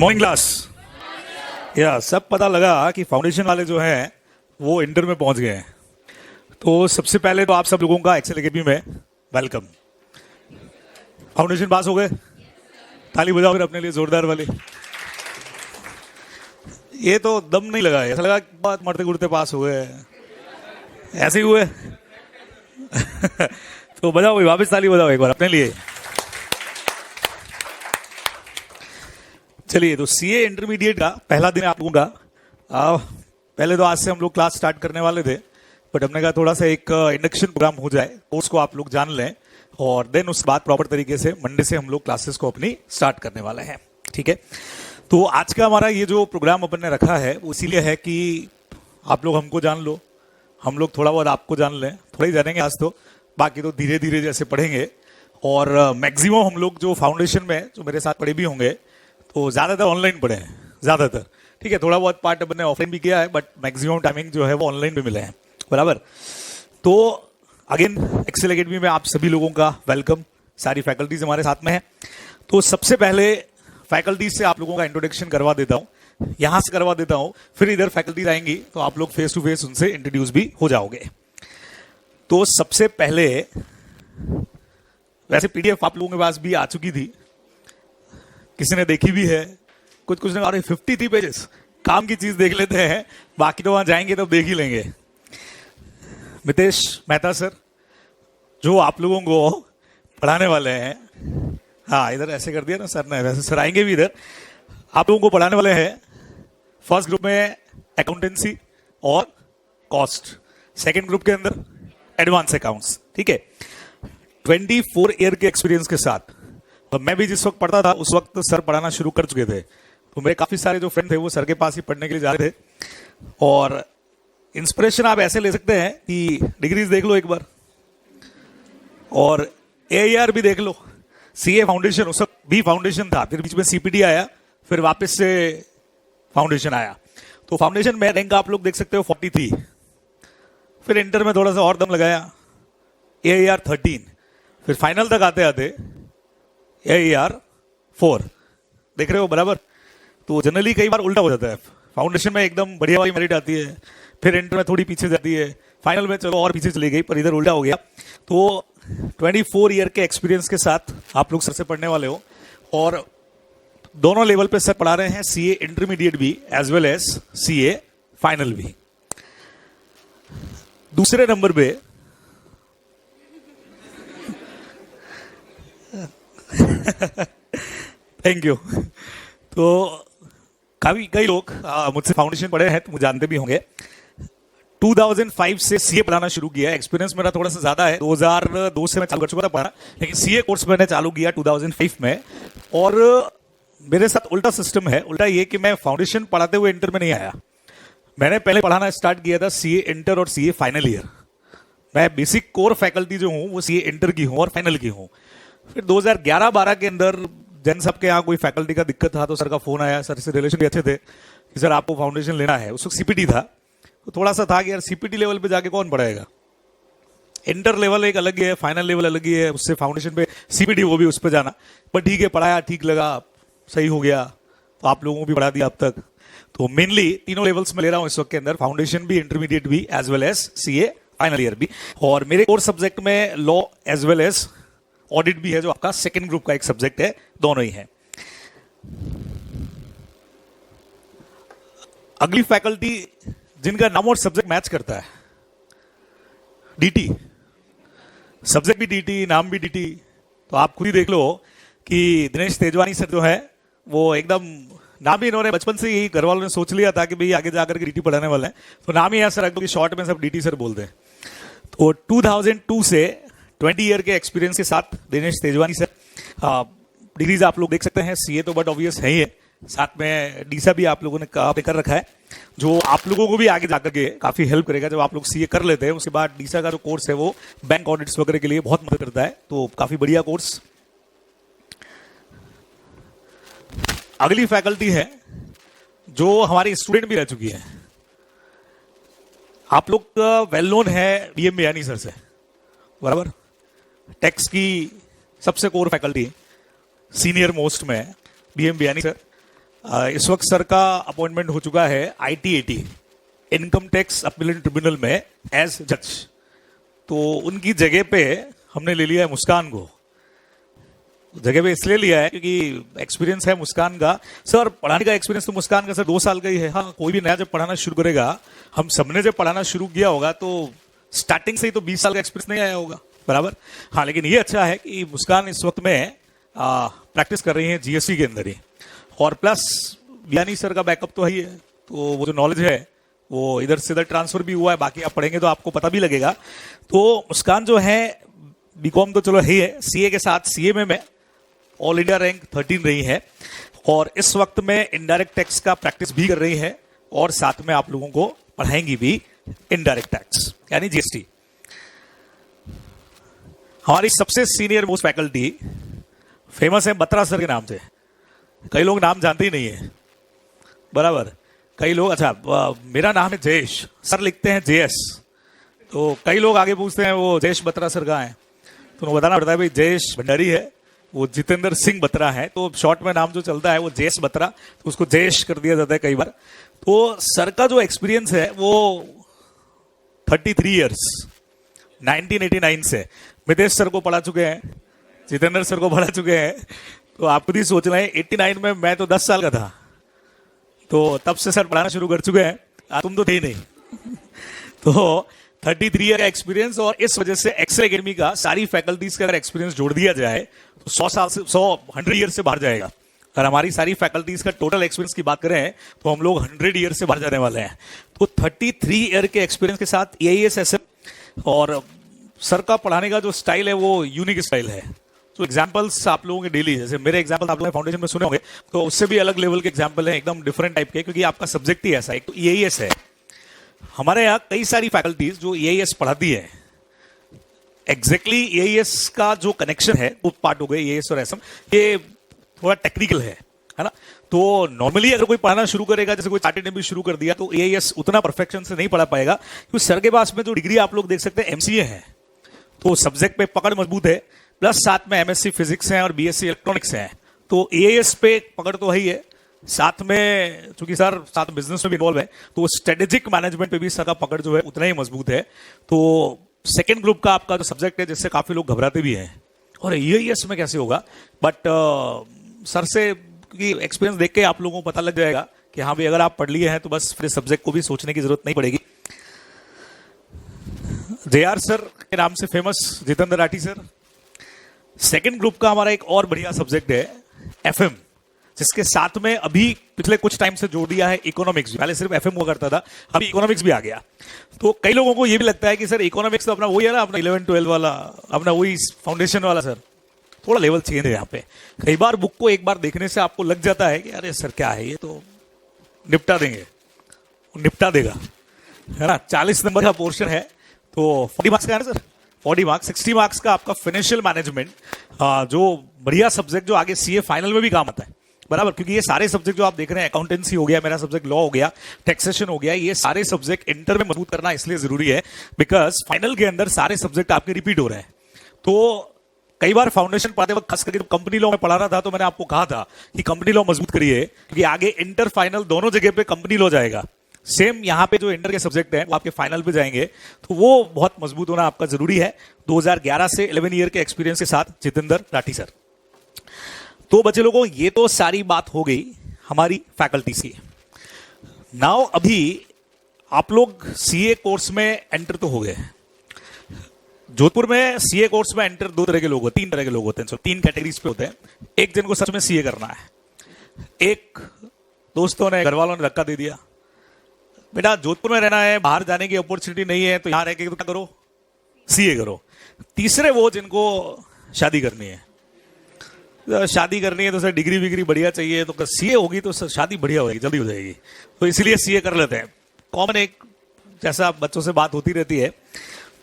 Morning class. या सब पता लगा कि फाउंडेशन वाले जो हैं वो इंटर में पहुंच गए हैं। तो सबसे पहले तो आप सब लोगों का एक्सेल एकेडमी में वेलकम। फाउंडेशन पास हो गए? ताली बजाओ फिर अपने लिए जोरदार वाली। ये तो दम नहीं लगा, ऐसा लगा कि बात मरते गुड़ते पास हुए, ऐसे ही हुए। तो बजाओ भाई, वापस ताली बजाओ एक बार अपने लिए। चलिए, तो सीए इंटरमीडिएट का पहला दिन आप लोगों का। पहले तो आज से हम लोग क्लास स्टार्ट करने वाले थे, बट हमने कहा थोड़ा सा एक इंडक्शन प्रोग्राम हो जाए, कोर्स को आप लोग जान लें, और देन उसके बाद प्रॉपर तरीके से मंडे से हम लोग क्लासेस को अपनी स्टार्ट करने वाले हैं। ठीक है, तो आज का हमारा ये जो प्रोग्राम अपन ने रखा है वो इसीलिए है कि आप लोग हमको जान लो, हम लोग थोड़ा बहुत आपको जान लें। थोड़ा ही जानेंगे आज तो, बाकी तो धीरे धीरे जैसे पढ़ेंगे। और मैक्सिमम हम लोग जो फाउंडेशन में जो मेरे साथ पढ़े भी होंगे तो ज़्यादातर ऑनलाइन पढ़े हैं, ज़्यादातर। ठीक है, थोड़ा बहुत पार्ट अपन ने ऑफलाइन भी किया है, बट मैक्सिमम टाइमिंग जो है वो ऑनलाइन पे मिले हैं, बराबर। तो अगेन एक्सेल एकेडमी में आप सभी लोगों का वेलकम। सारी फैकल्टीज हमारे साथ में है। तो सबसे पहले फैकल्टीज से आप लोगों का इंट्रोडक्शन करवा देता हूं, यहां से करवा देता हूं, फिर इधर फैकल्टीज आएंगी तो आप लोग फेस टू फेस उनसे इंट्रोड्यूस भी हो जाओगे। तो सबसे पहले, वैसे पीडीएफ आप लोगों के पास भी आ चुकी थी, किसी ने देखी भी है, कुछ ने, अरे 53 पेजेस, काम की चीज देख लेते हैं, बाकी तो वहां जाएंगे तो देख ही लेंगे। मितेश मेहता सर जो आप लोगों को पढ़ाने वाले हैं, हाँ इधर ऐसे कर दिया ना सर ने, वैसे सर आएंगे भी इधर, आप लोगों को पढ़ाने वाले हैं फर्स्ट ग्रुप में अकाउंटेंसी और कॉस्ट, सेकंड ग्रुप के अंदर एडवांस अकाउंट्स। ठीक है, 24 ईयर के एक्सपीरियंस के साथ। तो मैं भी जिस वक्त पढ़ता था उस वक्त सर पढ़ाना शुरू कर चुके थे, तो मेरे काफी सारे जो फ्रेंड थे वो सर के पास ही पढ़ने के लिए जा रहे थे। और इंस्पिरेशन आप ऐसे ले सकते हैं कि डिग्रीज देख लो एक बार, और एआईआर भी देख लो। सीए फाउंडेशन उस वक्त भी फाउंडेशन था, फिर बीच में सीपीटी आया, फिर वापस से फाउंडेशन आया। तो फाउंडेशन में रैंक आप लोग देख सकते हो 43, फिर इंटर में थोड़ा सा और दम लगाया, एआईआर 13, फिर फाइनल तक आते आते एआईआर 4, देख रहे हो बराबर। तो जनरली कई बार उल्टा हो जाता है, फाउंडेशन में एकदम बढ़िया वाली मेरिट आती है, फिर इंटर में थोड़ी पीछे जाती है, फाइनल में चलो और पीछे चली गई, पर इधर उल्टा हो गया। तो 24 ईयर के एक्सपीरियंस के साथ आप लोग सर से पढ़ने वाले हो, और दोनों लेवल पे सर पढ़ा रहे हैं, सीए इंटरमीडिएट भी as well as CA final भी। दूसरे नंबर पे थैंक यू। तो कई लोग मुझसे फाउंडेशन पढ़े हैं तो मुझे जानते भी होंगे। 2005 से सीए पढ़ाना शुरू किया। एक्सपीरियंस मेरा थोड़ा सा ज्यादा है, 2002 से मैं चालू कर चुका था पढ़ाना, लेकिन सीए कोर्स मैंने चालू किया 2005 में। और मेरे साथ उल्टा सिस्टम है। उल्टा ये कि मैं फाउंडेशन पढ़ाते हुए इंटर में नहीं आया, मैंने पहले पढ़ाना स्टार्ट किया था सीए इंटर और सीए फाइनल ईयर। मैं बेसिक कोर फैकल्टी जो हूँ वो सीए इंटर की हूँ और फाइनल की हूँ। फिर 2011-12 के अंदर जन सब के यहाँ कोई फैकल्टी का दिक्कत था, तो सर का फोन आया, सर से रिलेशन भी अच्छे थे कि सर आपको फाउंडेशन लेना है। उस वक्त सीपीटी था, तो थोड़ा सा था कि यार सीपीटी लेवल पे जाके कौन पढ़ाएगा, इंटर लेवल एक अलग ही है, फाइनल लेवल अलग ही है, उससे फाउंडेशन पे सीपीटी वो भी उस पर जाना। पर ठीक है, पढ़ाया, ठीक लगा, सही हो गया, तो आप लोगों को भी पढ़ा दिया अब तक। तो मेनली तीनों लेवल्स में ले रहा हूँ इस वक्त के अंदर, फाउंडेशन भी, इंटरमीडिएट भी, as well as CA final year भी। और मेरे कोर्स सब्जेक्ट में law as well as audit भी है, जो आपका सेकंड ग्रुप का एक सब्जेक्ट है, दोनों ही है। अगली फैकल्टी जिनका नाम और सब्जेक्ट मैच करता है, डीटी, सब्जेक्ट भी डीटी, नाम भी डीटी। तो आप खुद ही देख लो कि दिनेश तेजवानी सर जो है वो एकदम, नाम ही इन्होंने बचपन से ही घर वालों ने सोच लिया था कि भाई आगे जाकर के डीटी पढ़ाने वाला है, तो नाम ही ऐसा रख दो कि शॉर्ट में सब डीटी सर बोलते हैं। तो 2002 से 20 ईयर के एक्सपीरियंस के साथ दिनेश तेजवानी सर, डिग्रीज आप लोग देख सकते हैं, सीए तो बट ऑब्वियस है ही है, साथ में डीसा भी आप लोगों ने कर रखा है, जो आप लोगों को भी आगे जाकर के काफी हेल्प करेगा। जब आप लोग सीए कर लेते हैं उसके बाद डीसा का जो कोर्स है वो बैंक ऑडिट्स वगैरह के लिए बहुत मदद करता है, तो काफी बढ़िया कोर्स। अगली फैकल्टी है जो हमारी स्टूडेंट भी रह चुकी है, आप लोग वेल नोन है बीएम बियानी सर से, बराबर। टैक्स की सबसे कोर फैकल्टी, सीनियर मोस्ट में बीएम बियानी सर। इस वक्त सर का अपॉइंटमेंट हो चुका है ITAT, income tax appellate tribunal में एज जज। तो उनकी जगह पे हमने ले लिया है मुस्कान को। जगह पे इसलिए लिया है क्योंकि एक्सपीरियंस है मुस्कान का। सर पढ़ाने का एक्सपीरियंस तो मुस्कान का सर 2 साल का ही है। हाँ, कोई भी नया जब पढ़ाना शुरू करेगा, हम सबने जब पढ़ाना शुरू किया होगा तो स्टार्टिंग से ही तो 20 साल का एक्सपीरियंस नहीं आया होगा, बराबर। हाँ, लेकिन ये अच्छा है कि मुस्कान इस वक्त में प्रैक्टिस कर रही है GST के अंदर ही, और प्लस बियानी सर का बैकअप तो है ही है। तो वो जो नॉलेज है वो इधर से इधर ट्रांसफर भी हुआ है, बाकी आप पढ़ेंगे तो आपको पता भी लगेगा। तो मुस्कान जो है BCom तो चलो है ही है, CA के साथ CA में ऑल इंडिया रैंक 13 रही है, और इस वक्त में इनडायरेक्ट टैक्स का प्रैक्टिस भी कर रही है, और साथ में आप लोगों को पढ़ाएंगी भी इनडायरेक्ट टैक्स यानी GST। हमारी सबसे सीनियर मोस्ट फैकल्टी फेमस है बत्रा सर के नाम से। कई लोग नाम जानते ही नहीं है, बराबर। कई लोग, अच्छा मेरा नाम है जयेश, सर लिखते हैं JS, तो कई लोग आगे पूछते हैं वो जयेश बत्रा सर कहाँ है, तो उन्हें बताना पड़ता है भाई जयेश भंडारी है, वो जितेंद्र सिंह बत्रा है। तो शॉर्ट में नाम जो चलता है वो JS बत्रा, तो उसको जयेश कर दिया जाता है कई बार। तो सर का जो एक्सपीरियंस है वो 33 ईयर्स 1989 से मितेश सर को पढ़ा चुके हैं, जितेंद्र सर को पढ़ा चुके हैं। तो आप खुद ही सोच रहे हैं 89 में मैं तो 10 साल का था, तो तब से सर पढ़ाना शुरू कर चुके हैं, तुम तो थे ही नहीं। तो 33 ईयर का एक्सपीरियंस, और इस वजह से एक्सेल एकेडमी का सारी फैकल्टीज का अगर एक्सपीरियंस जोड़ दिया जाए तो 100 साल से 100 ईयर से बाहर जाएगा। अगर हमारी सारी फैकल्टीज का टोटल एक्सपीरियंस की बात करें तो हम लोग 100 ईयर से बाहर जाने वाले हैं। तो 33 ईयर के एक्सपीरियंस के साथ EIS SM, और सर का पढ़ाने का जो स्टाइल है वो यूनिक स्टाइल है। तो एग्जाम्पल्स आप लोगों के डेली, जैसे मेरे एग्जाम्पल आप लोगों ने फाउंडेशन में सुने होंगे, तो उससे भी अलग लेवल के एग्जाम्पल हैं, एकदम डिफरेंट टाइप के, क्योंकि आपका सब्जेक्ट ही ऐसा है। एक तो EIS है, हमारे यहाँ कई सारी फैकल्टीज जो EIS पढ़ाती है, एग्जैक्टली EIS का जो कनेक्शन है वो पार्ट हो गए EIS और SM, ये थोड़ा टेक्निकल है ना। तो नॉर्मली अगर कोई पढ़ाना शुरू करेगा, जैसे कोई चार्टेड ने भी शुरू कर दिया, तो EIS उतना परफेक्शन से नहीं पढ़ा पाएगा, क्योंकि सर के पास में जो डिग्री आप लोग देख सकते हैं MCA है, तो सब्जेक्ट पे पकड़ मजबूत है, प्लस साथ में MSc फिजिक्स है और BSc इलेक्ट्रॉनिक्स है। तो EIS पे पकड़ तो है ही है, साथ में चूंकि सर साथ बिजनेस में भी इन्वॉल्व है, तो स्ट्रेटेजिक मैनेजमेंट पे भी सर का पकड़ जो है उतना ही मजबूत है। तो सेकेंड ग्रुप का आपका जो सब्जेक्ट है, जिससे काफी लोग घबराते भी हैं, और EIS में कैसे होगा, बट सर से क्योंकि एक्सपीरियंस देख के आप लोगों को पता लग जाएगा कि हाँ भाई अगर आप पढ़ लिए हैं तो बस फिर सब्जेक्ट को भी सोचने की जरूरत नहीं पड़ेगी। JR सर के नाम से famous Jitendra Rathi sir. Second group का हमारा एक और बढ़िया सब्जेक्ट है FM, जिसके साथ में अभी पिछले कुछ टाइम से जोड़ दिया है इकोनॉमिक्स। पहले सिर्फ FM हुआ करता था, अभी इकोनॉमिक्स भी आ गया। तो कई लोगों को ये भी लगता है कि सर इकोनॉमिक्स तो अपना वही है ना, अपना 11-12 वाला, अपना वही फाउंडेशन वाला। सर थोड़ा लेवल चेंज है यहाँ पे। कई बार बुक को एक बार देखने से आपको लग जाता है कि अरे सर क्या है ये, तो निपटा देंगे, निपटा देगा, है ना। 40 नंबर का पोर्शन है, तो 40 मार्क्स का है ना सर, 40 मार्क्स, 60 मार्क्स का आपका फाइनेंशियल मैनेजमेंट, जो बढ़िया सब्जेक्ट जो आगे CA फाइनल में भी काम आता है, बराबर। क्योंकि ये सारे सब्जेक्ट जो आप देख रहे हैं, अकाउंटेंसी हो गया, मेरा सब्जेक्ट लॉ हो गया, टैक्सेशन हो गया, ये सारे सब्जेक्ट इंटर में मजबूत करना इसलिए जरूरी है बिकॉज फाइनल के अंदर सारे सब्जेक्ट आपके रिपीट हो रहे हैं। तो कई बार फाउंडेशन पढ़ाते वक्त, खास करके जब कंपनी लॉ में पढ़ा रहा था, तो मैंने आपको कहा था कि कंपनी लॉ मजबूत करिए, क्योंकि आगे इंटर फाइनल दोनों जगह पे कंपनी लॉ जाएगा। सेम यहाँ पे जो इंटर के सब्जेक्ट हैं वो आपके फाइनल पे जाएंगे, तो वो बहुत मजबूत होना आपका जरूरी है। 2011 से 11 ईयर के एक्सपीरियंस के साथ जितेंद्र राठी सर। तो बच्चे लोगों, ये तो सारी बात हो गई हमारी फैकल्टी की। नाउ अभी आप लोग CA कोर्स में एंटर तो हो गए। जोधपुर में CA कोर्स में एंटर 2 तरह के लोग होते हैं, 3 तरह के लोग होते हैं, 3 कैटेगरीज पे होते हैं। एक जिनको सच में CA करना है, एक दोस्तों ने, घर वालों ने धक्का दे दिया, बेटा जोधपुर में रहना है, बाहर जाने की अपॉर्चुनिटी नहीं है, तो यहां रह के क्या करो, CA करो। तीसरे वो जिनको शादी करनी है, शादी करनी है तो सर डिग्री विग्री बढ़िया चाहिए, तो CA होगी तो सर शादी बढ़िया होगी, जल्दी हो जाएगी, तो इसलिए CA कर लेते हैं। कॉमन एक जैसा बच्चों से बात होती रहती है।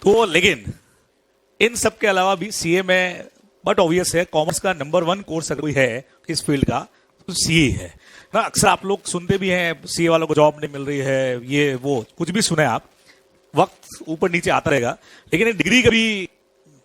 तो लेकिन इन सब के अलावा भी CA में, बट ऑब्वियस है, कॉमर्स का नंबर 1 कोर्स अगर कोई है इस फील्ड का तो CA है ना। अक्सर आप लोग सुनते भी हैं CA वालों को जॉब नहीं मिल रही है, ये वो कुछ भी सुने आप, वक्त ऊपर नीचे आता रहेगा, लेकिन ये डिग्री कभी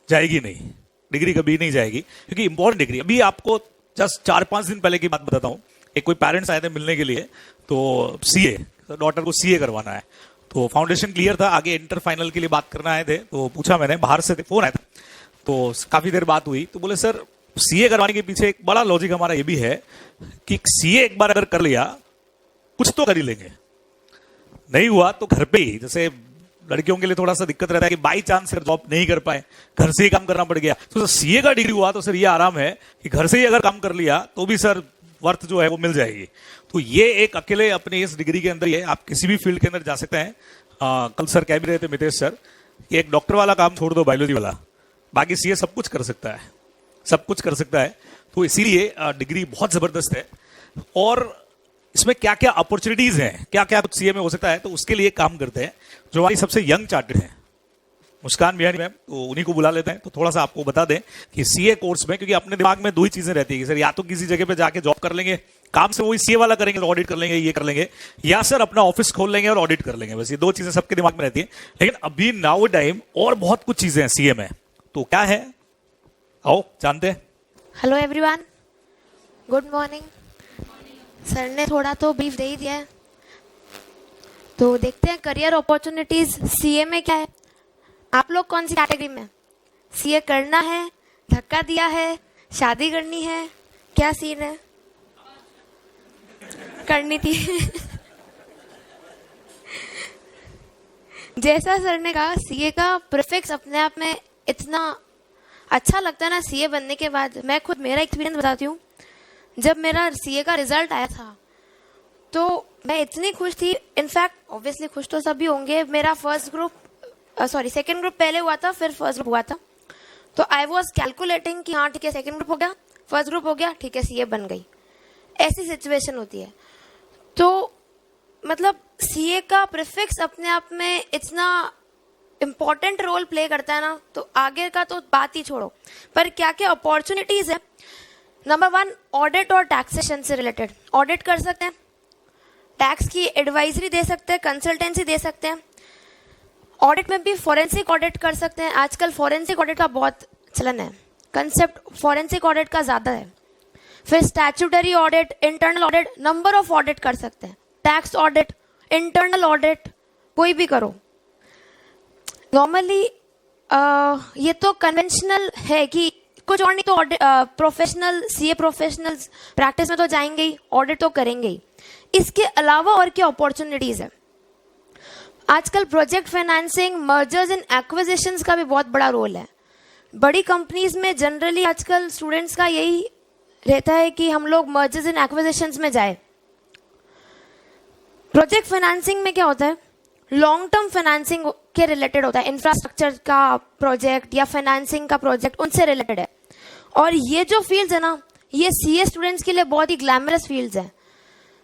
जाएगी नहीं, डिग्री कभी नहीं जाएगी, क्योंकि इंपॉर्टेंट डिग्री। अभी आपको जस्ट 4-5 दिन पहले की बात बताता हूं, एक कोई पेरेंट्स आए थे मिलने के लिए, तो सीए, डॉटर को सीए करवाना है, तो फाउंडेशन क्लियर था, आगे इंटर फाइनल के लिए बात करना आए थे, तो पूछा मैंने, बाहर से फोन आया था, तो काफी देर बात हुई, तो बोले सर सीए करवाने के पीछे एक बड़ा लॉजिक हमारा ये भी है कि सीए एक बार अगर कर लिया कुछ तो कर ही लेंगे, नहीं हुआ तो घर पे ही, जैसे लड़कियों के लिए थोड़ा सा दिक्कत रहता है कि बाई चांस अगर जॉब नहीं कर पाए, घर से ही काम करना पड़ गया, तो सीए का डिग्री हुआ तो सर ये आराम है कि घर से ही अगर काम कर लिया तो भी सर वर्थ जो है वो मिल जाएगी। तो ये एक अकेले अपने इस डिग्री के अंदर ही है, आप किसी भी फील्ड के अंदर जा सकते हैं। कल सर कह भी रहे थे मितेश सर कि एक डॉक्टर वाला काम छोड़ दो, बायोलॉजी वाला, बाकी सीए सब कुछ कर सकता है, सब कुछ कर सकता है। तो इसीलिए डिग्री बहुत जबरदस्त है। और इसमें क्या क्या अपॉर्चुनिटीज हैं, क्या क्या कुछ सीए में हो सकता है, तो उसके लिए काम करते हैं जो हमारी सबसे यंग चार्टर्ड है, मुस्कान बिहारी मैम, तो उन्हीं को बुला लेते हैं। तो थोड़ा सा आपको बता दें कि सीए कोर्स में, क्योंकि अपने दिमाग में दो ही चीजें रहती है, सर या तो किसी जगह पे जाके जॉब कर लेंगे, काम से वही सीए वाला करेंगे, तो ऑडिट कर लेंगे, ये कर लेंगे, या सर अपना ऑफिस खोल लेंगे और ऑडिट कर लेंगे, बस ये दो चीजें सबके दिमाग में रहती है। लेकिन अभी नाउ टाइम और बहुत कुछ चीजें हैं सीए में, तो क्या है आओ जानते हैं। Hello everyone, good morning. Sir ने थोड़ा तो ब्रीफ दे ही दिया है, तो देखते हैं करियर अपॉर्चुनिटीज सीए में क्या है। आप लोग कौन सी कैटेगरी में? सीए करना है, धक्का दिया है, शादी करनी है, क्या सीन है? करनी थी। जैसा सर ने कहा, सीए का प्रीफिक्स अपने आप में इतना अच्छा लगता है ना सीए बनने के बाद। मैं खुद मेरा एक्सपीरियंस बताती हूँ। जब मेरा सीए का रिजल्ट आया था तो मैं इतनी खुश थी, इनफैक्ट ऑब्वियसली खुश तो सभी होंगे। मेरा सेकंड ग्रुप पहले हुआ था, फिर फर्स्ट ग्रुप हुआ था, तो आई वाज कैलकुलेटिंग कि हाँ ठीक है, सेकंड ग्रुप हो गया, फर्स्ट ग्रुप हो गया, ठीक है सीए बन गई। ऐसी सिचुएशन होती है। तो मतलब सीए का प्रीफिक्स अपने आप में इतना इंपॉर्टेंट रोल प्ले करता है ना, तो आगे का तो बात ही छोड़ो। पर क्या क्या अपॉर्चुनिटीज है? नंबर 1, ऑडिट और टैक्सेशन से रिलेटेड ऑडिट कर सकते हैं, टैक्स की एडवाइजरी दे सकते हैं, कंसल्टेंसी दे सकते हैं। ऑडिट में भी फॉरेंसिक ऑडिट कर सकते हैं। आजकल फॉरेंसिक ऑडिट का बहुत चलन है, कंसेप्ट फॉरेंसिक ऑडिट का ज्यादा है। फिर statutory audit, internal audit, number of audit कर सकते हैं। टैक्स ऑडिट, इंटरनल ऑडिट, कोई भी करो। नॉर्मली ये तो कन्वेंशनल है कि कुछ और नहीं तो प्रोफेशनल सीए प्रोफेशनल्स प्रैक्टिस में तो जाएंगे ही, ऑडिट तो करेंगे ही। इसके अलावा और क्या अपॉर्चुनिटीज है? आजकल project financing, mergers and acquisitions का भी बहुत बड़ा रोल है। बड़ी कंपनीज में जनरली आजकल स्टूडेंट्स का यही रहता है कि हम लोग मर्जर्स एंड एक्विजिशंस में जाए। प्रोजेक्ट फाइनेंसिंग में क्या होता है? लॉन्ग टर्म फाइनेंसिंग के रिलेटेड होता है, इंफ्रास्ट्रक्चर का प्रोजेक्ट या फाइनेंसिंग का प्रोजेक्ट उनसे रिलेटेड है। और ये जो फील्ड्स है ना, ये सीए स्टूडेंट्स के लिए बहुत ही ग्लैमरस फील्ड्स हैं।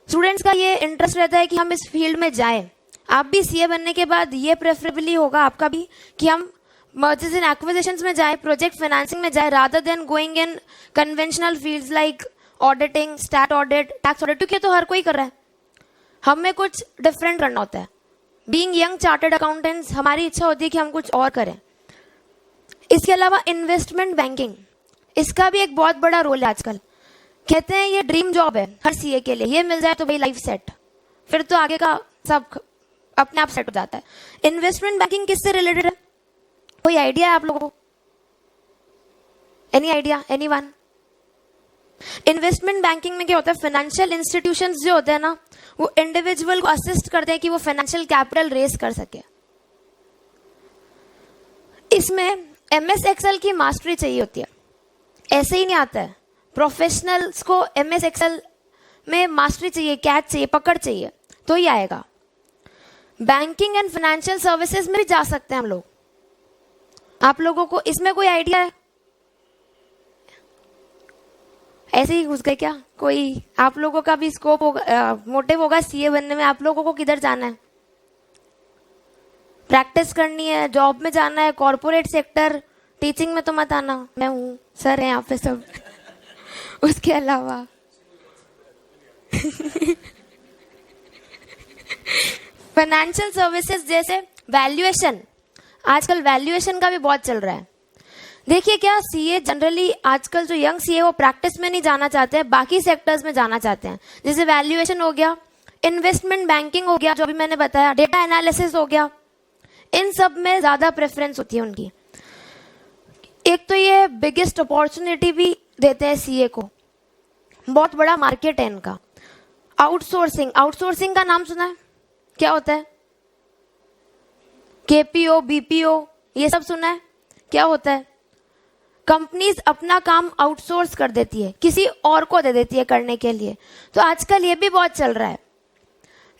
स्टूडेंट्स का ये इंटरेस्ट रहता है कि हम इस फील्ड में जाएं। आप भी सीए बनने के बाद ये प्रेफरेबली होगा आपका भी कि हम मर्जर्स एंड एक्विजिशंस में जाए, प्रोजेक्ट फाइनेंसिंग में जाए, rather than going in conventional fields like auditing, stat audit, tax audit, क्योंकि तो हर कोई कर रहा है। हमें कुछ डिफरेंट करना होता है। बीइंग यंग चार्टर्ड अकाउंटेंट्स, हमारी इच्छा होती है कि हम कुछ और करें। इसके अलावा इन्वेस्टमेंट बैंकिंग, इसका भी एक बहुत बड़ा रोल है आजकल। कहते हैं ये ड्रीम जॉब है हर सीए के लिए, ये मिल जाए तो भाई लाइफ सेट, फिर तो आगे का सब अपने आप सेट हो जाता है। इन्वेस्टमेंट बैंकिंग किससे रिलेटेड है? कोई आइडिया है आप लोगों को? Any idea? Anyone? Investment banking में क्या होता है? फाइनेंशियल इंस्टीट्यूशंस जो होते हैं ना, वो इंडिविजुअल को असिस्ट करते हैं कि वो फाइनेंशियल कैपिटल रेज कर सके। इसमें एमएस एक्सेल की मास्टरी चाहिए होती है, ऐसे ही नहीं आता है। प्रोफेशनल्स को एमएस एक्सेल में मास्टरी चाहिए, कैच चाहिए, पकड़ चाहिए, तो ही आएगा। बैंकिंग एंड फाइनेंशियल सर्विसेज में भी जा सकते हैं हम लोग। आप लोगों को इसमें कोई आइडिया है? ऐसे ही घुस गए क्या? कोई आप लोगों का भी स्कोप होगा, मोटिव होगा सीए बनने में। आप लोगों को किधर जाना है? प्रैक्टिस करनी है, जॉब में जाना है, कॉर्पोरेट सेक्टर, टीचिंग में तो मत आना, मैं हूँ, सर है यहाँ पे सब। उसके अलावा फाइनेंशियल सर्विसेज जैसे वैल्यूएशन, आजकल वैल्यूएशन का भी बहुत चल रहा है। देखिए क्या सीए जनरली आजकल जो यंग सीए वो प्रैक्टिस में नहीं जाना चाहते हैं, बाकी सेक्टर्स में जाना चाहते हैं। जैसे वैल्यूएशन हो गया, इन्वेस्टमेंट बैंकिंग हो गया जो अभी मैंने बताया, डेटा एनालिसिस हो गया, इन सब में ज्यादा प्रेफरेंस होती है उनकी। एक तो ये बिगेस्ट अपॉर्चुनिटी भी देते हैं सीए को, बहुत बड़ा मार्केट है इनका। आउटसोर्सिंग, आउटसोर्सिंग का नाम सुना है? क्या होता है? केपीओ, बीपीओ, ये सब सुना है? क्या होता है? कंपनीज अपना काम आउटसोर्स कर देती है, किसी और को दे देती है करने के लिए। तो आजकल ये भी बहुत चल रहा है।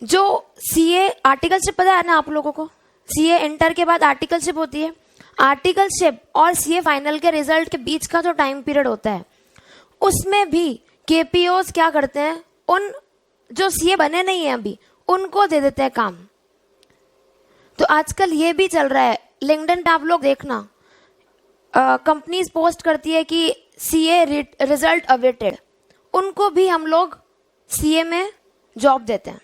जो सीए आर्टिकलशिप, पता है ना आप लोगों को? सीए इंटर के बाद आर्टिकलशिप होती है। आर्टिकलशिप और सीए फाइनल के रिजल्ट के बीच का जो टाइम पीरियड होता है, उसमें भी केपीओज क्या करते हैं, उन जो सीए बने नहीं है अभी, उनको दे देते हैं काम। तो आजकल ये भी चल रहा है। लिंक्डइन पे आप लोग देखना, कंपनीज पोस्ट करती है कि सीए रिजल्ट अवेटेड, उनको भी हम लोग सीए में जॉब देते हैं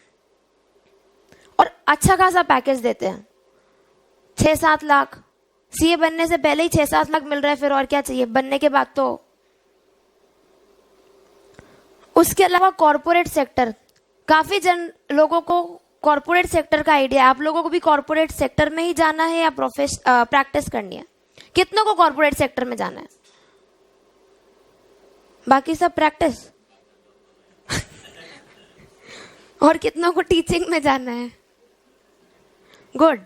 और अच्छा खासा पैकेज देते हैं, 6-7 लाख। सीए बनने से पहले ही 6-7 लाख मिल रहा है, फिर और क्या चाहिए बनने के बाद तो। उसके अलावा कॉरपोरेट सेक्टर, काफी लोगों को कॉरपोरेट सेक्टर का आइडिया है। आप लोगों को भी कॉरपोरेट सेक्टर में ही जाना है या प्रैक्टिस करनी है? कितनों को कॉरपोरेट सेक्टर में जाना है? बाकी सब प्रैक्टिस और कितनों को टीचिंग में जाना है? गुड।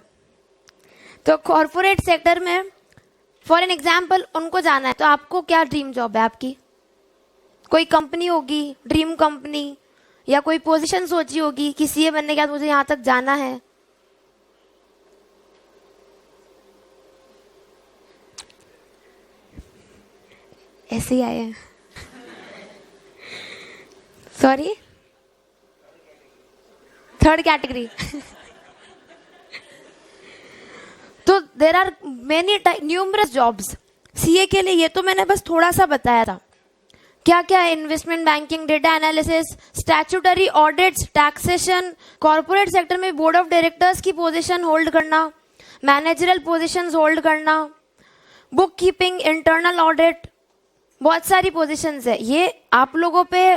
तो कॉरपोरेट सेक्टर में फॉर एन एग्जाम्पल उनको जाना है, तो आपको क्या ड्रीम जॉब है आपकी? कोई कंपनी होगी ड्रीम कंपनी, या कोई पोजीशन सोची होगी कि सीए बनने के बाद मुझे यहां तक जाना है। ऐसे ही आए हैं, सॉरी, थर्ड कैटेगरी। तो there are many numerous jobs CA के लिए। ये तो मैंने बस थोड़ा सा बताया था। क्या क्या है? Investment banking, data analysis, statutory audits, taxation, corporate sector में बोर्ड ऑफ डायरेक्टर्स की पोजीशन होल्ड करना, मैनेजरल पोजीशंस होल्ड करना, बुक कीपिंग, इंटरनल ऑडिट, बहुत सारी पोजीशंस है। ये आप लोगों पे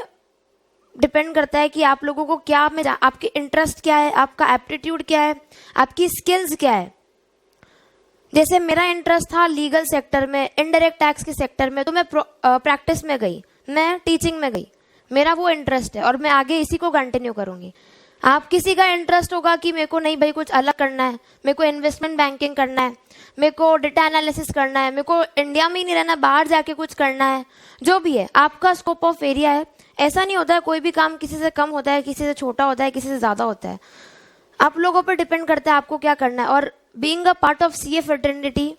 डिपेंड करता है कि आप लोगों को क्या में आपकी इंटरेस्ट क्या है, आपका एप्टीट्यूड क्या है, आपकी स्किल्स क्या है। जैसे मेरा इंटरेस्ट था लीगल सेक्टर में, इनडायरेक्ट टैक्स के सेक्टर में, तो मैं प्रैक्टिस में गई, मैं टीचिंग में गई। मेरा वो इंटरेस्ट है और मैं आगे इसी को कंटिन्यू करूंगी। आप किसी का इंटरेस्ट होगा कि मेरे को नहीं भाई कुछ अलग करना है, मेरे को इन्वेस्टमेंट बैंकिंग करना है, मेरे को डेटा एनालिसिस करना है, मेरे को इंडिया में ही नहीं रहना, बाहर जाके कुछ करना है, जो भी है आपका स्कोप ऑफ एरिया है। ऐसा नहीं होता है कोई भी काम किसी से कम होता है, किसी से छोटा होता है, किसी से ज्यादा होता है। आप लोगों पर डिपेंड करता है आपको क्या करना है। और being a part of CA fraternity,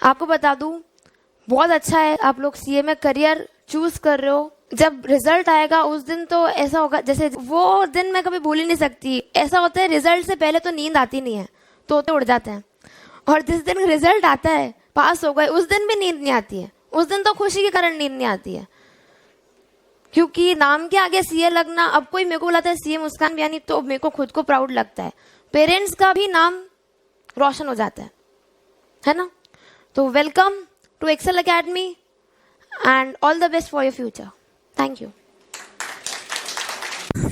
आपको बता दूं बहुत अच्छा है। आप लोग सीए में करियर चूज कर रहे हो, जब रिजल्ट आएगा उस दिन तो ऐसा होगा, जैसे वो दिन मैं कभी भूल ही नहीं सकती। ऐसा होता है रिजल्ट से पहले तो नींद आती नहीं है, तोते उड़ जाते हैं, और जिस दिन रिजल्ट आता है पास हो गए उस दिन भी नींद नहीं आती है। उस दिन तो खुशी के कारण नींद नहीं आती है, क्योंकि नाम के आगे सीए लगना। अब कोई मेरे को बुलाता है सीए मुस्कान बियानी, तो मेरे को खुद को प्राउड लगता है, पेरेंट्स का भी नाम रोशन हो जाता है ना। तो welcome to Excel academy and all the best for your future. Thank you.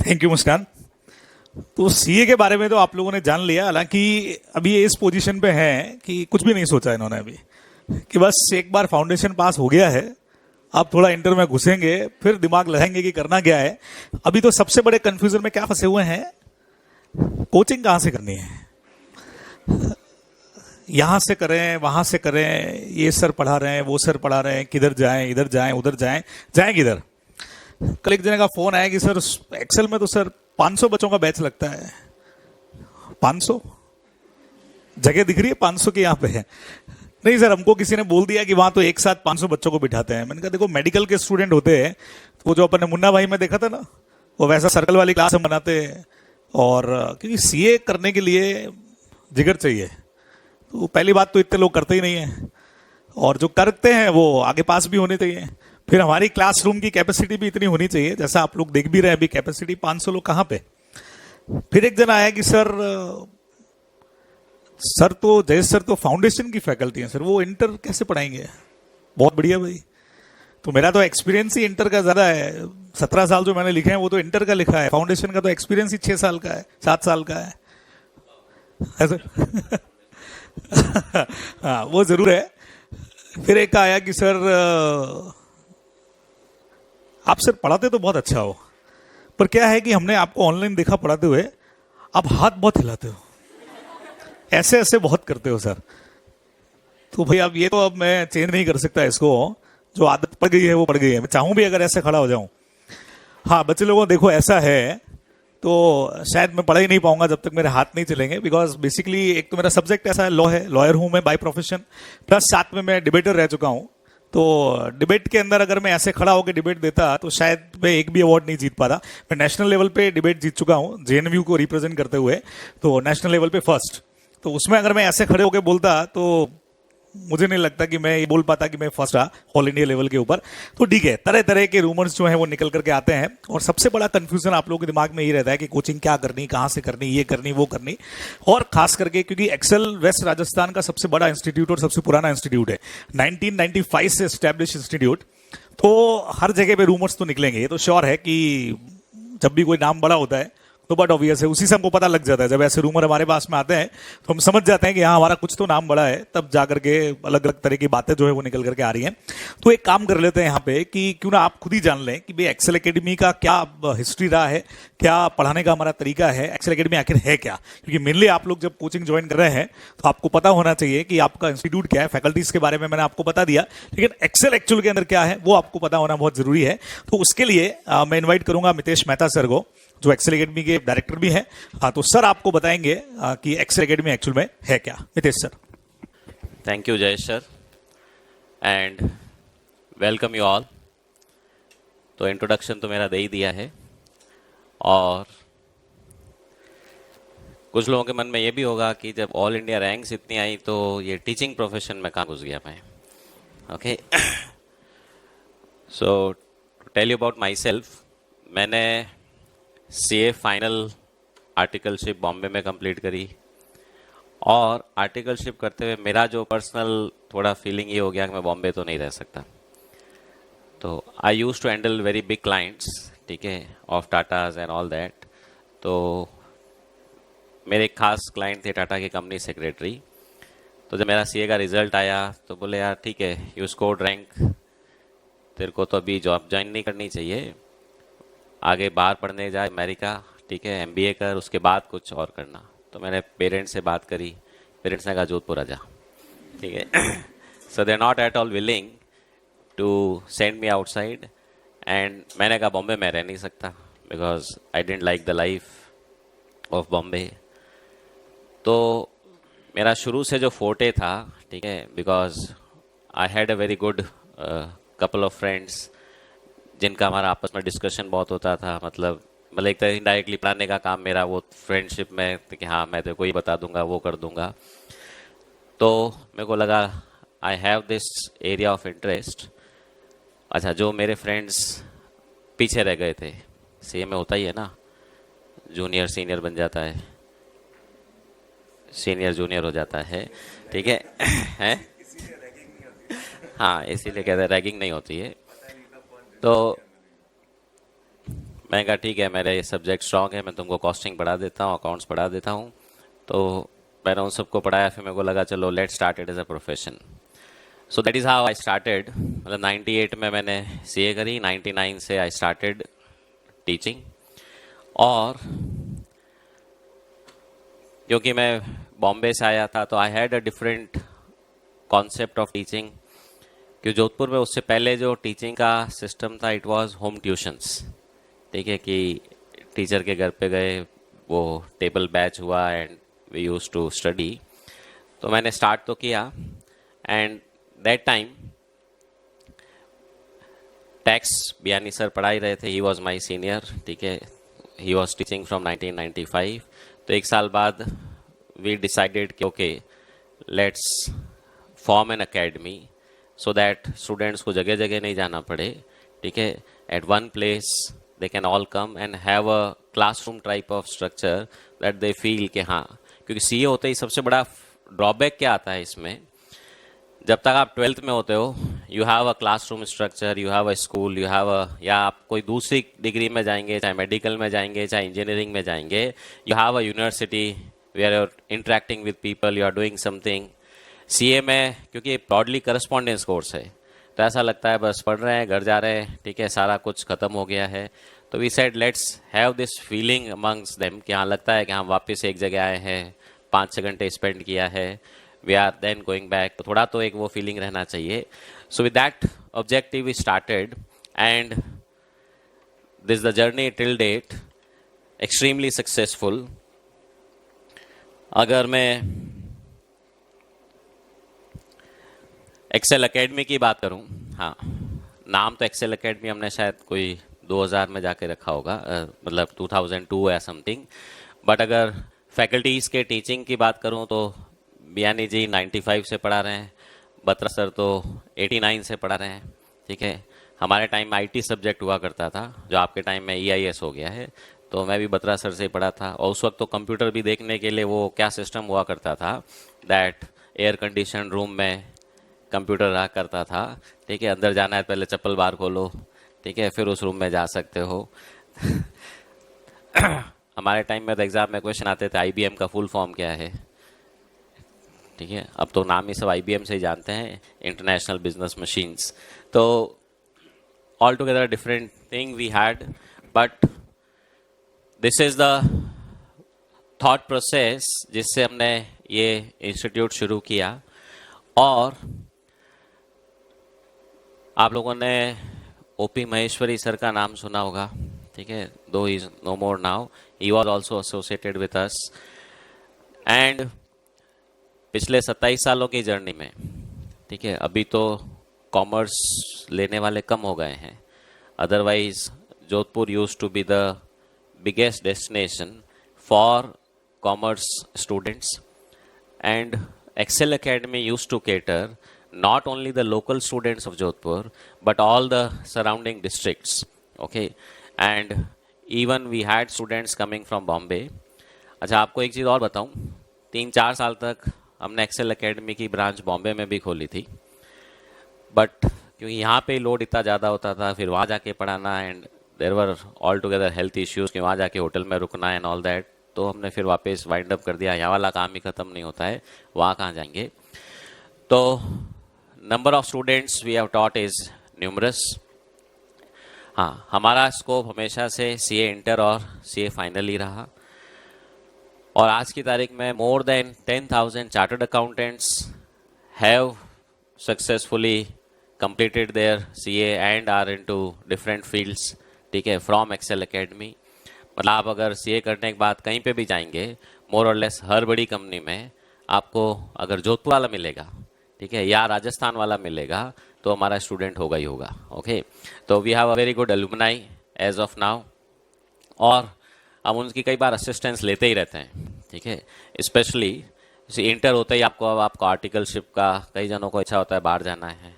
Thank you Muskan. तो सीए के बारे में तो आप लोगों ने जान लिया, हालांकि अभी ये इस पोजीशन पे हैं कि कुछ भी नहीं सोचा इन्होंने अभी, कि बस एक बार फाउंडेशन पास हो गया है, आप थोड़ा इंटर में घुसेंगे, फिर दिमाग लगाएंगे कि करना क्या है। अभी तो सबसे बड़े कंफ्यूजन में क्या फंसे हुए हैं, कोचिंग कहाँ से करनी है, यहां से करें वहां से करें, ये सर पढ़ा रहे हैं वो सर पढ़ा रहे हैं, किधर जाएं इधर जाएं उधर जाएं, जाएं किधर। कल एक जने का फोन आया कि सर एक्सेल में तो सर 500 बच्चों का बैच लगता है। 500 जगह दिख रही है 500 की यहाँ पे है? नहीं सर, हमको किसी ने बोल दिया कि वहां तो एक साथ 500 बच्चों को बिठाते हैं। मैंने कहा देखो मेडिकल के स्टूडेंट होते हैं, तो वो जो अपन ने मुन्ना भाई में देखा था ना, वो वैसा सर्कल वाली क्लास हम बनाते हैं। और क्योंकि सीए करने के लिए जिगर चाहिए, तो पहली बात तो इतने लोग करते ही नहीं है, और जो करते हैं वो आगे पास भी होने चाहिए। फिर हमारी क्लासरूम की कैपेसिटी भी इतनी होनी चाहिए, जैसा आप लोग देख भी रहे हैं अभी कैपेसिटी 500 लोग कहाँ पे। फिर एक जन आया कि सर सर तो जयेश सर तो फाउंडेशन की फैकल्टी हैं सर, वो इंटर कैसे पढ़ाएंगे? बहुत बढ़िया भाई। तो मेरा तो एक्सपीरियंस ही इंटर का ज्यादा है। 17 साल जो मैंने लिखे हैं वो तो इंटर का लिखा है, फाउंडेशन का तो एक्सपीरियंस ही 6 साल का है, 7 साल का है सर। हाँ वो जरूर है। फिर एक आया कि सर आप सर पढ़ाते तो बहुत अच्छा हो, पर क्या है कि हमने आपको ऑनलाइन देखा पढ़ाते हुए, आप हाथ बहुत हिलाते हो, ऐसे ऐसे बहुत करते हो सर। तो भाई अब ये तो अब मैं चेंज नहीं कर सकता इसको, जो आदत पड़ गई है वो पड़ गई है। मैं चाहूं भी अगर ऐसे खड़ा हो जाऊं, हाँ बच्चे लोगों देखो ऐसा है तो शायद मैं पढ़ा ही नहीं पाऊंगा जब तक मेरे हाथ नहीं चलेंगे। बिकॉज बेसिकली एक तो मेरा सब्जेक्ट ऐसा है, लॉ है, लॉयर हूं मैं बाय प्रोफेशन, प्लस साथ में मैं डिबेटर रह चुका हूं। तो डिबेट के अंदर अगर मैं ऐसे खड़ा होकर डिबेट देता तो शायद मैं एक भी अवार्ड नहीं जीत पाता। मैं नेशनल लेवल पे डिबेट जीत चुका हूं जेएनयू को रिप्रेजेंट करते हुए, तो नेशनल लेवल पे फर्स्ट। तो उसमें अगर मैं ऐसे खड़े होकर बोलता तो मुझे नहीं लगता कि मैं ये बोल पाता कि मैं फर्स्ट रहा ऑल इंडिया लेवल के ऊपर। तो ठीक है, तरह तरह के रूमर्स जो हैं वो निकल करके आते हैं, और सबसे बड़ा कंफ्यूजन आप लोगों के दिमाग में ये रहता है कि कोचिंग क्या करनी, कहां से करनी, ये करनी वो करनी। और खास करके क्योंकि एक्सेल वेस्ट राजस्थान का सबसे बड़ा इंस्टीट्यूट और सबसे पुराना इंस्टीट्यूट है, 1995 से एस्टैब्लिश इंस्टीट्यूट, तो हर जगह पे रूमर्स तो निकलेंगे। ये तो श्योर है कि जब भी कोई नाम बड़ा होता है तो बट ऑब्वियस है, उसी से हमको पता लग जाता है। जब ऐसे रूमर हमारे पास में आते हैं तो हम समझ जाते हैं कि हाँ हमारा कुछ तो नाम बड़ा है, तब जाकर के अलग अलग तरह की बातें जो है वो निकल करके आ रही हैं। तो एक काम कर लेते हैं यहाँ पे कि क्यों ना आप खुद ही जान लें कि भाई एक्सेल एकेडमी का क्या हिस्ट्री रहा है, क्या पढ़ाने का हमारा तरीका है, एक्सेल एकेडमी आखिर है क्या। क्योंकि मेनली आप लोग जब कोचिंग ज्वाइन कर रहे हैं तो आपको पता होना चाहिए कि आपका इंस्टीट्यूट क्या है। फैकल्टीज के बारे में मैंने आपको बता दिया, लेकिन एक्सेल एक्चुअल के अंदर क्या है वो आपको पता होना बहुत जरूरी है। तो उसके लिए मैं इन्वाइट करूंगा मितेश मेहता सर को, जो एक्सेल एकेडमी के डायरेक्टर भी हैं। हाँ तो सर आपको बताएंगे कि एक्सेल एकेडमी एक्चुअल में है क्या। Mitesh sir. Thank you Jayesh sir and welcome you all. तो इंट्रोडक्शन तो मेरा दे ही दिया है, और कुछ लोगों के मन में ये भी होगा कि जब ऑल इंडिया रैंक्स इतनी आई तो ये टीचिंग प्रोफेशन में कहाँ घुस गया मैं। Okay, so to tell you about myself, मैंने सीए फाइनल आर्टिकलशिप बॉम्बे में कंप्लीट करी, और आर्टिकलशिप करते हुए मेरा जो पर्सनल थोड़ा फीलिंग ये हो गया कि मैं बॉम्बे तो नहीं रह सकता। तो I use to handle very big clients, ठीक है, of Tatas and all that. तो मेरे एक खास क्लाइंट थे टाटा के कंपनी सेक्रेटरी। तो जब मेरा सीए का रिजल्ट आया तो बोले यार ठीक है, यू स्कोर्ड रैंक, तेरे को तो अभी जॉब ज्वाइन नहीं करनी चाहिए, आगे बाहर पढ़ने जा अमेरिका, ठीक है, एमबीए कर, उसके बाद कुछ और करना। तो मैंने पेरेंट्स से बात करी, पेरेंट्स ने कहा जोधपुर आ जा, ठीक है। So they not at all willing to send me outside, and मैंने कहा बॉम्बे में रह नहीं सकता because I don't like the life of Bombay. तो मेरा शुरू से जो फोर्टे था, ठीक है, because I had a very good couple of friends जिनका हमारा आपस में डिस्कशन बहुत होता था। मतलब एक तरह इनडायरेक्टली पढ़ाने का काम मेरा वो फ्रेंडशिप में कि हाँ मैं तेरे को ये बता दूंगा, वो कर दूंगा। तो मेरे को लगा I have this area of interest. अच्छा, जो मेरे फ्रेंड्स पीछे रह गए थे, सीए में होता ही है ना, जूनियर सीनियर बन जाता है, सीनियर जूनियर हो जाता है, ठीक है, हैं? हाँ, इसीलिए कहते हैं रैगिंग नहीं होती है। तो मैंने कहा ठीक है, मेरे सब्जेक्ट स्ट्रॉन्ग है, मैं तुमको कॉस्टिंग पढ़ा देता हूँ, अकाउंट्स पढ़ा देता हूँ। तो मैंने उन सबको पढ़ाया, फिर मेरे को लगा चलो let start it as a profession. So that is how I started. मतलब 98 में मैंने सीए करी, 99 से आई स्टार्टेड टीचिंग। और क्योंकि मैं बॉम्बे से आया था तो आई had a different concept of teaching, कि जोधपुर में उससे पहले जो टीचिंग का सिस्टम था इट वाज होम ट्यूशंस, ठीक है, कि टीचर के घर पे गए, वो टेबल बैच हुआ and we used to study. तो मैंने स्टार्ट तो किया, and that time tax Biyani sir पढ़ा ही रहे थे, ही वाज माय सीनियर, ठीक है, ही वाज टीचिंग फ्रॉम 1995। तो एक साल बाद वी डिसाइडेड कि okay let's form an academy so that students को जगह जगह नहीं जाना पड़े, ठीक है, at one place they can all come and have a classroom type of structure that they feel कि हाँ, क्योंकि सीए होते ही सबसे बड़ा ड्रॉबैक क्या आता है इसमें, जब तक आप 12th में होते हो you have a classroom structure, you have a school, you have अ, या आप कोई दूसरी डिग्री में जाएंगे, चाहे मेडिकल में जाएंगे, चाहे इंजीनियरिंग में जाएंगे, you have a university where you are interacting with people, you are doing something. CA में क्योंकि ब्रॉडली करस्पॉन्डेंस कोर्स है तो ऐसा लगता है बस पढ़ रहे हैं, घर जा रहे हैं, ठीक है, सारा कुछ खत्म हो गया है। तो we said let's have this feeling amongst them कि हाँ लगता है कि हम वापस एक जगह आए हैं, 5-6 घंटे स्पेंड किया है, we are then going back, तो थोड़ा तो एक वो फीलिंग रहना चाहिए। So with that objective we started and this the journey till date extremely successful. अगर मैं एक्सेल एकेडमी की बात करूं, हाँ नाम तो एक्सेल एकेडमी हमने शायद कोई 2000 में जाके रखा होगा, मतलब 2002 या समथिंग, बट अगर फैकल्टीज़ के टीचिंग की बात करूं तो बियानी जी 95 से पढ़ा रहे हैं, बत्रा सर तो 89 से पढ़ा रहे हैं, ठीक है। हमारे टाइम में आईटी सब्जेक्ट हुआ करता था जो आपके टाइम में ईआईएस हो गया है, तो मैं भी बत्रा सर से पढ़ा था। और उस वक्त तो कंप्यूटर भी देखने के लिए वो क्या सिस्टम हुआ करता था, दैट एयर कंडीशन रूम में कंप्यूटर रहा करता था, ठीक है, अंदर जाना है पहले चप्पल बाहर खोलो, ठीक है, फिर उस रूम में जा सकते हो। हमारे टाइम में तो एग्जाम में क्वेश्चन आते थे आईबीएम का फुल फॉर्म क्या है, ठीक है, अब तो नाम ही सब आईबीएम से ही जानते हैं, इंटरनेशनल बिजनेस मशीन्स। तो all together different thing we had, but this is the thought process जिससे हमने ये इंस्टीट्यूट शुरू किया। और आप लोगों ने ओपी महेश्वरी सर का नाम सुना होगा, ठीक है, though he is no more now, he was also associated with us. And पिछले 27 सालों की जर्नी में, ठीक है, अभी तो कॉमर्स लेने वाले कम हो गए हैं, otherwise Jodhpur used to be the biggest destination for commerce students, and Excel Academy used to cater not only the local students of Jodhpur but all the surrounding districts, okay, and even we had students coming from Bombay. अच्छा, आपको एक चीज़ और बताऊं, 3-4 साल तक हमने Excel academy की branch Bombay में भी खोली थी, बट क्योंकि यहाँ पे लोड इतना ज़्यादा होता था, फिर वहाँ जाके पढ़ाना, and there were all together health issues कि वहाँ जाके होटल में रुकना एंड ऑल दैट, तो हमने फिर वापस वाइंड अप कर दिया, यहाँ वाला काम ही ख़त्म नहीं होता है, वहाँ कहाँ जाएंगे। तो number of students we have taught is numerous. हाँ, हमारा स्कोप हमेशा से सीए इंटर और सीए फाइनल ही रहा, और आज की तारीख में more than 10,000 chartered accountants have successfully completed their CA and are into different fields, ठीक है, फ्रॉम एक्सेल एकेडमी। मतलब आप अगर सीए करने के बाद कहीं पे भी जाएंगे, मोर और लेस हर बड़ी कंपनी में आपको अगर जोधपुर वाला मिलेगा, ठीक है, या राजस्थान वाला मिलेगा, तो हमारा स्टूडेंट होगा ही होगा, ओके। तो we have a very good alumni as of now, और हम उनकी कई बार असिस्टेंस लेते ही रहते हैं, ठीक है, स्पेशली इंटर होते ही आपको आर्टिकलशिप का, कई जनों को इच्छा होता है बाहर जाना है,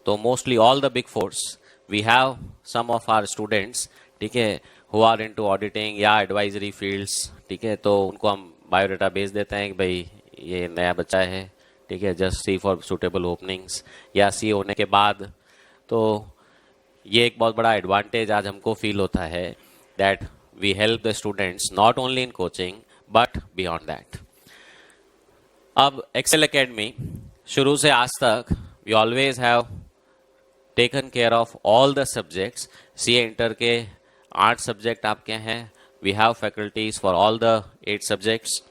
तो mostly all the big fours we have some of our students, ठीक है, हु आर इनटू ऑडिटिंग या एडवाइजरी फील्ड्स, ठीक है, तो उनको हम बायोडाटा भेज देते हैं कि भाई ये नया बच्चा है, ठीक है, just see for suitable openings, या सी होने के बाद। तो ये एक बहुत बड़ा एडवांटेज आज हमको फील होता है that we help the students not only in coaching but beyond that. अब एक्सेल एकेडमी शुरू से आज तक we always have taken care of all the subjects. CA inter के 8 सब्जेक्ट आपके हैं, we have faculties for all the 8 subjects,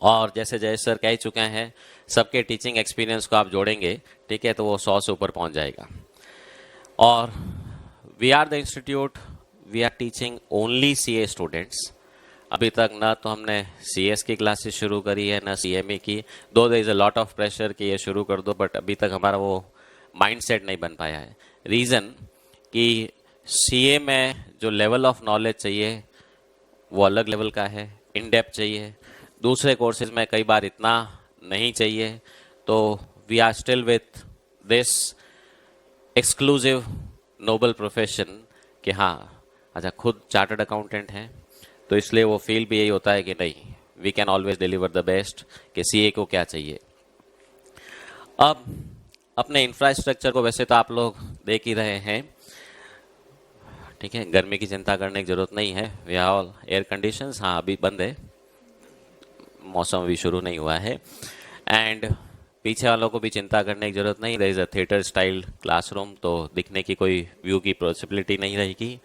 और जैसे जय सर कह चुके हैं, सबके टीचिंग एक्सपीरियंस को आप जोड़ेंगे, ठीक है, तो वो 100 से ऊपर पहुंच जाएगा। और we are the institute, we are teaching only CA students. अभी तक ना तो हमने सीएस की क्लासेस शुरू करी है, ना सीएमए की, though there is a lot of pressure कि ये शुरू कर दो, बट अभी तक हमारा वो माइंडसेट नहीं बन पाया है। रीज़न कि सीए में जो लेवल ऑफ नॉलेज चाहिए वो अलग लेवल का है, इन डेप्थ चाहिए, दूसरे कोर्सेज में कई बार इतना नहीं चाहिए। तो we are still with this exclusive noble profession कि हाँ, अच्छा खुद चार्टर्ड अकाउंटेंट हैं, तो इसलिए वो फील भी यही होता है कि नहीं, we can always deliver the best कि सीए को क्या चाहिए। अब अपने इंफ्रास्ट्रक्चर को वैसे तो आप लोग देख ही रहे हैं, ठीक है, गर्मी की चिंता करने की जरूरत नहीं है। We are all air conditions, हाँ अभी बंद है, मौसम अभी शुरू नहीं हुआ है। एंड पीछे वालों को भी चिंता करने की जरूरत नहीं, there is a theatre style classroom, तो दिखने की कोई व्यू की पॉसिबिलिटी नहीं रहेगी।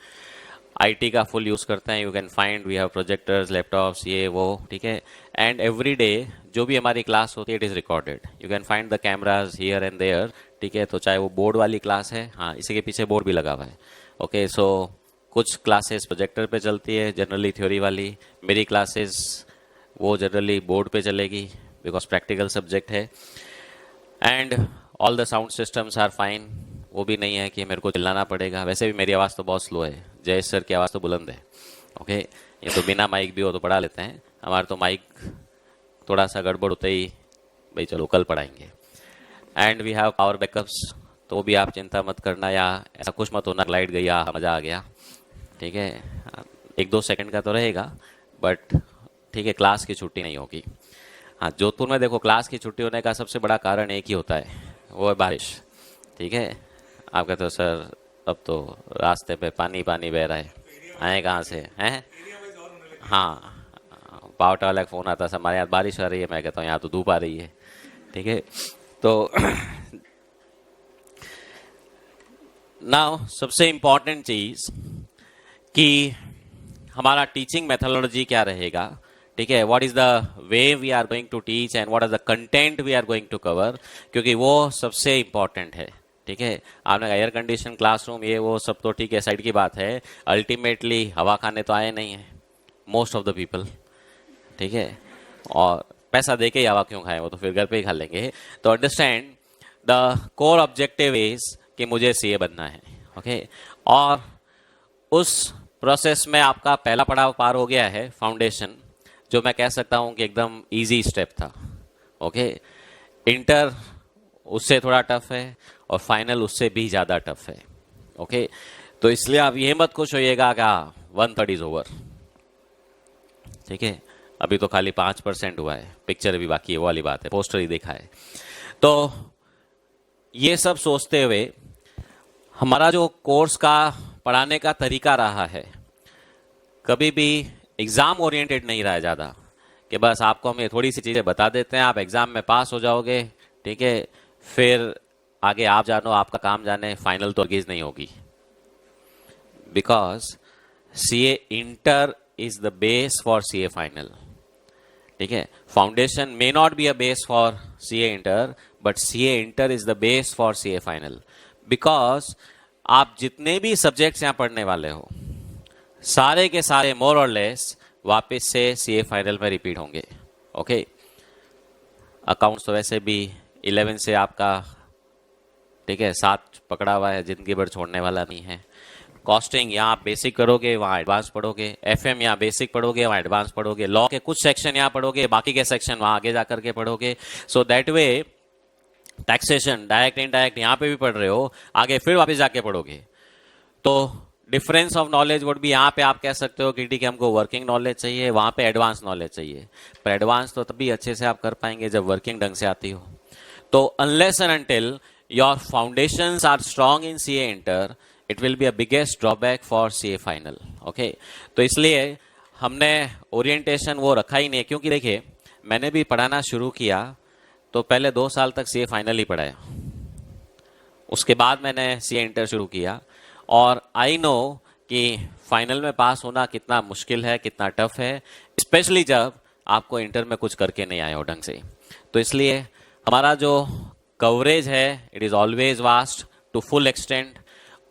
आईटी का फुल यूज़ करते हैं, you can find we have projectors, laptops, ये वो, ठीक है। एंड एवरी डे जो भी हमारी क्लास होती है it is recorded, you can find the cameras here and there, ठीक है। तो चाहे वो बोर्ड वाली क्लास है, हाँ इसी के पीछे बोर्ड भी लगा हुआ है, ओके। सो कुछ क्लासेस प्रोजेक्टर पे चलती है, जनरली थ्योरी वाली। मेरी क्लासेस वो जनरली बोर्ड पे चलेगी बिकॉज प्रैक्टिकल सब्जेक्ट है। And all the sound systems are fine, वो भी नहीं है कि मेरे को चिल्लाना पड़ेगा। वैसे भी मेरी आवाज़ तो बहुत स्लो है, जयेश सर की आवाज़ तो बुलंद है, ओके। ये तो बिना माइक भी हो तो पढ़ा लेते हैं, हमारा तो माइक थोड़ा सा गड़बड़ होते ही भाई चलो कल पढ़ाएंगे। And we have power backups, तो भी आप चिंता मत करना, या ऐसा कुछ मत होना लाइट गई मज़ा आ गया, ठीक है। 1-2 सेकंड का तो रहेगा बट ठीक है, क्लास की छुट्टी नहीं होगी। हाँ, जोधपुर में देखो क्लास की छुट्टी होने का सबसे बड़ा कारण एक ही होता है, वो है बारिश, ठीक है। आप कहते हो सर अब तो रास्ते पे पानी पानी बह रहा है, आए कहाँ से हैं? हाँ, पावटा वाला फ़ोन आता है, हमारे यहाँ बारिश आ रही है, मैं कहता हूँ यहाँ तो धूप आ रही है, ठीक है। तो नाउ सबसे इम्पॉर्टेंट चीज़ कि हमारा टीचिंग मेथोडोलॉजी क्या रहेगा, ठीक है। What is the way we are going to teach and what is the content we are going to cover, क्योंकि वो सबसे इम्पॉर्टेंट है, ठीक है। आपने एयर कंडीशन क्लासरूम ये वो सब तो ठीक है, साइड की बात है। अल्टीमेटली हवा खाने तो आए नहीं है मोस्ट ऑफ द पीपल, ठीक है। और पैसा दे के ही हवा क्यों खाएं, वो तो फिर घर पे ही खा लेंगे। तो understand the core objective is कि मुझे सीए बनना है, ओके। और उस प्रोसेस में आपका पहला पड़ाव पार हो गया है, फाउंडेशन, जो मैं कह सकता हूं कि एकदम इजी स्टेप था, ओके। इंटर उससे थोड़ा टफ है और फाइनल उससे भी ज़्यादा टफ है, ओके। तो इसलिए आप ये मत खुश होइएगा कि 1/3 इज ओवर, ठीक है। अभी तो खाली 5% हुआ है, पिक्चर भी बाकी है, वो वाली बात है, पोस्टर ही देखा है। तो ये सब सोचते हुए हमारा जो कोर्स का पढ़ाने का तरीका रहा है, कभी भी एग्ज़ाम ओरिएंटेड नहीं रहा ज़्यादा, कि बस आपको हम ये थोड़ी सी चीज़ें बता देते हैं, आप एग्ज़ाम में पास हो जाओगे, ठीक है, फिर आगे आप जानो, आपका काम जाने, फाइनल तो अर्गीज नहीं होगी। Because CA inter is the base for CA final, ठीक है। Foundation may not be a base for CA inter, but CA inter is the base for CA final. Because आप जितने भी सब्जेक्ट्स यहाँ पढ़ने वाले हो, सारे के सारे मोर और लेस वापस से सीए फाइनल में रिपीट होंगे, ओके। अकाउंट्स तो वैसे भी 11 से आपका, ठीक है, 7 पकड़ा हुआ है, जिंदगी भर छोड़ने वाला नहीं है। कॉस्टिंग यहाँ आप बेसिक करोगे, वहाँ एडवांस पढ़ोगे। एफएम यहाँ बेसिक पढ़ोगे, वहाँ एडवांस पढ़ोगे। लॉ के कुछ सेक्शन यहाँ पढ़ोगे, बाकी के सेक्शन वहाँ आगे जा करके पढ़ोगे। सो that way taxation direct indirect यहाँ पे भी पढ़ रहे हो, आगे फिर वापस जाके पढ़ोगे। तो डिफरेंस ऑफ नॉलेज वुड भी, यहाँ पे आप कह सकते हो कि ठीक है हमको वर्किंग नॉलेज चाहिए, वहाँ पे एडवांस नॉलेज चाहिए। पर एडवांस तो तभी अच्छे से आप कर पाएंगे जब वर्किंग ढंग से आती हो। तो unless and until your foundations are strong in CA inter, it will be a biggest drawback for CA final, okay. तो इसलिए हमने ओरिएंटेशन वो रखा ही नहीं, क्योंकि देखिए मैंने भी पढ़ाना शुरू किया तो पहले 2 साल तक सीए फाइनल ही पढ़ाया, उसके बाद मैंने सीए इंटर शुरू किया। और आई नो कि फाइनल में पास होना कितना मुश्किल है, कितना टफ है, स्पेशली जब आपको इंटर में कुछ करके नहीं आए हो ढंग से। तो इसलिए हमारा जो कवरेज है it is always vast to full extent,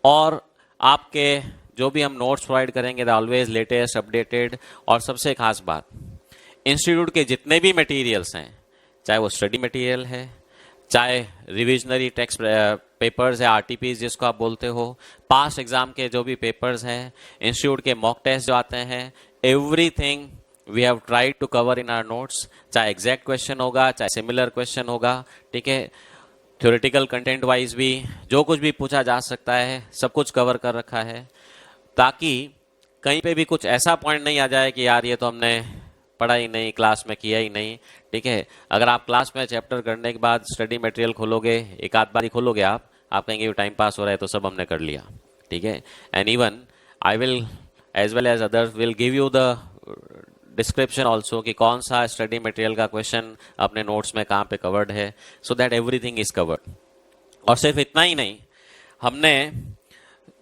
और आपके जो भी हम नोट्स प्रोवाइड करेंगे द ऑलवेज लेटेस्ट अपडेटेड। और सबसे खास बात, इंस्टीट्यूट के जितने भी मटेरियल्स हैं, चाहे वो स्टडी मटेरियल है, चाहे रिविजनरी टेक्स्ट पेपर्स है, आरटीपीज जिसको आप बोलते हो, पास्ट एग्जाम के जो भी पेपर्स हैं, इंस्टीट्यूट के मॉक टेस्ट जो आते हैं, everything we have tried to cover in our notes. चाहे एग्जैक्ट क्वेश्चन होगा, चाहे सिमिलर क्वेश्चन होगा, ठीक है। थ्योरेटिकल कंटेंट वाइज भी जो कुछ भी पूछा जा सकता है सब कुछ कवर कर रखा है, ताकि कहीं पे भी कुछ ऐसा पॉइंट नहीं आ जाए कि यार ये तो हमने पढ़ा ही नहीं, क्लास में किया ही नहीं, ठीक है। अगर आप क्लास में चैप्टर करने के बाद स्टडी मटेरियल खोलोगे, एक आध बार ही खोलोगे आप कहेंगे टाइम पास हो रहा है तो सब हमने कर लिया, ठीक है। And even I will as well as others will give you the description also कि कौन सा स्टडी मटेरियल का क्वेश्चन अपने नोट्स में कहाँ पे कवर्ड है, so that everything is covered. और सिर्फ इतना ही नहीं, हमने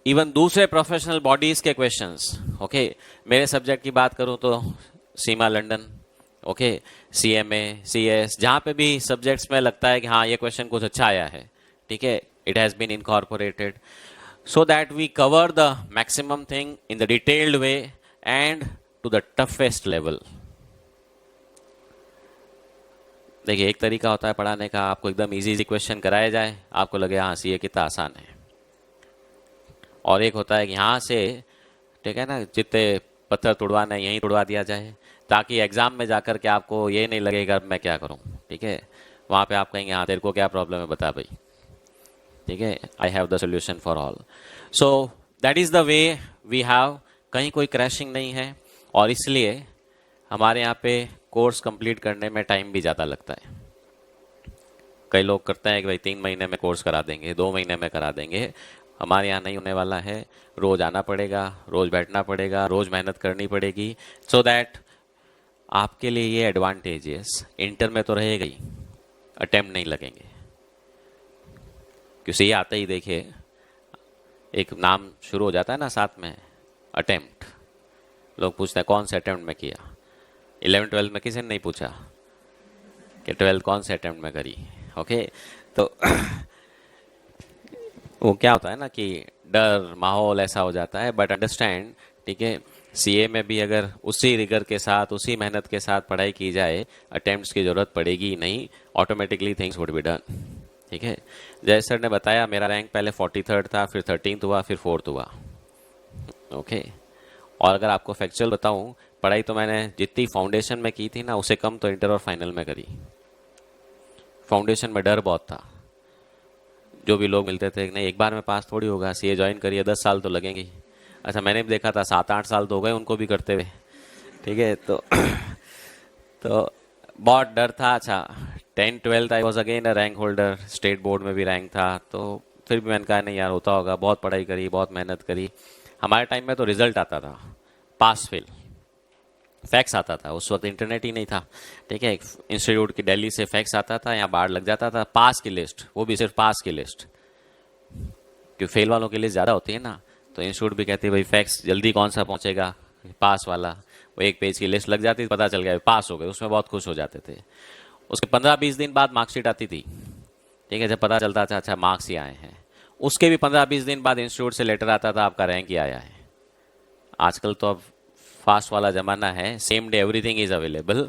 इवन दूसरे प्रोफेशनल बॉडीज के क्वेश्चंस, ओके, मेरे सब्जेक्ट की बात करूं तो CIMA London, okay, CMA, CS, जहां पे भी सब्जेक्ट्स में लगता है कि हाँ ये क्वेश्चन कुछ अच्छा आया है, ठीक है, it has been incorporated so that we cover the maximum thing in the detailed way and to the toughest level. देखिए, एक तरीका होता है पढ़ाने का, आपको एकदम इजी क्वेश्चन कराया जाए, आपको लगे हाँ ये कितना आसान है, और एक होता है कि यहाँ से, ठीक है ना, जितने पत्थर तुड़वाना है यहीं तुड़वा दिया जाए, ताकि एग्जाम में जाकर के आपको ये नहीं लगेगा मैं क्या करूँ, ठीक है। वहाँ पे आप कहेंगे हाँ तेरे को क्या प्रॉब्लम है बता भाई, ठीक है, I have the solution for all. So that is the way we have, कहीं कोई क्रैशिंग नहीं है, और इसलिए हमारे यहाँ पे कोर्स कंप्लीट करने में टाइम भी ज़्यादा लगता है। कई लोग करते हैं कि भाई 3 महीने में कोर्स करा देंगे, 2 महीने में करा देंगे, हमारे यहाँ नहीं होने वाला है। रोज़ आना पड़ेगा, रोज़ बैठना पड़ेगा, रोज़ मेहनत करनी पड़ेगी, सो दैट आपके लिए ये एडवांटेजेस इंटर में तो रहेगा ही, अटेम्प्ट नहीं लगेंगे। क्योंकि ये आते ही देखिए एक नाम शुरू हो जाता है ना साथ में, अटेम्प्ट, लोग पूछते हैं कौन से अटेम्प्ट में किया। 11-12 में किसी ने नहीं पूछा कि 12 कौन से अटेम्प्ट में करी, ओके। तो वो क्या होता है ना कि डर माहौल ऐसा हो जाता है, बट अंडरस्टैंड, ठीक है, CA में भी अगर उसी रिगर के साथ, उसी मेहनत के साथ पढ़ाई की जाए, अटेम्प्ट्स की ज़रूरत पड़ेगी नहीं, automatically things would be done, ठीक है। जय सर ने बताया मेरा रैंक पहले 43rd था, फिर 13th हुआ, फिर 4th हुआ, ओके। और अगर आपको फैक्चुअल बताऊं, पढ़ाई तो मैंने जितनी फाउंडेशन में की थी ना, उससे कम तो इंटर और फाइनल में करी। फाउंडेशन में डर बहुत था, जो भी लोग मिलते थे नहीं एक बार में पास थोड़ी होगा, CA ज्वाइन करिए 10 साल तो लगेंगे। अच्छा, मैंने भी देखा था 7-8 साल तो हो गए उनको भी करते हुए, ठीक है। तो बहुत डर था। अच्छा, 10th-12th I was again a rank holder, state board में भी रैंक था, तो फिर भी मैंने कहा नहीं यार होता होगा, बहुत पढ़ाई करी, बहुत मेहनत करी। हमारे टाइम में तो रिजल्ट आता था, पास फेल, फैक्स आता था, उस वक्त इंटरनेट ही नहीं था, ठीक है। इंस्टीट्यूट की दिल्ली से फैक्स आता था, यहाँ बाहर लग जाता था, पास की लिस्ट, वो भी सिर्फ पास की लिस्ट, क्योंकि फेल वालों की लिस्ट ज़्यादा होती है ना, तो इंस्टीट्यूट भी कहते भाई फैक्स जल्दी कौन सा पहुँचेगा, पास वाला। वो एक पेज की लिस्ट लग जाती थी, पता चल गया पास हो गए, उसमें बहुत खुश हो जाते थे। उसके 15-20 दिन बाद मार्कशीट आती थी, ठीक है, जब पता चलता था अच्छा मार्क्स ही आए हैं। उसके भी 15-20 दिन बाद इंस्टीट्यूट से लेटर आता था आपका रैंक ही आया है। आजकल तो अब फास्ट वाला ज़माना है, same day everything is available.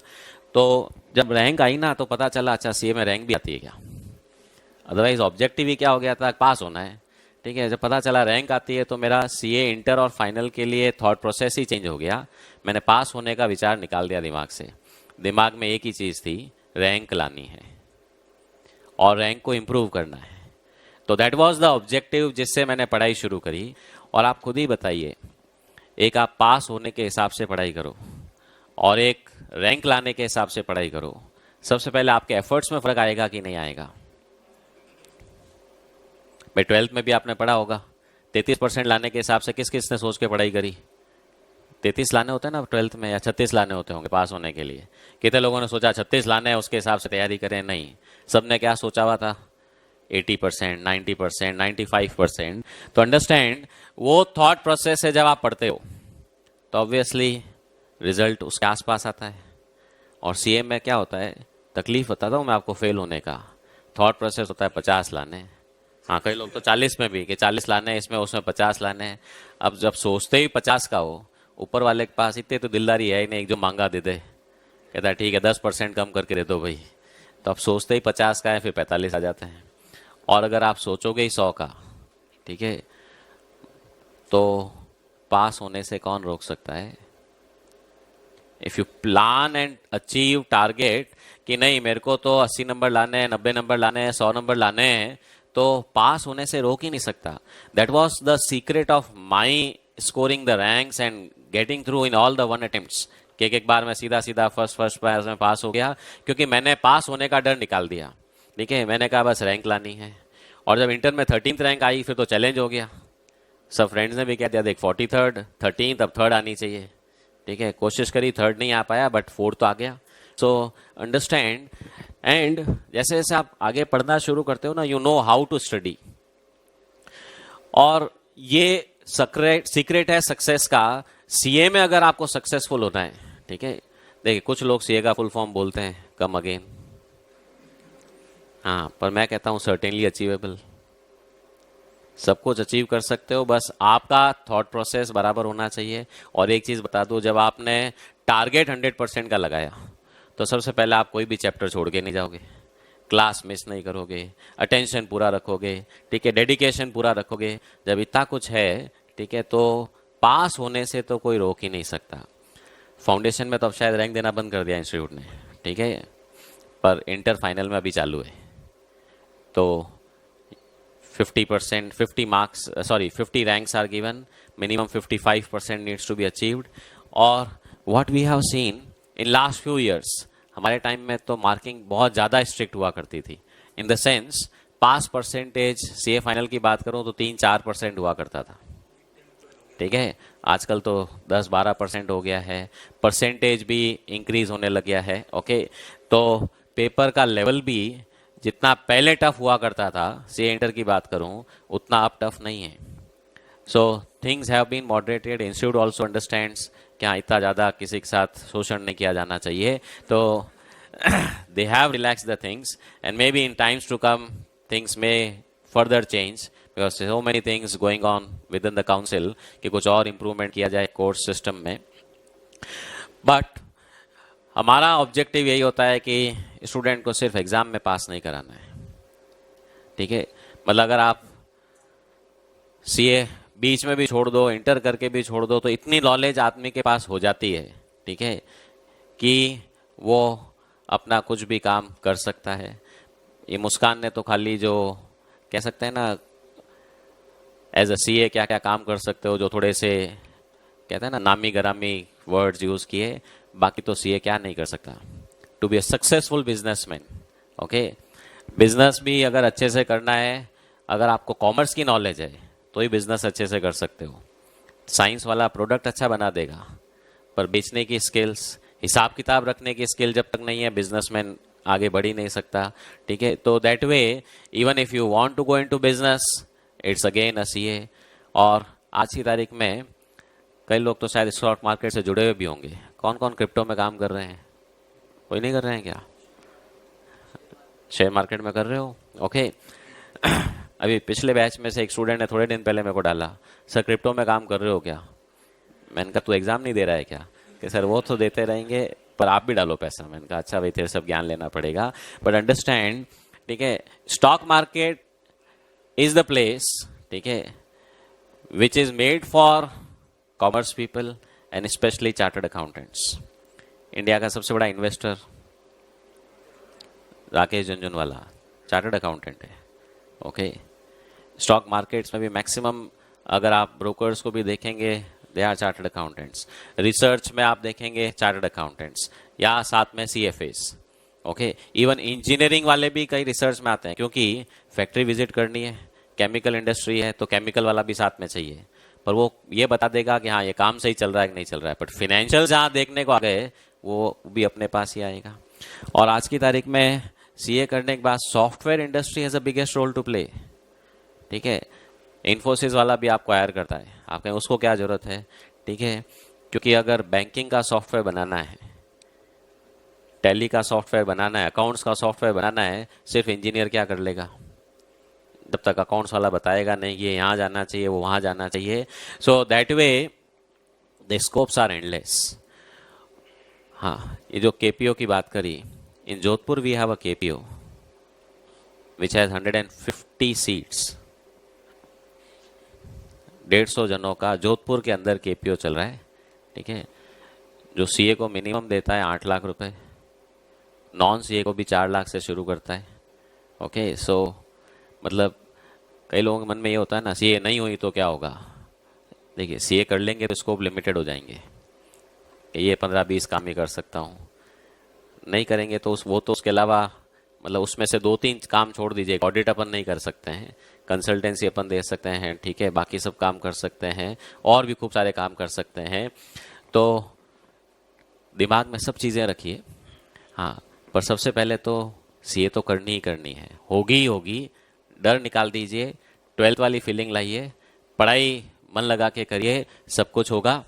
तो जब रैंक आई ना तो पता चला अच्छा CA में रैंक भी आती है क्या, अदरवाइज ऑब्जेक्टिव ही क्या हो गया था, पास होना है, ठीक है। जब पता चला रैंक आती है तो मेरा CA इंटर और फाइनल के लिए थॉट प्रोसेस ही चेंज हो गया। मैंने पास होने का विचार निकाल दिया दिमाग से। दिमाग में एक ही चीज़ थी, रैंक लानी है और रैंक को इम्प्रूव करना है। तो दैट वाज द ऑब्जेक्टिव जिससे मैंने पढ़ाई शुरू करी। और आप खुद ही बताइए, एक आप पास होने के हिसाब से पढ़ाई करो और एक रैंक लाने के हिसाब से पढ़ाई करो, सबसे पहले आपके एफर्ट्स में फर्क आएगा कि नहीं आएगा। भाई 12th में भी आपने पढ़ा होगा, 33% लाने के हिसाब से किस किस ने सोच के पढ़ाई करी? 33 लाने होते हैं ना 12th में, या 36 लाने होते होंगे पास होने के लिए। कितने लोगों ने सोचा 36 लाने हैं उसके हिसाब से तैयारी करें? नहीं, सबने क्या सोचा हुआ था, 80%, 90%, 95%। तो अंडरस्टैंड, वो थॉट प्रोसेस है। जब आप पढ़ते हो तो ऑब्वियसली रिजल्ट उसके आसपास आता है। और CA में क्या होता है, तकलीफ बताता हूँ मैं आपको फेल होने का। थॉट प्रोसेस होता है 50 लाने, हाँ कई लोग तो 40 में भी कि 40 लाने हैं इसमें, उसमें 50 लाने हैं। अब जब सोचते ही 50 का हो, ऊपर वाले के पास इतने तो दिलदारी है ही नहीं, एक जो मांगा दे दे, कहता है ठीक है 10% कम करके दे दो भाई। तो अब सोचते ही 50 का है, फिर 45 आ जाते हैं। और अगर आप सोचोगे ही 100 का, ठीक है, तो पास होने से कौन रोक सकता है? If you plan and achieve target कि नहीं मेरे को तो 80 नंबर लाने हैं, 90 नंबर लाने हैं, 100 नंबर लाने हैं, तो पास होने से रोक ही नहीं सकता। That was the secret of my scoring the ranks and getting through in all the 1 attempts, कि एक बार मैं सीधा सीधा फर्स्ट क्लास में पास हो गया, क्योंकि मैंने पास होने का डर निकाल दिया। ठीक है, मैंने कहा बस रैंक लानी है। और जब इंटर में 13th रैंक आई फिर तो चैलेंज हो गया। सब फ्रेंड्स ने भी कह दिया देख 43rd 13th अब 3rd आनी चाहिए। ठीक है, कोशिश करी, 3rd नहीं आ पाया बट 4th तो आ गया। सो अंडरस्टैंड, एंड जैसे जैसे आप आगे पढ़ना शुरू करते हो ना, you know how to study. और ये सीक्रेट है सक्सेस का। सीए में अगर आपको सक्सेसफुल होना है, ठीक है, देखिए कुछ लोग सीए का फुल फॉर्म बोलते हैं, कम अगेन। हाँ, पर मैं कहता हूं सर्टेनली अचीवेबल। सब कुछ अचीव कर सकते हो, बस आपका थॉट प्रोसेस बराबर होना चाहिए। और एक चीज बता दो, जब आपने टारगेट 100% का लगाया तो सबसे पहले आप कोई भी चैप्टर छोड़ के नहीं जाओगे, क्लास मिस नहीं करोगे, अटेंशन पूरा रखोगे, ठीक है, डेडिकेशन पूरा रखोगे। जब इतना कुछ है, ठीक है, तो पास होने से तो कोई रोक ही नहीं सकता। फाउंडेशन में तो अब शायद रैंक देना बंद कर दिया इंस्टीट्यूट ने, ठीक है, पर इंटर फाइनल में अभी चालू है। तो 50% 50 marks, sorry 50 ranks are given, minimum 55% needs to be achieved. और what we have seen in last few years, हमारे टाइम में तो मार्किंग बहुत ज़्यादा स्ट्रिक्ट हुआ करती थी। In the sense pass percentage CA final की बात करूं तो 3-4% हुआ करता था। ठीक है, आजकल तो 10-12% हो गया है, परसेंटेज भी इंक्रीज होने लग गया है। ओके, तो पेपर का लेवल भी जितना पहले टफ हुआ करता था, सीए इंटर की बात करूं, उतना अब टफ नहीं है। So things have been moderated. Institute also understands कि हाँ, इतना ज़्यादा किसी के साथ शोषण नहीं किया जाना चाहिए। तो they have relaxed the things, and maybe in times to come things may further change because so many things going on within the council कि कुछ और इम्प्रूवमेंट किया जाए कोर्स सिस्टम में। बट हमारा ऑब्जेक्टिव यही होता है कि स्टूडेंट को सिर्फ एग्जाम में पास नहीं कराना है। ठीक है, मतलब अगर आप सीए बीच में भी छोड़ दो, इंटर करके भी छोड़ दो, तो इतनी नॉलेज आदमी के पास हो जाती है, ठीक है, कि वो अपना कुछ भी काम कर सकता है। ये मुस्कान ने तो खाली जो कह सकते हैं ना, एज अ सीए क्या क्या काम कर सकते हो, जो थोड़े से कहते हैं ना नामी गरामी वर्ड्स यूज किए, बाकी तो सीए क्या नहीं कर सकता। To be a successful businessman, okay, business भी अगर अच्छे से करना है, अगर आपको कॉमर्स की नॉलेज है तो ही बिजनेस अच्छे से कर सकते हो। साइंस वाला प्रोडक्ट अच्छा बना देगा, पर बेचने की स्किल्स, हिसाब किताब रखने की स्किल जब तक नहीं है, बिजनेसमैन आगे बढ़ ही नहीं सकता। ठीक है, तो that way even if you want to go into business, it's again a CA. और आज की तारीख में कई लोग तो शायद स्टॉक मार्केट से जुड़े हुए भी होंगे। कौन कौन क्रिप्टो में काम कर रहे हैं? कोई नहीं कर रहे हैं क्या? शेयर मार्केट में कर रहे हो? ओके अभी पिछले बैच में से एक स्टूडेंट ने थोड़े दिन पहले मेरे को डाला, सर क्रिप्टो में काम कर रहे हो क्या? मैंने कहा तू एग्जाम नहीं दे रहा है क्या? कि सर वो तो देते रहेंगे पर आप भी डालो पैसा। मैंने कहा अच्छा भाई, तेरे सब ज्ञान लेना पड़ेगा, बट अंडरस्टैंड, ठीक है, stock market is the place, ठीक है, which is made for commerce people and specially chartered accountants. India का सबसे बड़ा investor Rakesh Jhunjhunwala chartered accountant है। ओके, स्टॉक मार्केट्स में भी मैक्सिमम अगर आप ब्रोकर्स को भी देखेंगे, they are chartered accountants. Research में आप देखेंगे चार्टर्ड अकाउंटेंट्स, या साथ में सीएफएस। ओके, इवन इंजीनियरिंग वाले भी कई रिसर्च में आते हैं, क्योंकि फैक्ट्री विजिट करनी है, केमिकल इंडस्ट्री है तो केमिकल वाला भी साथ में चाहिए, पर वो ये बता देगा कि हाँ ये काम सही चल रहा है कि नहीं चल रहा है। बट फिनेंशियल जहाँ देखने को आ गए वो भी अपने पास ही आएगा। और आज की तारीख में सीए करने के बाद software industry has a biggest role to play. ठीक है, इन्फोसिस वाला भी आपको हायर करता है, आप कहें उसको क्या जरूरत है? ठीक है, क्योंकि अगर बैंकिंग का सॉफ्टवेयर बनाना है, टैली का सॉफ्टवेयर बनाना है, अकाउंट्स का सॉफ्टवेयर बनाना है, सिर्फ इंजीनियर क्या कर लेगा जब तक अकाउंट्स वाला बताएगा नहीं ये यहाँ जाना चाहिए, वो वहाँ जाना चाहिए। So that way the scopes are endless. हाँ, ये जो केपीओ की बात करी, in Jodhpur we have a KPO which has 150 seats. 150 जनों का जोधपुर के अंदर केपीओ चल रहा है। ठीक है, जो सीए को मिनिमम देता है 8 लाख रुपए, नॉन सीए को भी 4 लाख से शुरू करता है। ओके, सो मतलब कई लोगों के मन में ये होता है ना, सीए नहीं हुई तो क्या होगा। देखिए, सीए कर लेंगे तो स्कोप लिमिटेड हो जाएंगे। कि ये 15-20 काम ही कर सकता हूँ, नहीं करेंगे तो उसके अलावा मतलब उसमें से 2-3 काम छोड़ दीजिए। ऑडिट अपन नहीं कर सकते हैं, कंसल्टेंसी अपन दे सकते हैं, ठीक है, बाकी सब काम कर सकते हैं और भी खूब सारे काम कर सकते हैं। तो दिमाग में सब चीज़ें रखिए। हाँ, पर सबसे पहले तो सीए तो करनी ही करनी है, होगी ही होगी। डर निकाल दीजिए, 12th वाली फीलिंग लाइए, पढ़ाई मन लगा के करिए, सब कुछ होगा।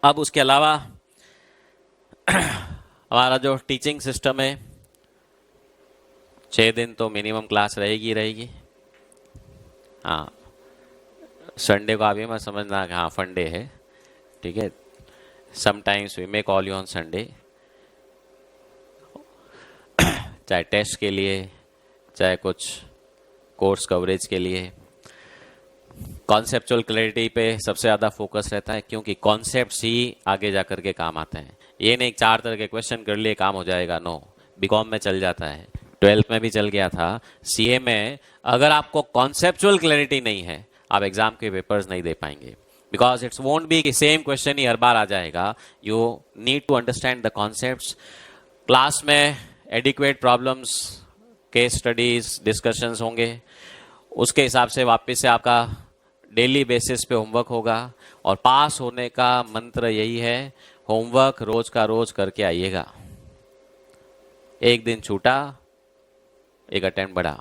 अब उसके अलावा हमारा जो टीचिंग सिस्टम है, 6 दिन तो मिनिमम क्लास रहेगी। हाँ, संडे को आप ये मत समझना कि हाँ फंडे है, ठीक है। Sometimes we may call you on Sunday, चाहे टेस्ट के लिए, चाहे कुछ कोर्स कवरेज के लिए। कॉन्सेप्चुअल क्लैरिटी पे सबसे ज़्यादा फोकस रहता है, क्योंकि कॉन्सेप्ट्स ही आगे जा कर के काम आते हैं। ये नहीं 4 तरह के क्वेश्चन कर लिए काम हो जाएगा, नो। बीकॉम में चल जाता है, 12th में भी चल गया था, सीए में अगर आपको कॉन्सेप्चुअल क्लैरिटी नहीं है, आप एग्जाम के पेपर्स नहीं दे पाएंगे। बिकॉज इट्स वोंट बी कि सेम क्वेश्चन ही हर बार आ जाएगा। You need to understand the concepts. Class में adequate problems, case studies, discussions होंगे, उसके हिसाब से वापस से आपका डेली बेसिस पे होमवर्क होगा। और पास होने का मंत्र यही है, होमवर्क रोज का रोज करके आइएगा। एक दिन छूटा, एक अटेम्प्ट बढ़ा,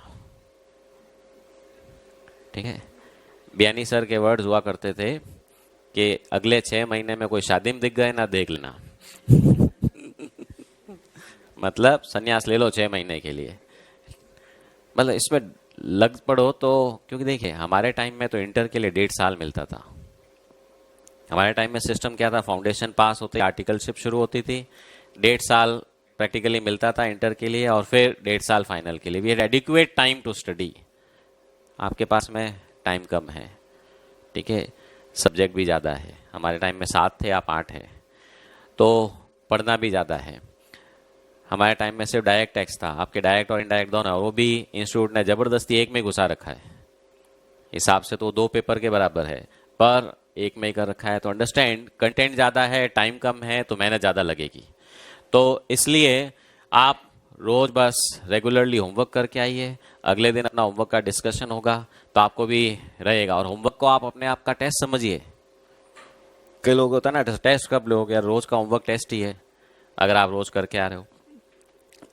ठीक है। बियानी सर के वर्ड्स हुआ करते थे कि अगले 6 महीने में कोई शादी में दिख गए ना, देख लेना। मतलब संन्यास ले लो 6 महीने के लिए, मतलब इसमें लग पड़ो तो। क्योंकि देखिए, हमारे टाइम में तो इंटर के लिए 1.5 साल मिलता था। हमारे टाइम में सिस्टम क्या था, फाउंडेशन पास होते आर्टिकलशिप शुरू होती थी, 1.5 साल प्रैक्टिकली मिलता था इंटर के लिए, और फिर 1.5 साल फाइनल के लिए। We had adequate time to study. आपके पास में टाइम कम है, ठीक है, सब्जेक्ट भी ज़्यादा है। हमारे टाइम में 7 थे, आप 8 है, तो पढ़ना भी ज़्यादा है। हमारे टाइम में सिर्फ डायरेक्ट टैक्स था, आपके डायरेक्ट और इनडायरेक्ट दोनों, वो भी इंस्टीट्यूट ने ज़बरदस्ती एक में घुसा रखा है। हिसाब से तो 2 पेपर के बराबर है, पर एक में ही कर रखा है। तो अंडरस्टैंड, कंटेंट ज़्यादा है, टाइम कम है, तो मेहनत ज़्यादा लगेगी। तो इसलिए आप रोज़ बस रेगुलरली होमवर्क करके आइए। अगले दिन अपना होमवर्क का डिस्कशन होगा, तो आपको भी रहेगा। और होमवर्क को आप अपने आप का टेस्ट समझिए। कई लोग होता है ना, टेस्ट कब लोगे यार, रोज़ का होमवर्क टेस्ट ही है, अगर आप रोज़ करके आ रहे हो।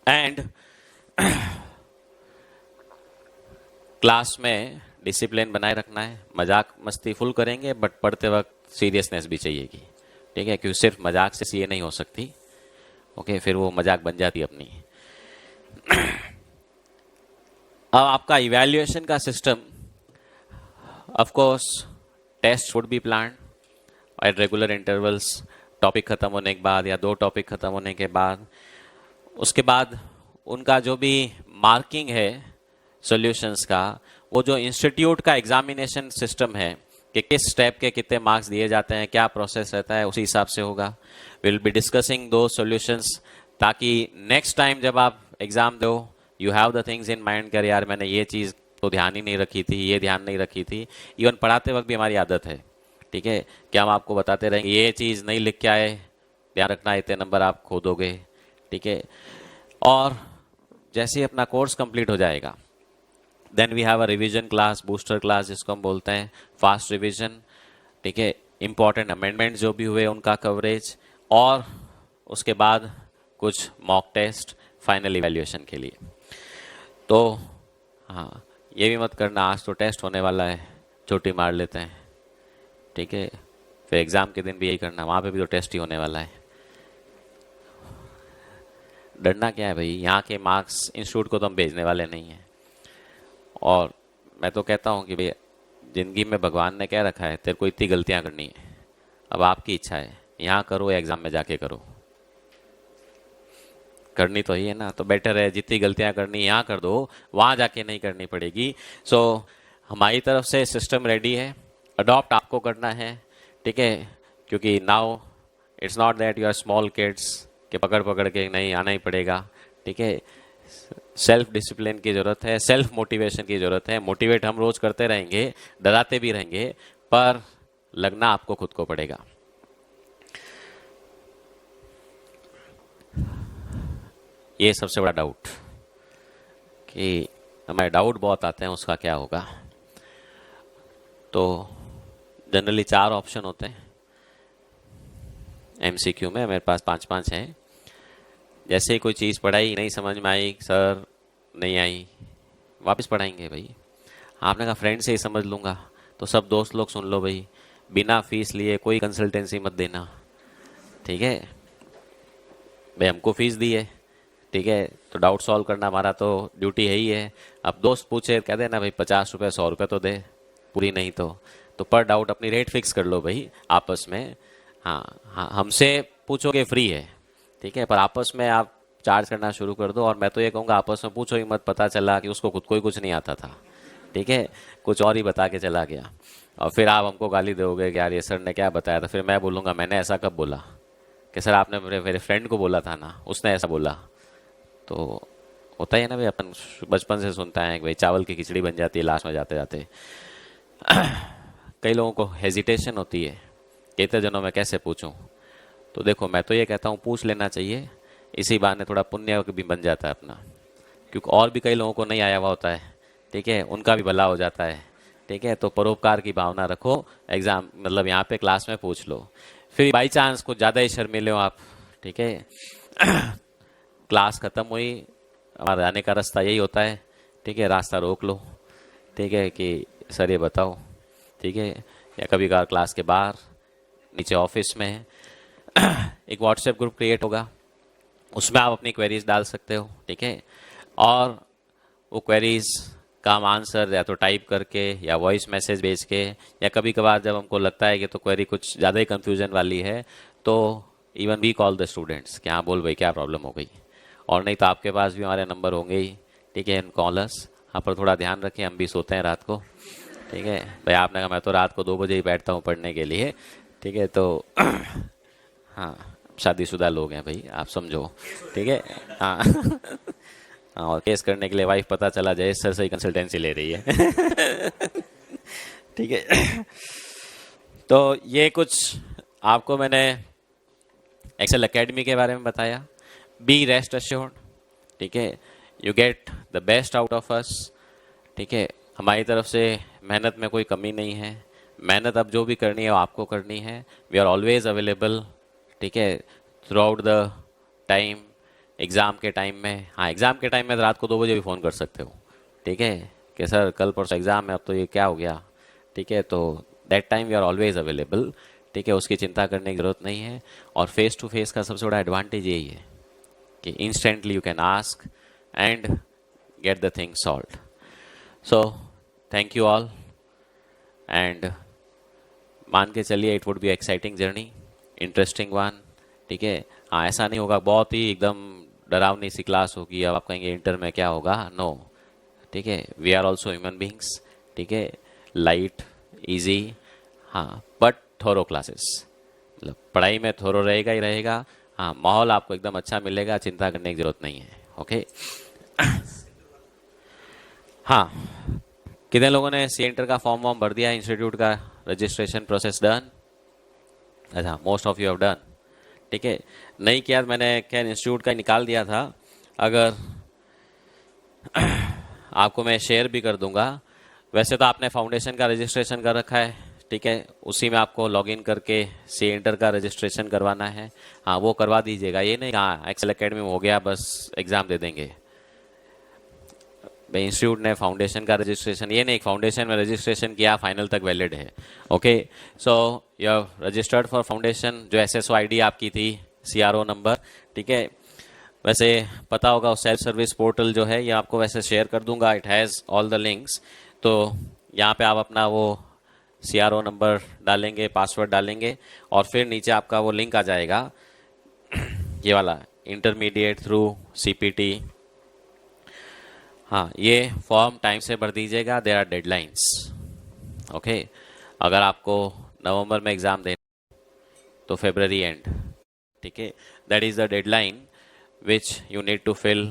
एंड क्लास में डिसिप्लिन बनाए रखना है। मजाक मस्ती फुल करेंगे, बट पढ़ते वक्त सीरियसनेस भी चाहिएगी, ठीक है, क्योंकि सिर्फ मजाक से सीए नहीं हो सकती। ओके, फिर वो मजाक बन जाती अपनी। अब आपका इवैल्यूएशन का system, of course test should be planned at regular intervals. Topic खत्म होने के बाद या 2 टॉपिक खत्म होने के बाद, उसके बाद उनका जो भी मार्किंग है सॉल्यूशंस का, वो जो इंस्टीट्यूट का एग्जामिनेशन सिस्टम है कि किस स्टेप के कितने मार्क्स दिए जाते हैं, क्या प्रोसेस रहता है, उसी हिसाब से होगा। विल बी डिस्कसिंग दो सॉल्यूशंस, ताकि नेक्स्ट टाइम जब आप एग्जाम दो, you have the things in mind कर, यार मैंने ये चीज़ तो ध्यान ही नहीं रखी थी, ये ध्यान नहीं रखी थी। इवन पढ़ाते वक्त भी हमारी आदत है, ठीक है, कि हम आपको बताते रहेंगे ये चीज़ नहीं लिख के आए, ध्यान रखना, इतने नंबर आप खो दोगे, ठीक है। और जैसे ही अपना कोर्स कंप्लीट हो जाएगा, then we have a revision class, booster class जिसको हम बोलते हैं, फास्ट रिवीजन, ठीक है, इंपॉर्टेंट अमेंडमेंट जो भी हुए उनका कवरेज, और उसके बाद कुछ मॉक टेस्ट फाइनल इवैल्यूएशन के लिए। तो हाँ, ये भी मत करना आज तो टेस्ट होने वाला है, छुट्टी मार लेते हैं, ठीक है, फिर एग्ज़ाम के दिन भी यही करना, वहाँ पे भी तो टेस्ट ही होने वाला है। डरना क्या है भाई, यहाँ के मार्क्स इंस्टीट्यूट को तो हम भेजने वाले नहीं हैं। और मैं तो कहता हूँ कि भाई ज़िंदगी में भगवान ने क्या रखा है, तेरे को इतनी गलतियाँ करनी है, अब आपकी इच्छा है यहाँ करो या एग्ज़ाम में जाके करो, करनी तो ही है ना। तो बेटर है जितनी गलतियाँ करनी यहाँ कर दो, वहाँ जाके नहीं करनी पड़ेगी। सो हमारी तरफ से सिस्टम रेडी है, अडॉप्ट आपको करना है, ठीक है, क्योंकि now it's not that you are small kids कि पकड़ पकड़ के नहीं आना ही पड़ेगा, ठीक है। सेल्फ डिसिप्लिन की ज़रूरत है, सेल्फ मोटिवेशन की ज़रूरत है। मोटिवेट हम रोज़ करते रहेंगे, डराते भी रहेंगे, पर लगना आपको खुद को पड़ेगा। ये सबसे बड़ा डाउट, कि हमारे डाउट बहुत आते हैं उसका क्या होगा। तो जनरली 4 ऑप्शन होते हैं एमसीक्यू में, मेरे पास 5-5 हैं। जैसे ही कोई चीज़ पढ़ाई नहीं समझ में आई, सर नहीं आई, वापस पढ़ाएंगे भाई। आपने कहा फ्रेंड से ही समझ लूँगा, तो सब दोस्त लोग सुन लो भाई, बिना फीस लिए कोई कंसल्टेंसी मत देना, ठीक है भाई। हमको फीस दी है, ठीक है, तो डाउट सॉल्व करना हमारा तो ड्यूटी है ही है। अब दोस्त पूछे कह देना भाई 50 रुपये 100 रुपये तो दे, पूरी नहीं तो पर डाउट अपनी रेट फिक्स कर लो भाई आपस में। हाँ हाँ, हमसे पूछोगे फ्री है, ठीक है, पर आपस में आप चार्ज करना शुरू कर दो। और मैं तो ये कहूँगा आपस में पूछो ही मत, पता चला कि उसको खुद को ही कुछ नहीं आता था, ठीक है, कुछ और ही बता के चला गया, और फिर आप हमको गाली दोगे कि यार ये सर ने क्या बताया था। फिर मैं बोलूँगा मैंने ऐसा कब बोला, कि सर आपने मेरे फ्रेंड को बोला था ना, उसने ऐसा बोला। तो होता ही है ना भाई, अपन बचपन से सुनता है कि भाई चावल की खिचड़ी बन जाती है लास्ट में जाते जाते। कई लोगों को हेजिटेशन होती है कि इतने जनों में कैसे पूछूं। तो देखो मैं तो ये कहता हूँ पूछ लेना चाहिए, इसी बहाने थोड़ा पुण्य भी बन जाता है अपना, क्योंकि और भी कई लोगों को नहीं आया हुआ होता है, ठीक है, उनका भी भला हो जाता है, ठीक है। तो परोपकार की भावना रखो, एग्जाम मतलब यहाँ पे क्लास में पूछ लो। फिर बाई चांस कुछ ज़्यादा ही शर्मिले हो आप, ठीक है, क्लास ख़त्म हुई, हमारा आने का रास्ता यही होता है, ठीक है, रास्ता रोक लो, ठीक है, कि सर ये बताओ, ठीक है, या कभी कभार क्लास के बाहर नीचे ऑफिस में एक व्हाट्सएप ग्रुप क्रिएट होगा, उसमें आप अपनी क्वेरीज डाल सकते हो, ठीक है, और वो क्वेरीज का हम आंसर या तो टाइप करके या वॉइस मैसेज भेज के, या कभी कभार जब हमको लगता है कि तो क्वेरी कुछ ज़्यादा ही कन्फ्यूजन वाली है, तो even we call the students कि हाँ बोल भाई क्या प्रॉब्लम हो गई। और नहीं तो आपके पास भी हमारे नंबर होंगे ही, ठीक है, इन कॉलर्स। हाँ पर थोड़ा ध्यान रखें, हम भी सोते हैं रात को, ठीक है भाई। आपने कहा मैं तो रात को 2 बजे ही बैठता हूँ पढ़ने के लिए, ठीक है, तो हाँ शादीशुदा लोग हैं भाई, आप समझो, ठीक है। हाँ हाँ, और केस करने के लिए वाइफ पता चला जाए सर से ही कंसल्टेंसी ले रही है, ठीक है। तो ये कुछ आपको मैंने एक्सेल एकेडमी के बारे में बताया। बी रेस्ट अश्योर्ड, ठीक है, you get the best out of us, ठीक है, हमारी तरफ से मेहनत में कोई कमी नहीं है। मेहनत अब जो भी करनी है वो आपको करनी है। वी आर ऑलवेज अवेलेबल, ठीक है, through out the time. Exam के टाइम में, हाँ एग्ज़ाम के टाइम में तो रात को 2 बजे भी फ़ोन कर सकते हो, ठीक है, कि सर कल परसों एग्ज़ाम है, अब तो ये क्या हो गया, ठीक है, तो that time we are always available, ठीक है, उसकी चिंता करने की ज़रूरत नहीं है। और फेस टू फेस का सबसे बड़ा एडवांटेज यही है कि instantly you can ask and get the thing solved. So thank you all, and मान के चलिए it would be exciting journey, interesting one, ठीक है। हाँ ऐसा नहीं होगा बहुत ही एकदम डरावनी सी क्लास होगी, अब आप कहेंगे इंटर में क्या होगा, नो, ठीक है, we are also human beings, ठीक है, लाइट इजी, हाँ बट थोरो क्लासेस, मतलब पढ़ाई में थोरो रहेगा ही रहेगा। हाँ माहौल आपको एकदम अच्छा मिलेगा, चिंता करने की जरूरत नहीं है, ओके। हाँ कितने लोगों ने सी इंटर का फॉर्म वॉर्म भर दिया, इंस्टीट्यूट का रजिस्ट्रेशन प्रोसेस डन? अच्छा, most of you have done, ठीक है। नहीं किया मैंने खैर इंस्टीट्यूट का निकाल दिया था, अगर आपको मैं शेयर भी कर दूंगा। वैसे तो आपने फाउंडेशन का रजिस्ट्रेशन कर रखा है, ठीक है, उसी में आपको लॉगिन करके सी इंटर का रजिस्ट्रेशन करवाना है। हाँ वो करवा दीजिएगा, ये नहीं हाँ एक्सेल एकेडमी में हो गया बस एग्ज़ाम दे देंगे। भाई इंस्टीट्यूट ने फाउंडेशन का रजिस्ट्रेशन, ये नहीं फाउंडेशन में रजिस्ट्रेशन किया फाइनल तक वैलिड है, okay. So you have registered for foundation, जो SSO ID आपकी थी, CRO नंबर, ठीक है। वैसे पता होगा सेल्फ सर्विस पोर्टल जो है ये आपको वैसे शेयर कर दूंगा, it has all the links. तो यहाँ पे आप अपना वो CRO नंबर डालेंगे, पासवर्ड डालेंगे, और फिर नीचे आपका वो लिंक आ जाएगा ये वाला, इंटरमीडिएट थ्रू CPT। हाँ ये फॉर्म टाइम से भर दीजिएगा, देयर आर डेडलाइंस, ओके। अगर आपको नवंबर में एग्ज़ाम देना तो फरवरी एंड, ठीक है, that is the deadline which you need to fill,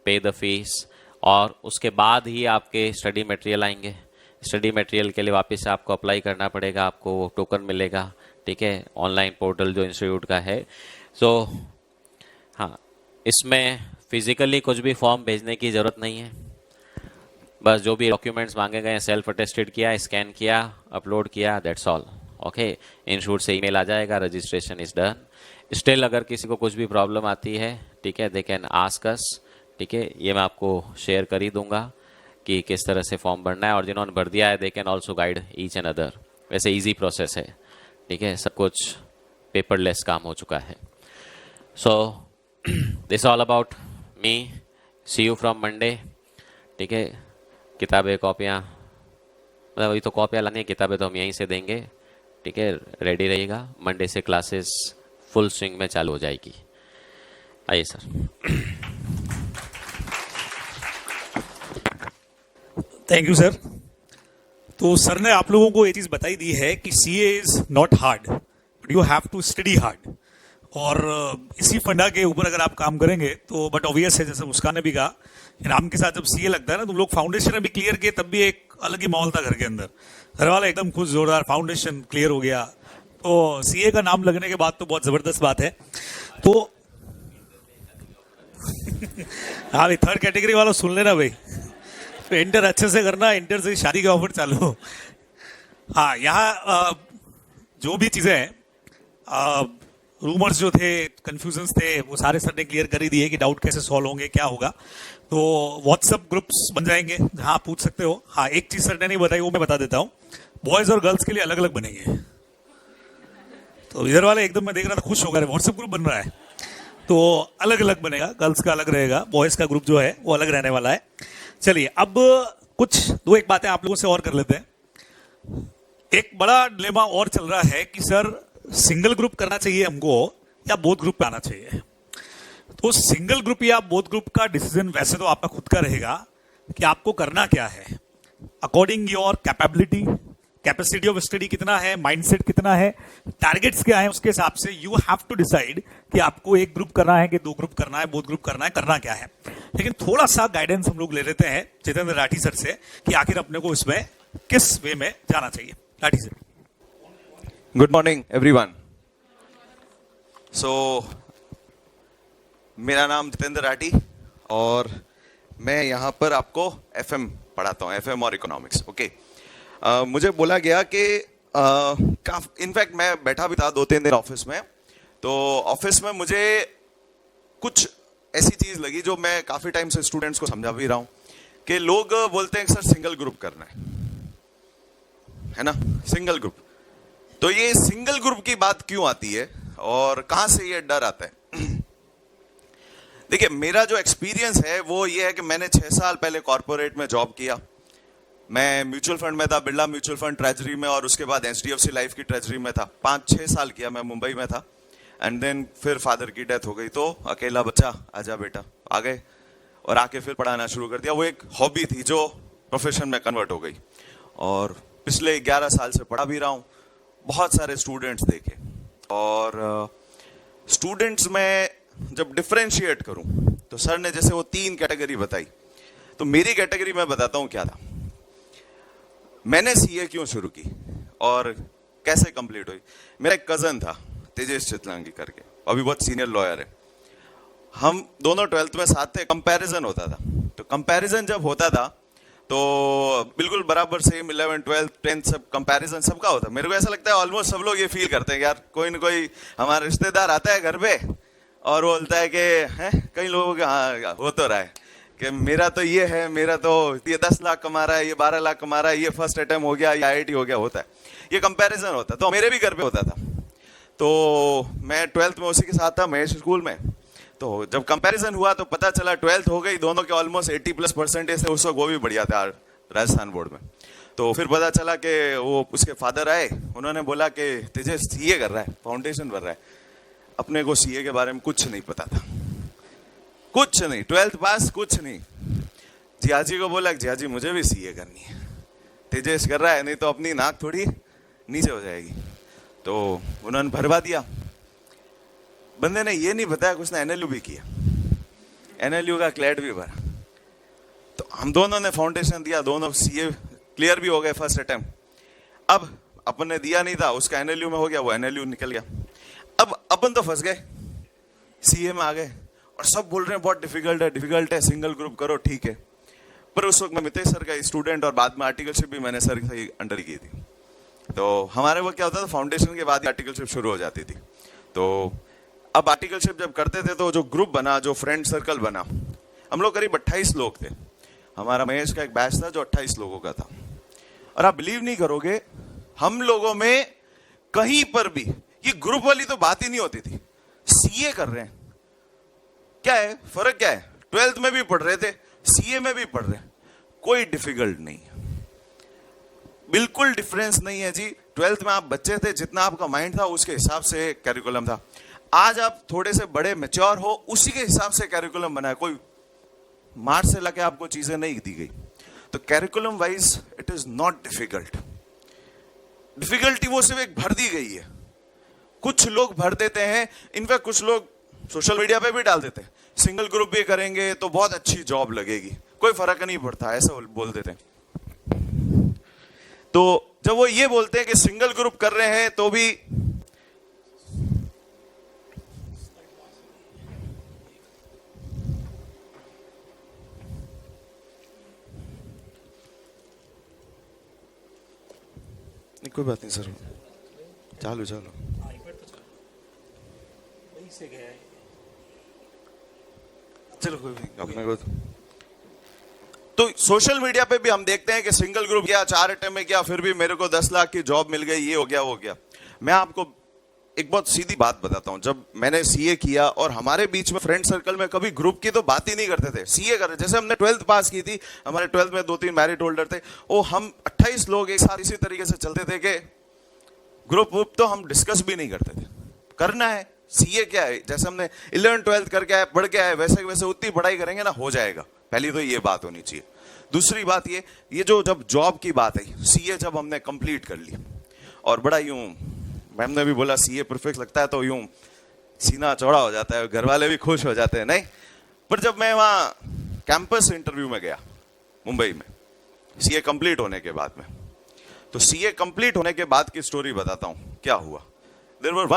pay the fees, और उसके बाद ही आपके स्टडी मटेरियल आएंगे। स्टडी मटेरियल के लिए वापस से आपको अप्लाई करना पड़ेगा, आपको टोकन मिलेगा, ठीक है, ऑनलाइन पोर्टल जो इंस्टीट्यूट का है। सो हाँ इसमें फिजिकली कुछ भी फॉर्म भेजने की ज़रूरत नहीं है, बस जो भी डॉक्यूमेंट्स मांगे गए हैं सेल्फ अटेस्टेड किया, स्कैन किया, अपलोड किया, दैट्स ऑल। ओके, इंस्टीट्यूट से ईमेल आ जाएगा, रजिस्ट्रेशन इज डन। स्टिल अगर किसी को कुछ भी प्रॉब्लम आती है, ठीक है, दे कैन आस्क अस, ठीक है, ये मैं आपको शेयर कर ही दूंगा कि किस तरह से फॉर्म भरना है, और जिन्होंने भर दिया है they can also guide each and other. वैसे ईजी प्रोसेस है, ठीक है, सब कुछ पेपरलेस काम हो चुका है। So this all about me, see you from Monday, ठीक है। किताबें कॉपियाँ, मतलब अभी तो कॉपियाँ लानी है, किताबें तो हम यहीं से देंगे, ठीक है, रेडी रहिएगा। मंडे से क्लासेस फुल स्विंग में चालू हो जाएगी। आइए सर। Thank you sir. तो सर ने आप लोगों को ये चीज बताई दी है कि CA is not hard, but you have to study hard. और इसी फंडा के ऊपर अगर आप काम करेंगे तो बट ऑब्वियस है, जैसे मुस्कान ने भी कहा, इनाम के साथ जब सीए लगता है ना, तुम लोग फाउंडेशन भी क्लियर किए, तब भी एक अलग ही माहौल था घर के अंदर। घर वाला एकदम खुश, जोरदार, फाउंडेशन क्लियर हो गया। तो सीए का नाम लगने के बाद तो बहुत जबरदस्त बात है। तो हाँ भाई, थर्ड कैटेगरी वाला सुन लेना भाई, तो इंटर अच्छे से करना, इंटर से शादी का ऑफर चालू। हाँ, यहाँ जो भी चीजें हैं, रूमर्स जो थे, कंफ्यूजन्स थे, वो सारे सर ने क्लियर कर ही दिए कि डाउट कैसे सॉल्व होंगे, क्या होगा। तो व्हाट्सएप ग्रुप्स बन जाएंगे जहाँ आप पूछ सकते हो। हाँ, एक चीज सर ने नहीं बताई, वो मैं बता देता हूँ, बॉयज और गर्ल्स के लिए अलग अलग बनेंगे। तो इधर वाले एकदम मैं देख रहा था खुश हो गए, व्हाट्सएप ग्रुप बन रहा है, तो अलग अलग बनेगा, गर्ल्स का अलग रहेगा, बॉयज का ग्रुप जो है वो अलग रहने वाला है। चलिए, अब कुछ दो एक बातें आप लोगों से और कर लेते हैं। एक बड़ा डिलेमा और चल रहा है कि सर सिंगल ग्रुप करना चाहिए हमको या बोथ ग्रुप पे आना चाहिए। तो सिंगल ग्रुप या बोथ ग्रुप का डिसीजन वैसे तो आपका खुद का रहेगा कि आपको करना क्या है, according your capability, capacity of study कितना है, माइंडसेट कितना है, टारगेट्स क्या है, उसके हिसाब से यू हैव टू डिसाइड कि आपको एक ग्रुप करना है कि दो ग्रुप करना है, बोथ ग्रुप करना है, करना क्या है। लेकिन थोड़ा सा गाइडेंस हम लोग ले लेते हैं जितेंद्र राठी सर से कि आखिर अपने को इसमें किस वे में जाना चाहिए। Rathi sir. Good morning everyone. So मेरा नाम जितेंद्र राठी और मैं यहाँ पर आपको एफएम पढ़ाता हूँ, एफएम और इकोनॉमिक्स। ओके, मुझे बोला गया कि इनफैक्ट मैं बैठा भी था 2-3 दिन ऑफिस में, तो ऑफिस में मुझे कुछ ऐसी चीज लगी जो मैं काफी टाइम से स्टूडेंट्स को समझा भी रहा हूँ कि लोग बोलते हैं कि सर सिंगल ग्रुप करना है ना, सिंगल ग्रुप। तो ये सिंगल ग्रुप की बात क्यों आती है और कहां से ये डर आता है? देखिए, मेरा जो एक्सपीरियंस है वो ये है कि मैंने 6 साल पहले कॉर्पोरेट में जॉब किया। मैं म्यूचुअल फंड में था, बिरला म्यूचुअल फंड ट्रेजरी में, और उसके बाद एचडीएफसी लाइफ की ट्रेजरी में था। 5-6 साल किया मैं मुंबई में था। एंड देन फिर फादर की डेथ हो गई, तो अकेला बच्चा, आजा बेटा, आ गए और आके फिर पढ़ाना शुरू कर दिया। वो एक हॉबी थी जो प्रोफेशन में कन्वर्ट हो गई, और पिछले 11 साल से पढ़ा भी रहा हूँ। बहुत सारे स्टूडेंट्स देखे, और स्टूडेंट्स में जब डिफरेंशिएट करूं तो सर ने जैसे वो 3 कैटेगरी बताई, तो मेरी कैटेगरी में बताता हूं क्या था। मैंने सीए क्यों शुरू की और कैसे कंप्लीट हुई। मेरा एक कजन था तेजेश चितलांगी करके, अभी बहुत सीनियर लॉयर है। हम दोनों 12th में साथ थे, कंपैरिजन होता था। तो कंपैरिजन जब होता था तो बिल्कुल बराबर सेम 11, 12, 10 सब कंपैरिजन सबका होता है। मेरे को ऐसा लगता है ऑलमोस्ट सब लोग ये फील करते हैं, यार कोई ना कोई हमारा रिश्तेदार आता है घर पे और वो बोलता है कि हैं, कई लोगों का हाँ हो तो रहा है कि मेरा तो ये है, मेरा तो ये 10 लाख कमा रहा है, ये 12 लाख कमा रहा है, ये फर्स्ट अटेम्प्ट हो गया, ये IIT हो गया, होता है ये कंपैरिजन होता है। तो मेरे भी घर पे होता था। तो मैं 12th में उसी के साथ था, महेश स्कूल में। तो जब कंपैरिजन हुआ तो पता चला 12th हो गई, दोनों के ऑलमोस्ट 80+ % थे। उस वक्त वो भी बढ़िया था राजस्थान बोर्ड में। तो फिर पता चला कि वो उसके फादर आए, उन्होंने बोला कि तेजस सीए कर रहा है, फाउंडेशन भर रहा है। अपने को सीए के बारे में कुछ नहीं पता था, कुछ नहीं, 12th पास कुछ नहीं। जियाजी को बोला जियाजी मुझे भी सीए करनी है, तेजस कर रहा है, नहीं तो अपनी नाक थोड़ी नीचे हो जाएगी। तो उन्होंने भरवा दिया। बंदे ने ये नहीं बताया कि उसने एनएलयू भी किया, एनएलयू का क्लैट भी भरा। तो हम दोनों ने फाउंडेशन दिया, दोनों सीए क्लियर भी हो गए फर्स्ट अटेम्प्ट। अब अपन ने दिया नहीं था, उसका एनएलयू में हो गया, वो एनएलयू निकल गया। अब अपन तो फंस गए, सीए में आ गए, और सब बोल रहे हैं बहुत डिफिकल्ट है, सिंगल ग्रुप करो, ठीक है। पर उस वक्त मैं मितेश सर का स्टूडेंट और बाद में आर्टिकलशिप भी मैंने सर से अंडर की थी। तो हमारे वो क्या होता था, फाउंडेशन के बाद आर्टिकलशिप शुरू हो जाती थी। तो अब आर्टिकलशिप जब करते थे तो जो ग्रुप बना, जो फ्रेंड सर्कल बना, हम लोग करीब 28 लोग थे। हमारा महेश का एक बैच था जो 28 लोगों का था। और आप बिलीव नहीं करोगे, हम लोगों में कहीं पर भी ये ग्रुप वाली तो बात ही नहीं होती थी। सीए कर रहे हैं, क्या है फर्क, क्या है, 12th में भी पढ़ रहे थे, सीए में भी पढ़ रहे हैं, कोई डिफिकल्ट नहीं है, बिल्कुल डिफरेंस नहीं है जी। 12th में आप बच्चे थे, जितना आपका माइंड था उसके हिसाब से कैरिकुलम था। आज आप थोड़े से बड़े मैच्योर हो, उसी के हिसाब से कैरिकुलम बना है, कोई मार्च से लगे आपको चीजें नहीं दी गई। तो curriculum wise it is not difficult. Difficulty वो सिर्फ एक भर दी गई है, कुछ लोग भर देते हैं। इनफैक्ट कुछ लोग सोशल मीडिया पे भी डाल देते हैं, सिंगल ग्रुप भी करेंगे तो बहुत अच्छी जॉब लगेगी, कोई फर्क नहीं पड़ता, ऐसा बोल देते हैं। तो जब वो ये बोलते हैं कि सिंगल ग्रुप कर रहे हैं तो भी कोई बात नहीं सर, चालू चलो कोई भी अपने को। तो सोशल मीडिया पे भी हम देखते हैं कि सिंगल ग्रुप किया, 4 अटेम्प्ट में किया, फिर भी मेरे को 10 लाख की जॉब मिल गई, ये हो गया वो गया। मैं आपको एक बहुत सीधी बात बताता हूं, जब मैंने सीए किया और हमारे बीच में फ्रेंड सर्कल में कभी ग्रुप की तो बात ही नहीं करते थे। सीए कर रहे, जैसे हमने 12th पास की थी, हमारे 12th में 2-3 मैरिट होल्डर थे, वो हम 28 लोग एक साथ इसी तरीके से चलते थे कि ग्रुप तो हम डिस्कस भी नहीं करते थे। करना है, सीए क्या है, जैसे हमने 11th-12th करके आए, पढ़ के आए, वैसे वैसे उतनी पढ़ाई करेंगे ना, हो जाएगा। पहली तो ये बात होनी चाहिए। दूसरी बात ये जो जब जॉब की बात आई, सीए जब हमने कंप्लीट कर ली और बड़ा यूं, मैम ने भी बोला सीए परफेक्ट लगता है, तो यूं सीना चौड़ा हो जाता है, घर वाले भी खुश हो जाते हैं, नहीं। पर जब मैं वहां कैंपस इंटरव्यू में गया मुंबई में, सीए कंप्लीट होने के बाद में, तो सीए कंप्लीट होने के बाद की स्टोरी बताता हूं क्या हुआ। देयर वर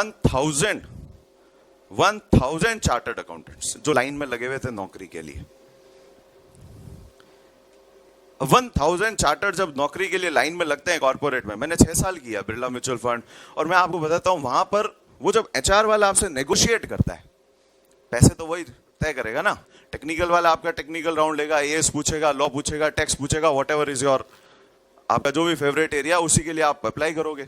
1000 चार्टर्ड अकाउंटेंट्स जो लाइन में लगे हुए थे नौकरी के लिए। 1000 चार्टर्ड जब नौकरी के लिए लाइन में लगते हैं कॉर्पोरेट में, मैंने 6 साल किया बिरला म्यूचुअल फंड, और मैं आपको बताता हूं वहां पर वो जब एचआर वाला आपसे नेगोशिएट करता है, पैसे तो वही तय करेगा ना। टेक्निकल वाला आपका टेक्निकल राउंड लेगा, एएस पूछेगा, लॉ पूछेगा, टैक्स पूछेगा, व्हाटएवर इज योर, आपका जो भी फेवरेट एरिया, उसी के लिए आप अप्लाई करोगे।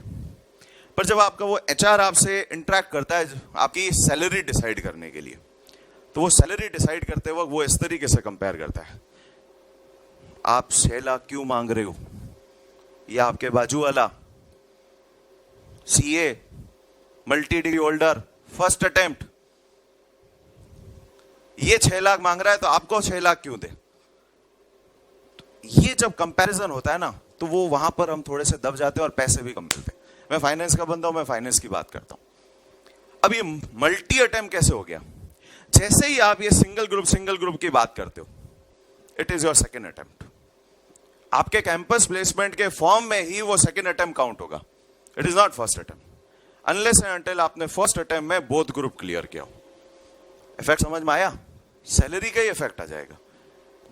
पर जब आपका वो एचआर आपसे इंटरेक्ट करता है आपकी सैलरी डिसाइड करने के लिए, तो वो सैलरी डिसाइड करते वक्त वो इस तरीके से कंपेयर करता है, आप 6 लाख क्यों मांग रहे हो, या आपके बाजू वाला CA multi degree holder first attempt ये 6 लाख मांग रहा है, तो आपको 6 लाख क्यों दे। ये जब कंपैरिजन होता है ना, तो वो वहां पर हम थोड़े से दब जाते हैं और पैसे भी कम मिलते हैं। मैं फाइनेंस का बंदा हूं, मैं फाइनेंस की बात करता हूं। अब ये मल्टी अटेम्प्ट कैसे हो गया, जैसे ही आप ये सिंगल ग्रुप की बात करते हो, it is your second attempt. आपके कैंपस प्लेसमेंट के फॉर्म में ही वो सेकेंड अटेम्प्ट काउंट होगा, it is not first attempt, unless and until आपने फर्स्ट अटेम्प्ट में बोथ ग्रुप क्लियर किया हो। इफेक्ट समझ में आया, सैलरी का ही इफेक्ट आ जाएगा।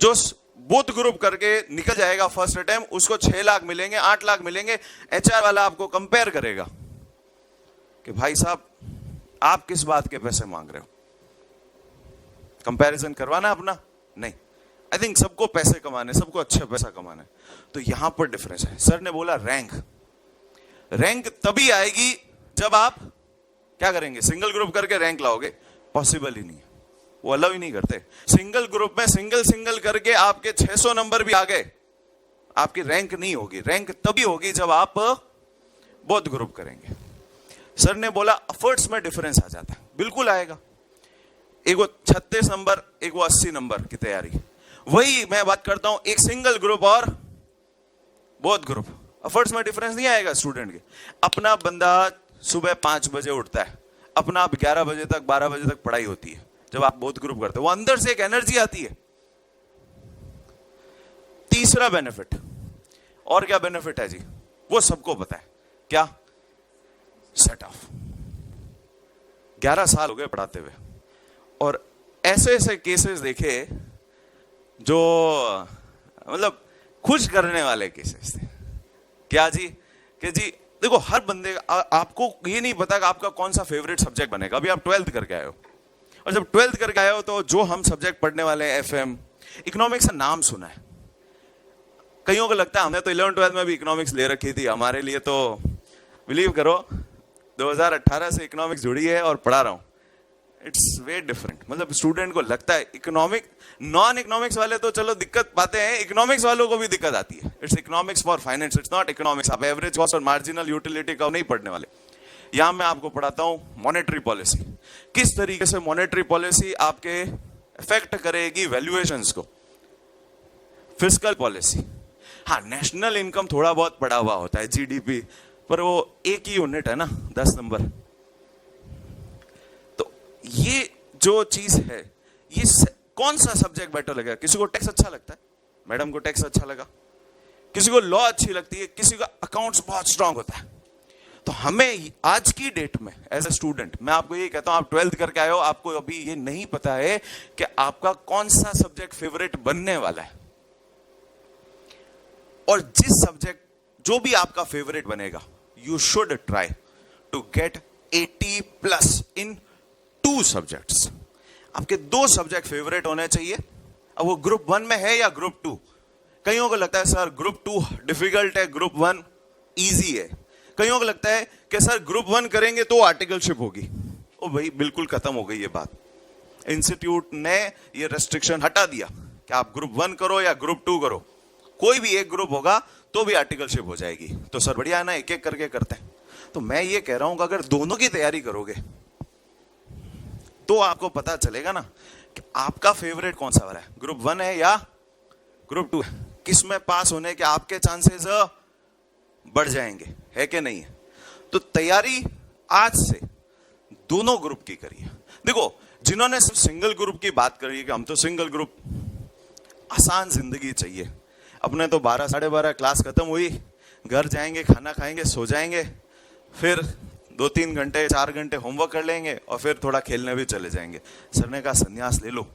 जो बोथ ग्रुप करके निकल जाएगा फर्स्ट अटेम्प्ट, उसको 6 लाख मिलेंगे, 8 लाख मिलेंगे। एचआर वाला आपको कंपेयर करेगा कि भाई साहब आप किस बात के पैसे मांग रहे हो। कंपैरिजन करवाना अपना नहीं, आई थिंक सबको पैसे कमाने, सबको अच्छा पैसा कमाना है। तो यहां पर डिफरेंस है। सर ने बोला रैंक तभी आएगी जब आप क्या करेंगे, सिंगल ग्रुप करके रैंक लाओगे, पॉसिबल ही नहीं है, वो अलाउ ही नहीं करते। सिंगल ग्रुप में सिंगल करके आपके 600 नंबर भी आ गए, आपकी रैंक नहीं होगी। रैंक तभी होगी जब आप बोथ ग्रुप करेंगे। सर ने बोला एफर्ट्स में डिफरेंस आ जाता है, बिल्कुल आएगा। एक वो 36 नंबर, एक वो 80 नंबर की तैयारी, वही मैं बात करता हूं एक सिंगल ग्रुप और बोथ ग्रुप। एफर्ट्स में डिफरेंस नहीं आएगा स्टूडेंट के। अपना बंदा सुबह 5 बजे उठता है, अपना 11 बजे तक 12 बजे तक पढ़ाई होती है। जब आप बोथ ग्रुप करते हो, वो अंदर से एक एनर्जी आती है। तीसरा बेनिफिट, और क्या बेनिफिट है जी, वो सबको पता है, क्या, सेट ऑफ। 11 साल हो गए पढ़ाते हुए, और ऐसे ऐसे केसेस देखे जो मतलब खुश करने वाले केसेस थे। क्या जी? कि जी देखो, हर बंदे आपको ये नहीं पता कि आपका कौन सा फेवरेट सब्जेक्ट बनेगा। अभी आप 12th करके आए हो, और जब 12th करके आए हो तो जो हम सब्जेक्ट पढ़ने वाले हैं, एफएम, इकोनॉमिक्स का नाम सुना है। कईयों को लगता है हमने तो 11th 12th में भी इकोनॉमिक्स ले रखी थी, हमारे लिए तो बिलीव करो 2018 से इकोनॉमिक्स जुड़ी है और पढ़ा रहा हूं। It's way different. मतलब स्टूडेंट को लगता है इकोनॉमिक, नॉन इकोनॉमिक्स वाले तो चलो दिक्कत पाते हैं, इकोनॉमिक्स वालों को भी दिक्कत आती है। It's economics for finance, it's not economics. आप एवरेज कॉस्ट और मार्जिनल यूटिलिटी का नहीं पढ़ने वाले। यहां मैं आपको पढ़ाता हूं मॉनेटरी पॉलिसी, किस तरीके से मॉनेटरी पॉलिसी आपके इफेक्ट करेगी वैल्यूएशंस को। फिस्कल पॉलिसी, हाँ नेशनल इनकम थोड़ा बहुत पढ़ा हुआ होता है, जीडीपी, पर वो एक ही यूनिट है ना, 10 नंबर। तो ये जो चीज है, ये कौन सा सब्जेक्ट बेटर लगेगा? किसी को टैक्स अच्छा लगता है, मैडम को टैक्स अच्छा लगा, किसी को लॉ अच्छी लगती है, किसी का अकाउंट्स बहुत स्ट्रांग होता है। तो हमें आज की डेट में एज ए स्टूडेंट, मैं आपको ये कहता हूं, आप 12th करके आए हो, आपको अभी ये नहीं पता है कि आपका कौन सा सब्जेक्ट फेवरेट बनने वाला है। और जिस सब्जेक्ट जो भी आपका फेवरेट बनेगा, you should try to get 80+ in 2 subjects. आपके 2 सब्जेक्ट फेवरेट होने चाहिए। अब वो ग्रुप 1 में है या ग्रुप 2। कईयों को लगता है सर ग्रुप 2 डिफिकल्ट है, ग्रुप 1 इजी है। कईयों को लगता है कि सर ग्रुप 1 करेंगे तो आर्टिकलशिप होगी। ओ भाई, बिल्कुल खत्म हो गई ये बात। इंस्टीट्यूट ने ये रेस्ट्रिक्शन हटा दिया कि आप ग्रुप 1 करो या ग्रुप 2 करो, कोई भी एक ग्रुप होगा तो भी आर्टिकलशिप हो जाएगी। तो सर बढ़िया है ना, एक एक करके करते हैं। तो मैं ये कह रहा हूं कि अगर दोनों की तैयारी करोगे तो आपको पता चलेगा ना कि आपका फेवरेट कौन सा वाला है, ग्रुप 1 है या ग्रुप 2 है। किसमें पास होने के आपके चांसेस बढ़ जाएंगे, है कि नहीं है? तो तैयारी आज से दोनों ग्रुप की करिए। देखो, जिन्होंने सिर्फ सिंगल ग्रुप की बात करी कि हम तो सिंगल ग्रुप, आसान जिंदगी चाहिए। अपने तो 12 साढ़े 12 क्लास खत्म हुई, घर जाएंगे, खाना खाएंगे, सो जाएंगे, फिर 2-3 घंटे 4 घंटे होमवर्क कर लेंगे और फिर थोड़ा खेलने भी चले जाएंगे। सर ने कहा संन्यास ले लो।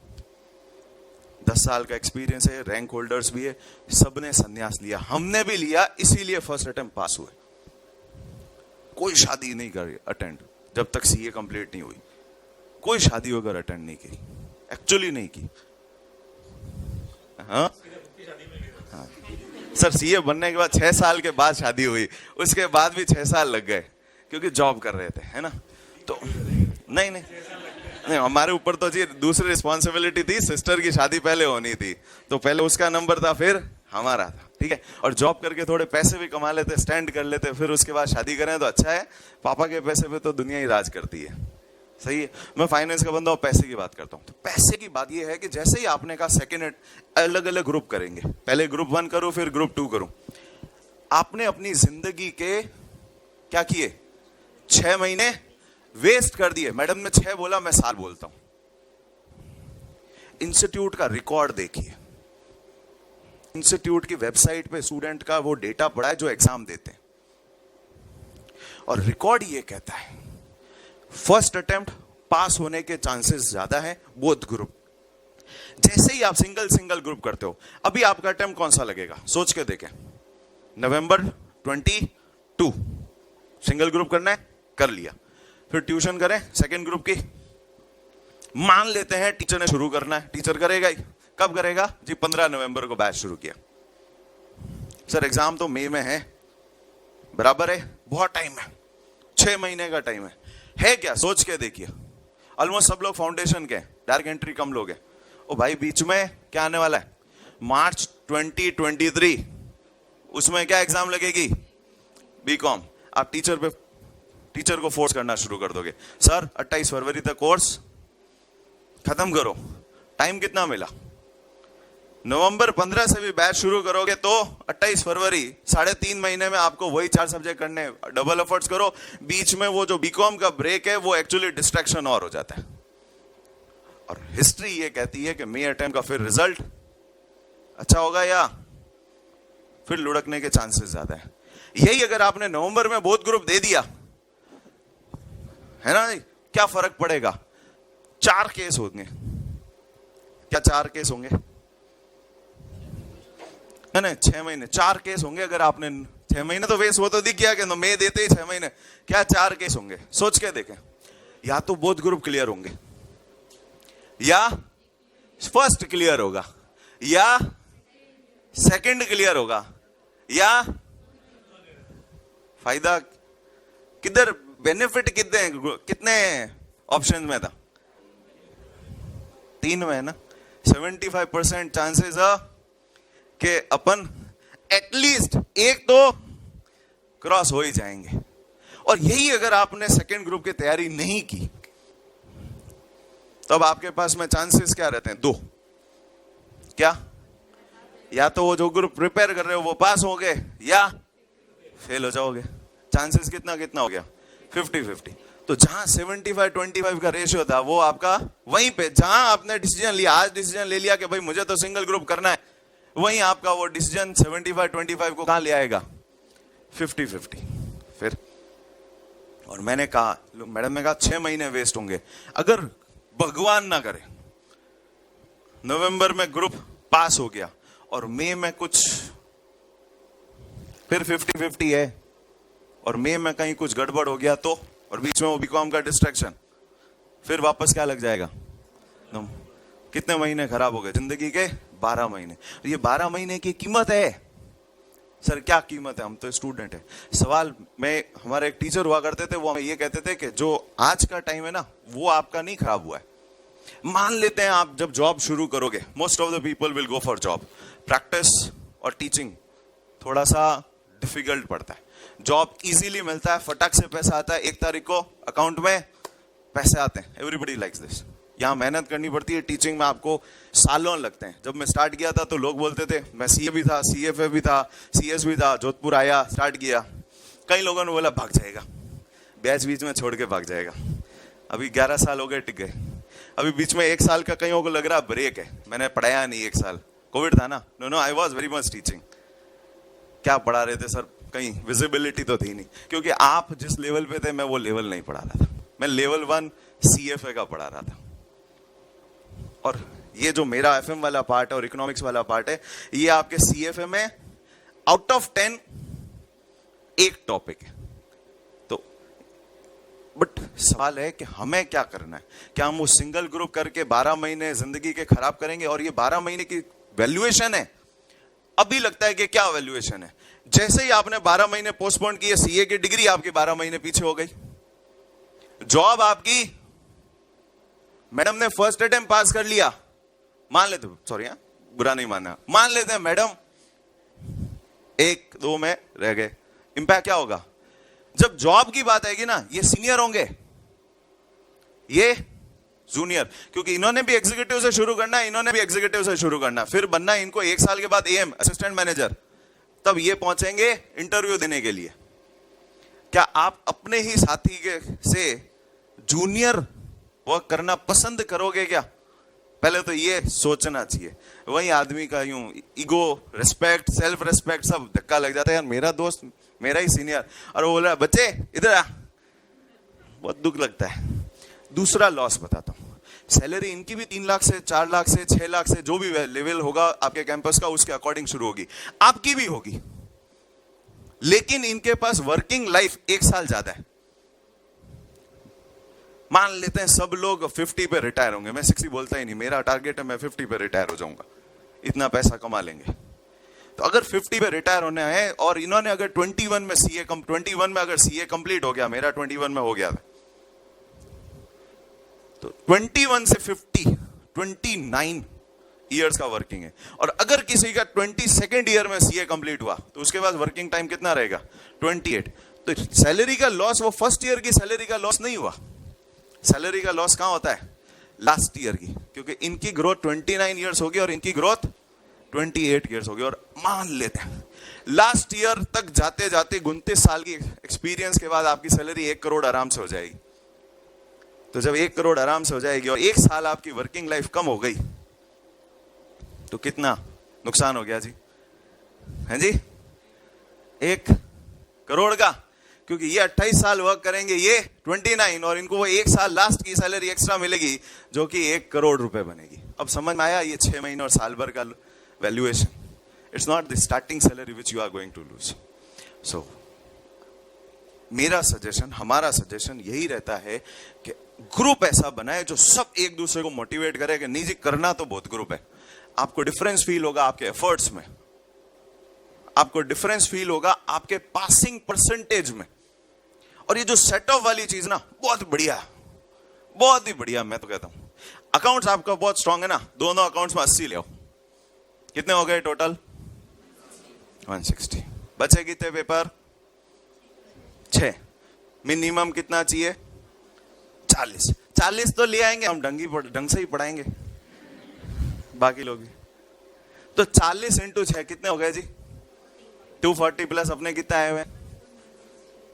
10 साल का एक्सपीरियंस है, रैंक होल्डर्स भी है, सबने संन्यास लिया, हमने भी लिया, इसीलिए फर्स्ट अटेम्प्ट पास हुए। कोई शादी नहीं करी अटेंड जब तक सीए कंप्लीट नहीं हुई। कोई शादी वगैरह अटेंड नहीं की, एक्चुअली नहीं की। हाँ सर, सीए बनने के बाद 6 साल के बाद शादी हुई, उसके बाद भी 6 साल लग गए क्योंकि जॉब कर रहे थे, है ना। तो नहीं हमारे ऊपर तो जी दूसरी रिस्पॉन्सिबिलिटी थी, सिस्टर की शादी पहले होनी थी, तो पहले उसका नंबर था, फिर हमारा था, ठीक है। और जॉब करके थोड़े पैसे भी कमा लेते, स्टैंड कर लेते, फिर उसके बाद शादी करें तो अच्छा है। पापा के पैसे पे तो दुनिया ही राज करती है, सही है। मैं फाइनेंस का बंदा हूं, पैसे की बात करता हूं। तो पैसे की बात यह है कि जैसे ही आपने कहा सेकेंड अलग अलग ग्रुप करेंगे, पहले ग्रुप 1 करूं फिर ग्रुप 2 करूं, आपने अपनी जिंदगी के क्या किए, 6 महीने वेस्ट कर दिए। मैडम ने 6 बोला, मैं साल बोलता हूं। इंस्टीट्यूट का रिकॉर्ड देखिए, इंस्टीट्यूट की वेबसाइट पे स्टूडेंट का वो डेटा पड़ा है जो एग्जाम देते हैं, और रिकॉर्ड ये कहता है फर्स्ट अटेम्प्ट पास होने के चांसेस ज्यादा है बोथ ग्रुप। जैसे ही आप सिंगल ग्रुप करते हो, अभी आपका अटेम्प्ट कौन सा लगेगा सोच के देखें। नवंबर 22 सिंगल ग्रुप करना है, कर लिया, फिर ट्यूशन करें सेकंड ग्रुप की। मान लेते हैं टीचर ने शुरू करना है, टीचर करेगा ही, कब करेगा जी? 15 नवंबर को बैच शुरू किया। सर एग्जाम तो मई में है, बराबर है, बहुत टाइम है, 6 महीने का टाइम है क्या? सोच के देखिए, ऑलमोस्ट सब लोग फाउंडेशन के, डायरेक्ट एंट्री कम लोग हैं। ओ भाई, बीच में क्या आने वाला है, मार्च 2023, उसमें क्या एग्जाम लगेगी? बीकॉम। आप टीचर को फोर्स करना शुरू कर दोगे, सर 28 फरवरी तक कोर्स खत्म करो। टाइम कितना मिला? नवंबर 15 से भी बैच शुरू करोगे तो 28 फरवरी, 3.5 महीने में आपको वही 4 सब्जेक्ट करने, डबल एफर्ट्स करो। बीच में वो जो बीकॉम का ब्रेक है वो एक्चुअली डिस्ट्रैक्शन और हो जाता है। और हिस्ट्री ये कहती है कि मई अटेम्प्ट का फिर रिजल्ट अच्छा होगा या फिर लुढ़कने के चांसेस ज्यादा है। यही अगर आपने नवंबर में बोथ ग्रुप दे दिया है ना, क्या फर्क पड़ेगा? 4 केस होंगे, क्या 4 केस होंगे? नहीं, 6 महीने 4 केस होंगे। अगर आपने 6 महीने तो वेस्ट, वो तो दिख गया कि मैं देते ही 6 महीने, क्या 4 केस होंगे? सोच के देखें। या तो बोथ ग्रुप क्लियर होंगे, या फर्स्ट क्लियर होगा, या सेकंड क्लियर होगा, या फायदा किधर, बेनिफिट कितने ऑप्शन में था? 3 में है ना। 75% चांसेस है कि अपन एटलीस्ट एक तो क्रॉस हो ही जाएंगे। और यही अगर आपने सेकंड ग्रुप की तैयारी नहीं की, तब आपके पास में चांसेस क्या रहते हैं? 2। क्या? या तो वो जो ग्रुप प्रिपेयर कर रहे हो वो पास हो गए, या फेल हो जाओगे। चांसेस कितना कितना हो गया? 50-50। तो जहां 75-25 का रेशियो था, वो आपका वहीं पे, जहां आपने डिसीजन लिया, आज डिसीजन ले लिया कि भाई मुझे तो सिंगल ग्रुप करना है, वहीं आपका वो डिसीजन 75-25 को कहां ले आएगा? 50-50। फिर और मैंने कहा, मैडम ने कहा 6 महीने वेस्ट होंगे। अगर भगवान ना करे नवंबर में ग्रुप पास हो गया और मई में कुछ, फिर 50-50 है, और मई में कहीं कुछ गड़बड़ हो गया तो, और बीच में वो बीकॉम का डिस्ट्रैक्शन, फिर वापस क्या लग जाएगा? कितने महीने खराब हो गए? जिंदगी के 12 महीने। ये 12 महीने की कीमत है। सर क्या कीमत है? हम तो स्टूडेंट है। सवाल, मैं, हमारे एक टीचर हुआ करते थे, वो हमें ये कहते थे कि जो आज का टाइम है ना, वो आपका नहीं खराब हुआ है। मान लेते हैं आप जब जॉब शुरू करोगे, most of the people will go for job. Practice और टीचिंग थोड़ा सा डिफिकल्ट पड़ता है। जॉब इजीली मिलता है, फटाक से पैसा आता है, 1 तारीख को अकाउंट में पैसे आते हैं। Everybody likes this. यहाँ मेहनत करनी पड़ती है। टीचिंग में आपको सालों लगते हैं। जब मैं स्टार्ट किया था तो लोग बोलते थे, मैं सीए भी था, सीएफए भी था, सीएस भी था, जोधपुर आया, स्टार्ट किया, कई लोगों ने बोला भाग जाएगा, बैच बीच में छोड़ के भाग जाएगा। अभी 11 साल हो गए, टिक गए। अभी बीच में 1 साल का कईयों को लग रहा ब्रेक है, मैंने पढ़ाया नहीं 1 साल, कोविड था ना। No, I was very much teaching. क्या पढ़ा रहे थे सर? कहीं विजिबिलिटी तो थी नहीं, क्योंकि आप जिस लेवल पे थे मैं वो लेवल नहीं पढ़ा रहा था। मैं लेवल 1 सीएफए का पढ़ा रहा था। और ये जो मेरा एफएम वाला पार्ट है और इकोनॉमिक्स वाला पार्ट है, ये आपके सीएफए में आउट ऑफ 10 एक टॉपिक है। तो बट सवाल है कि हमें क्या करना है? क्या हम वो सिंगल ग्रुप करके 12 महीने जिंदगी के खराब करेंगे? और ये 12 महीने की वैल्यूएशन है। अभी लगता है कि क्या वैल्यूएशन है? जैसे ही आपने 12 महीने पोस्टपोन किए, सीए की डिग्री आपकी 12 महीने पीछे हो गई। जॉब आपकी, मैडम ने फर्स्ट अटेम्प्ट पास कर लिया, मान लेते, सॉरी बुरा नहीं मानना, मान लेते हैं मैडम 1-2 में रह गए। इंपैक्ट क्या होगा? जब जॉब की बात आएगी ना, ये सीनियर होंगे, ये जूनियर, क्योंकि इन्होंने भी एग्जीक्यूटिव से शुरू करना है, इन्होंने भी एग्जीक्यूटिव से शुरू करना है, फिर बनना है इनको 1 साल के बाद एएम, असिस्टेंट मैनेजर, तब ये पहुंचेंगे इंटरव्यू देने के लिए। क्या आप अपने ही साथी के से जूनियर वर्क करना पसंद करोगे क्या? पहले तो ये सोचना चाहिए। वही आदमी का यूं ईगो, रिस्पेक्ट, सेल्फ रिस्पेक्ट सब धक्का लग जाता है। यार मेरा दोस्त, मेरा ही सीनियर, और वो बोल रहा है बच्चे इधर आ, बहुत दुख लगता है। दूसरा लॉस बताता हूं, सैलरी इनकी भी 3 लाख से 4 लाख से 6 लाख से जो भी लेवल होगा आपके कैंपस का, उसके अकॉर्डिंग शुरू होगी, आपकी भी होगी, लेकिन इनके पास वर्किंग लाइफ 1 साल ज्यादा है। मान लेते हैं सब लोग 50 पे रिटायर होंगे, मैं 60 बोलता ही नहीं, मेरा टारगेट है मैं 50 पे रिटायर हो जाऊंगा, इतना पैसा कमा लेंगे। तो अगर 50 पे रिटायर होने है और इन्होंने अगर 21 में अगर सीए कंप्लीट हो गया, मेरा 21 में हो गया था, तो 21 से 50 29 ईयर्स का वर्किंग है। और अगर किसी का 22nd ईयर में सीए कंप्लीट हुआ तो उसके बाद वर्किंग टाइम कितना रहेगा? 28। तो सैलरी का लॉस वो फर्स्ट ईयर की सैलरी का लॉस नहीं हुआ। सैलरी का लॉस कहां होता है? लास्ट ईयर की, क्योंकि इनकी ग्रोथ 29 ईयर्स होगी और इनकी ग्रोथ 28 ईयर्स होगी। और मान लेते हैं लास्ट ईयर तक जाते जाते 29 साल की एक्सपीरियंस के बाद आपकी सैलरी 1 करोड़ आराम से हो जाएगी। तो जब 1 करोड़ आराम से हो जाएगी और 1 साल आपकी वर्किंग लाइफ कम हो गई, तो कितना नुकसान हो गया जी? हैं जी? 1 करोड़ का, क्योंकि ये 28 साल वर्क करेंगे, ये 29, और इनको वो 1 साल लास्ट की सैलरी एक्स्ट्रा मिलेगी जो कि 1 करोड़ रुपए बनेगी। अब समझ में आया ये 6 महीने और साल भर का valuation. It's not the starting salary which you are going to lose. So मेरा सजेशन, हमारा सजेशन यही रहता है कि ग्रुप ऐसा बनाए जो सब एक दूसरे को मोटिवेट करे कि नहीं जी करना तो बहुत ग्रुप है. आपको डिफरेंस फील होगा आपके एफर्ट्स में, आपको डिफरेंस फील होगा आपके पासिंग परसेंटेज में. और ये जो सेट ऑफ वाली चीज ना बहुत बढ़िया, बहुत ही बढ़िया. मैं तो कहता हूं अकाउंट्स आपका बहुत स्ट्रांग है ना, दोनों अकाउंट्स में 80 ले आओ. कितने हो गए टोटल? 160. बचे कितने पेपर? 6. मिनिमम कितना चाहिए? 40. 40 तो ले आएंगे हम, ढंग से ही पढ़ाएंगे बाकी लोग भी. तो 40 इंटू 6 कितने हो गए जी? 240 प्लस अपने कितने आए हुए?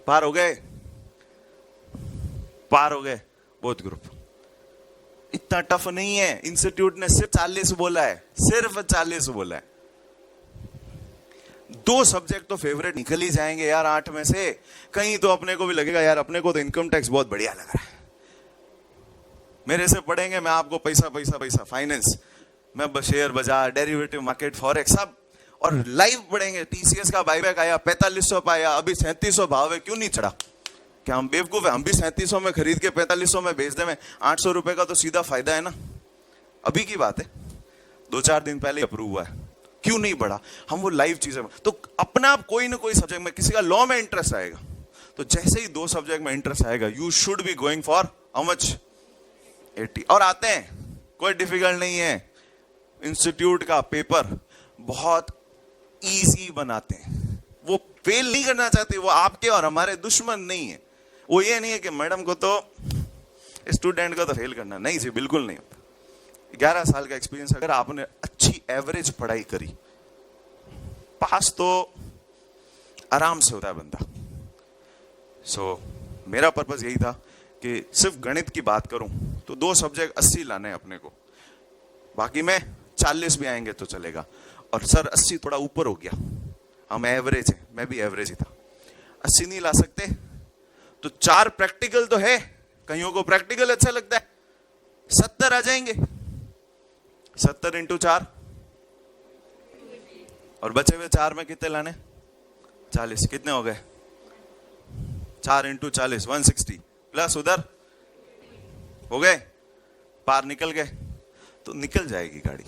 पार हो गए, पार हो गए. बोथ ग्रुप इतना टफ नहीं है. इंस्टीट्यूट ने सिर्फ 40 बोला है, सिर्फ 40 बोला है. 2 सब्जेक्ट तो फेवरेट निकल ही जाएंगे यार 8 में से. कहीं तो अपने को भी लगेगा यार अपने को तो इनकम टैक्स बहुत बढ़िया लग रहा है, मेरे से पढ़ेंगे, मैं आपको पैसा पैसा पैसा, फाइनेंस, मैं शेयर बाजार, डेरिवेटिव मार्केट, फॉरेक्स सब, और लाइव पढ़ेंगे. टीसीएस का बाईबैक आया 4500 पाया, अभी 3700 भाव है, क्यों नहीं चढ़ा? क्या हम बेवकूफ है? हम भी 3700 में खरीद के 4500 में बेच दे में 800 रुपए का तो सीधा फायदा है ना. अभी की बात है, 2-4 दिन पहले अप्रूव हुआ है, क्यों नहीं बढ़ा? हम वो लाइव चीजें. तो अपना आप कोई ना कोई सब्जेक्ट में, किसी का लॉ में इंटरेस्ट आएगा, तो जैसे ही 2 सब्जेक्ट में इंटरेस्ट आएगा, you should be going for how much? 80. और आते हैं, कोई डिफिकल्ट नहीं है. इंस्टीट्यूट का पेपर बहुत इजी बनाते हैं. वो फेल नहीं करना चाहते, वो आपके और हमारे दुश्मन नहीं है. वो ये नहीं है कि मैडम को तो, स्टूडेंट को तो फेल करना, नहीं जी, बिल्कुल नहीं होता. 11 साल का एक्सपीरियंस, अगर आपने अच्छी एवरेज पढ़ाई करी, पास तो आराम से होता है बंदा. सो मेरा पर्पस यही था कि सिर्फ गणित की बात करूं तो 2 सब्जेक्ट 80 लाने हैं अपने को, बाकी में 40 भी आएंगे तो चलेगा. और सर 80 थोड़ा ऊपर हो गया, हम एवरेज है, मैं भी एवरेज ही था, 80 नहीं ला सकते, तो 4 प्रैक्टिकल तो है, कईयों को प्रैक्टिकल अच्छा लगता है, 70 आ जाएंगे. 70 इंटू 4, और बचे हुए 4 में कितने लाने? 40. कितने हो गए? 4 इंटू 40 160 प्लस उधर हो गए, पार निकल गए. तो निकल जाएगी गाड़ी.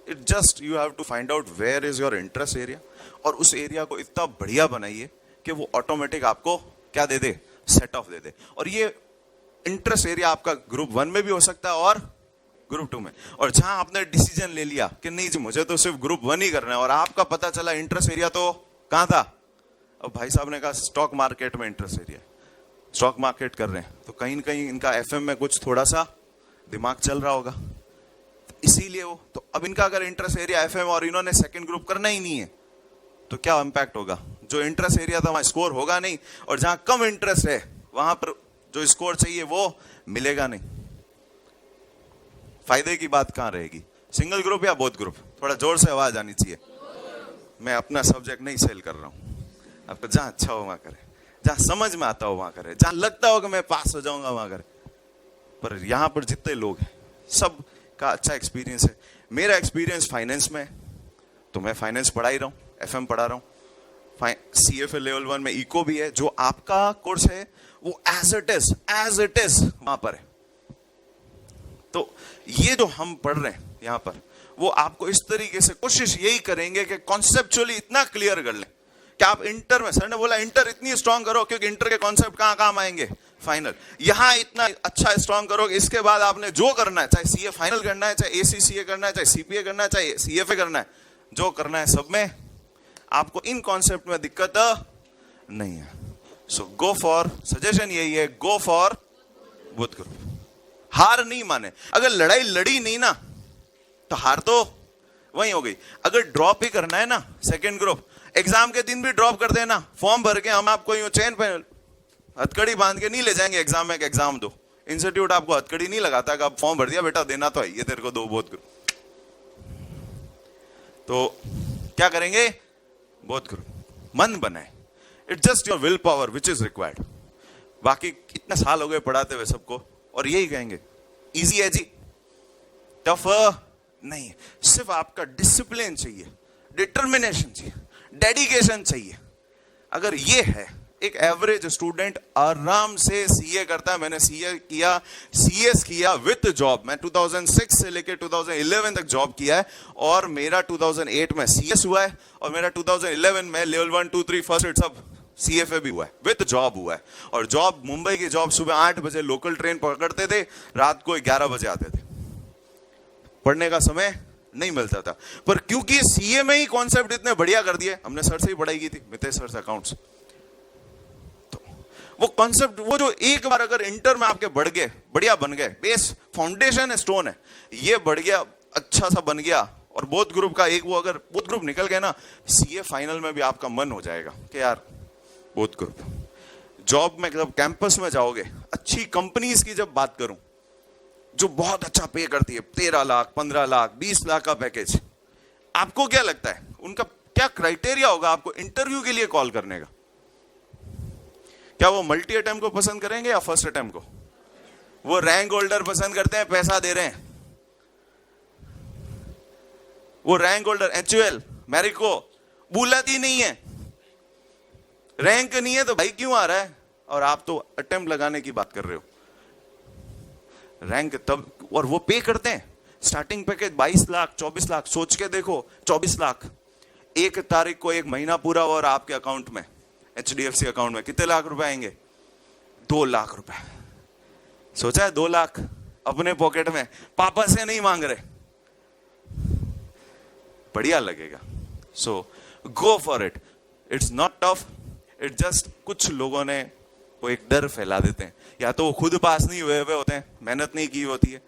It just you have to find out where is your interest area, और उस एरिया को इतना बढ़िया बनाइए कि वो ऑटोमेटिक आपको क्या दे दे? सेट ऑफ दे दे. और ये इंटरेस्ट एरिया आपका ग्रुप 1 में भी हो सकता है और ग्रुप 2 में. और जहां आपने डिसीजन ले लिया कि नहीं जी मुझे तो सिर्फ ग्रुप 1 ही करना है, और आपका पता चला इंटरेस्ट एरिया तो कहां था? अब भाई साहब ने कहा स्टॉक मार्केट में इंटरेस्ट एरिया, स्टॉक मार्केट कर रहे हैं, तो कहीं ना कहीं इनका एफएम में कुछ थोड़ा सा दिमाग चल रहा होगा, इसीलिए वो. तो अब इनका अगर इंटरेस्ट एरिया एफएम और इन्होंने सेकंड ग्रुप करना ही नहीं है, तो क्या इंपैक्ट होगा? जो इंटरेस्ट एरिया था वहां स्कोर होगा नहीं, और जहां कम इंटरेस्ट है वहां पर जो स्कोर चाहिए वो मिलेगा नहीं. फायदे की बात कहां रहेगी? सिंगल ग्रुप या बोथ ग्रुप? थोड़ा जोर से आवाज आनी चाहिए. मैं अपना सब्जेक्ट नहीं सेल कर रहा हूं, आपको जहां अच्छा हो वहां करें, जहां समझ में आता हो वहां करें, जहां लगता हो कि मैं पास हो जाऊंगा वहां करें. पर यहां पर जितने लोग हैं सब का अच्छा एक्सपीरियंस है. मेरा एक्सपीरियंस फाइनेंस में, तो मैं फाइनेंस पढ़ा ही रहा हूं, एफएम पढ़ा रहा हूं, सीएफए लेवल 1 में इको भी है. जो आपका कोर्स है वो एज इट इज वहां पर है. तो ये जो हम पढ़ रहे हैं यहां पर, वो आपको इस तरीके से कोशिश यही करेंगे कि कॉन्सेप्चुअली इतना क्लियर कर लें कि आप इंटर में, सर ने बोला इंटर इतनी स्ट्रांग करो क्योंकि इंटर के कॉन्सेप्ट कहां काम आएंगे? फाइनल. यहां इतना अच्छा स्ट्रांग करो कि इसके बाद आपने जो करना है, चाहे सीए फाइनल करना है, चाहे एसीसीए करना है, चाहे सीपीए करना है, चाहे सीएफए करना है, जो करना है सब में आपको इन कॉन्सेप्ट में दिक्कत नहीं है. सो गो फॉर, सजेशन यही है, गो फॉर बोथ ग्रुप. हार नहीं माने. अगर लड़ाई लड़ी नहीं ना तो हार तो वही हो गई. अगर ड्रॉप ही करना है ना सेकंड ग्रुप, एग्जाम के दिन भी ड्रॉप कर देना, फॉर्म भर के हम आपको यूं चेन पे हथकड़ी बांध के नहीं ले जाएंगे एग्जाम में, एग्जाम दो. इंस्टीट्यूट आपको हथकड़ी नहीं लगाता कि आप फॉर्म भर दिया बेटा देना तो है, ये तेरे को दो बोथ ग्रुप. तो क्या करेंगे? Both group. मन बनाए. It's just your will power which is required. बाकी कितने साल हो गए पढ़ाते हुए सबको, और यही कहेंगे इजी है जी, टफ नहीं, सिर्फ आपका डिसिप्लिन चाहिए, डिटर्मिनेशन चाहिए, डेडिकेशन चाहिए। अगर ये है, एक एवरेज स्टूडेंट आराम से सीए करता है। मैंने सीए किया, सीएस किया विद जॉब। मैं 2006 से लेकर 2011 तक जॉब किया है और मेरा 2008 में सीएस हुआ है और मेरा 2011 में लेवल 1 2 3 फर्स्ट एड सब सीएफए भी हुआ है, विद जॉब हुआ है। और जॉब, मुंबई की जॉब, सुबह 8 बजे लोकल ट्रेन पकड़ते थे, रात को 11 बजे आते थे। पढ़ने का समय नहीं मिलता था, पर क्योंकि सीए में ही कॉन्सेप्ट इतने बढ़िया कर दिए, हमने सर से ही पढ़ाई की थी, मितेश सर से अकाउंट्स। तो वो कॉन्सेप्ट, वो जो एक बार अगर इंटर में आपके बढ़ गए, बढ़िया बन गए, बेस फाउंडेशन है, स्टोन है, ये बढ़ गया, अच्छा सा बन गया। और बोथ ग्रुप का एक, वो अगर बोथ ग्रुप निकल गए ना, सीए फाइनल में भी आपका मन हो जाएगा कि यार बोथ ग्रुप। जॉब में जब कैंपस में जाओगे, अच्छी कंपनीज की जब बात करूं, जो बहुत अच्छा पे करती है, 13 लाख 15 लाख 20 लाख का पैकेज, आपको क्या लगता है उनका क्या क्राइटेरिया होगा आपको इंटरव्यू के लिए कॉल करने का? क्या वो मल्टी अटेम्प्ट को पसंद करेंगे या फर्स्ट अटेम्प्ट को? वो रैंक होल्डर पसंद करते हैं, पैसा दे रहे हैं। वो रैंक होल्डर एचयूएल मैरिको बुलाती नहीं है, रैंक नहीं है तो भाई क्यों आ रहा है? और आप तो अटेम्प्ट लगाने की बात कर रहे हो। रैंक तब, और वो पे करते हैं। स्टार्टिंग पैकेज 22 लाख 24 लाख, सोच के देखो, 24 लाख 1 तारीख को, 1 महीना पूरा हुआ और आपके अकाउंट में, एचडीएफसी अकाउंट में कितने लाख रुपए आएंगे? 2 लाख रुपए। सोचा है 2 लाख अपने पॉकेट में, पापा से नहीं मांग रहे, बढ़िया लगेगा। So go for it, it's not tough, it just कुछ लोगों ने वो एक डर फैला देते हैं, या तो वो खुद पास नहीं हुए हुए होते हैं, मेहनत नहीं की होती है।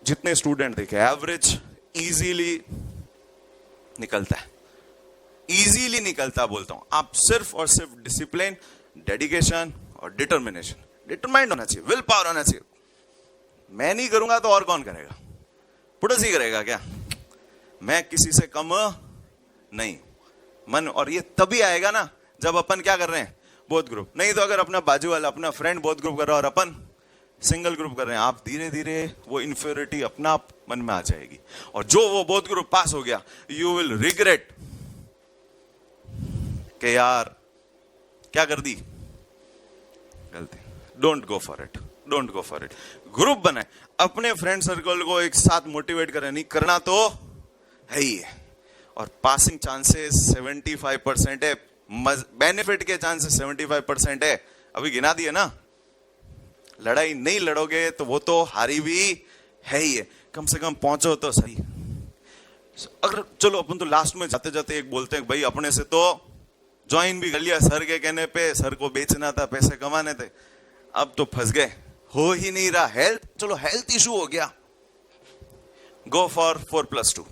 जितने स्टूडेंट देखे, एवरेज इजीली निकलता है, इजीली निकलता बोलता हूं। आप सिर्फ और सिर्फ डिसिप्लिन, डेडिकेशन और डिटर्मिनेशन, डिटरमाइंड होना चाहिए, विल पावर होना चाहिए। मैं नहीं करूंगा तो और कौन करेगा? पड़ोसी करेगा क्या? मैं किसी से कम नहीं मन। और ये तभी आएगा ना जब अपन क्या कर रहे हैं, बोथ ग्रुप। नहीं तो अगर अपना बाजू वाला, अपना फ्रेंड बोथ ग्रुप कर रहा है और अपन सिंगल ग्रुप कर रहे हैं, आप धीरे धीरे वो इंफीरियरिटी अपना आप मन में आ जाएगी। और जो वो बोथ ग्रुप पास हो गया, यू विल रिग्रेट कि यार क्या कर दी गलती। Don't go for it, don't go for it. Group बनाए, अपने फ्रेंड सर्कल को एक साथ मोटिवेट करें, नहीं करना तो है ही है। और पासिंग चांसेस 75% है, बेनिफिट के चांसेस 75% है। अभी गिना दिए ना, लड़ाई नहीं लड़ोगे तो वो तो हारी भी है ही है, कम से कम पहुंचो तो सही। अगर चलो अपन तो लास्ट में जाते जाते एक बोलते हैं, भाई अपने से तो ज्वाइन भी कर लिया, सर के कहने पे, सर को बेचना था, पैसे कमाने थे, अब तो फंस गए, हो ही नहीं रहा। हेल्थ, चलो हेल्थ इशू हो गया, गो फॉर 4+2।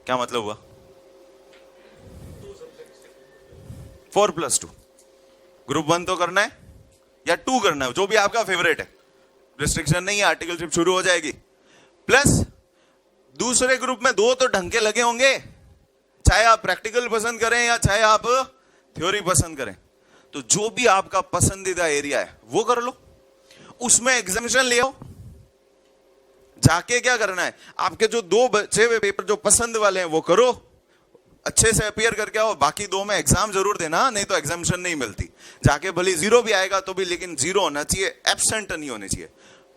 क्या मतलब हुआ? 4+2। ग्रुप 1 तो करना है या 2 करना है, जो भी आपका फेवरेट है, रिस्ट्रिक्शन नहीं है, आर्टिकलशिप शुरू हो जाएगी। प्लस दूसरे ग्रुप में 2 तो ढंग के लगे होंगे, चाहे आप प्रैक्टिकल पसंद करें या चाहे आप थ्योरी पसंद करें। तो जो भी आपका पसंदीदा एरिया है वो कर लो, उसमें एग्जामिनेशन ले आओ। जाके क्या करना है, आपके जो 2 बचे हुए पेपर जो पसंद वाले हैं वो करो, अच्छे से अपीयर करके आओ। बाकी 2 में एग्जाम जरूर देना, नहीं तो एग्जामिनेशन नहीं मिलती। जाके भले 0 भी आएगा तो भी, लेकिन 0 होना चाहिए, एब्सेंट नहीं होने चाहिए।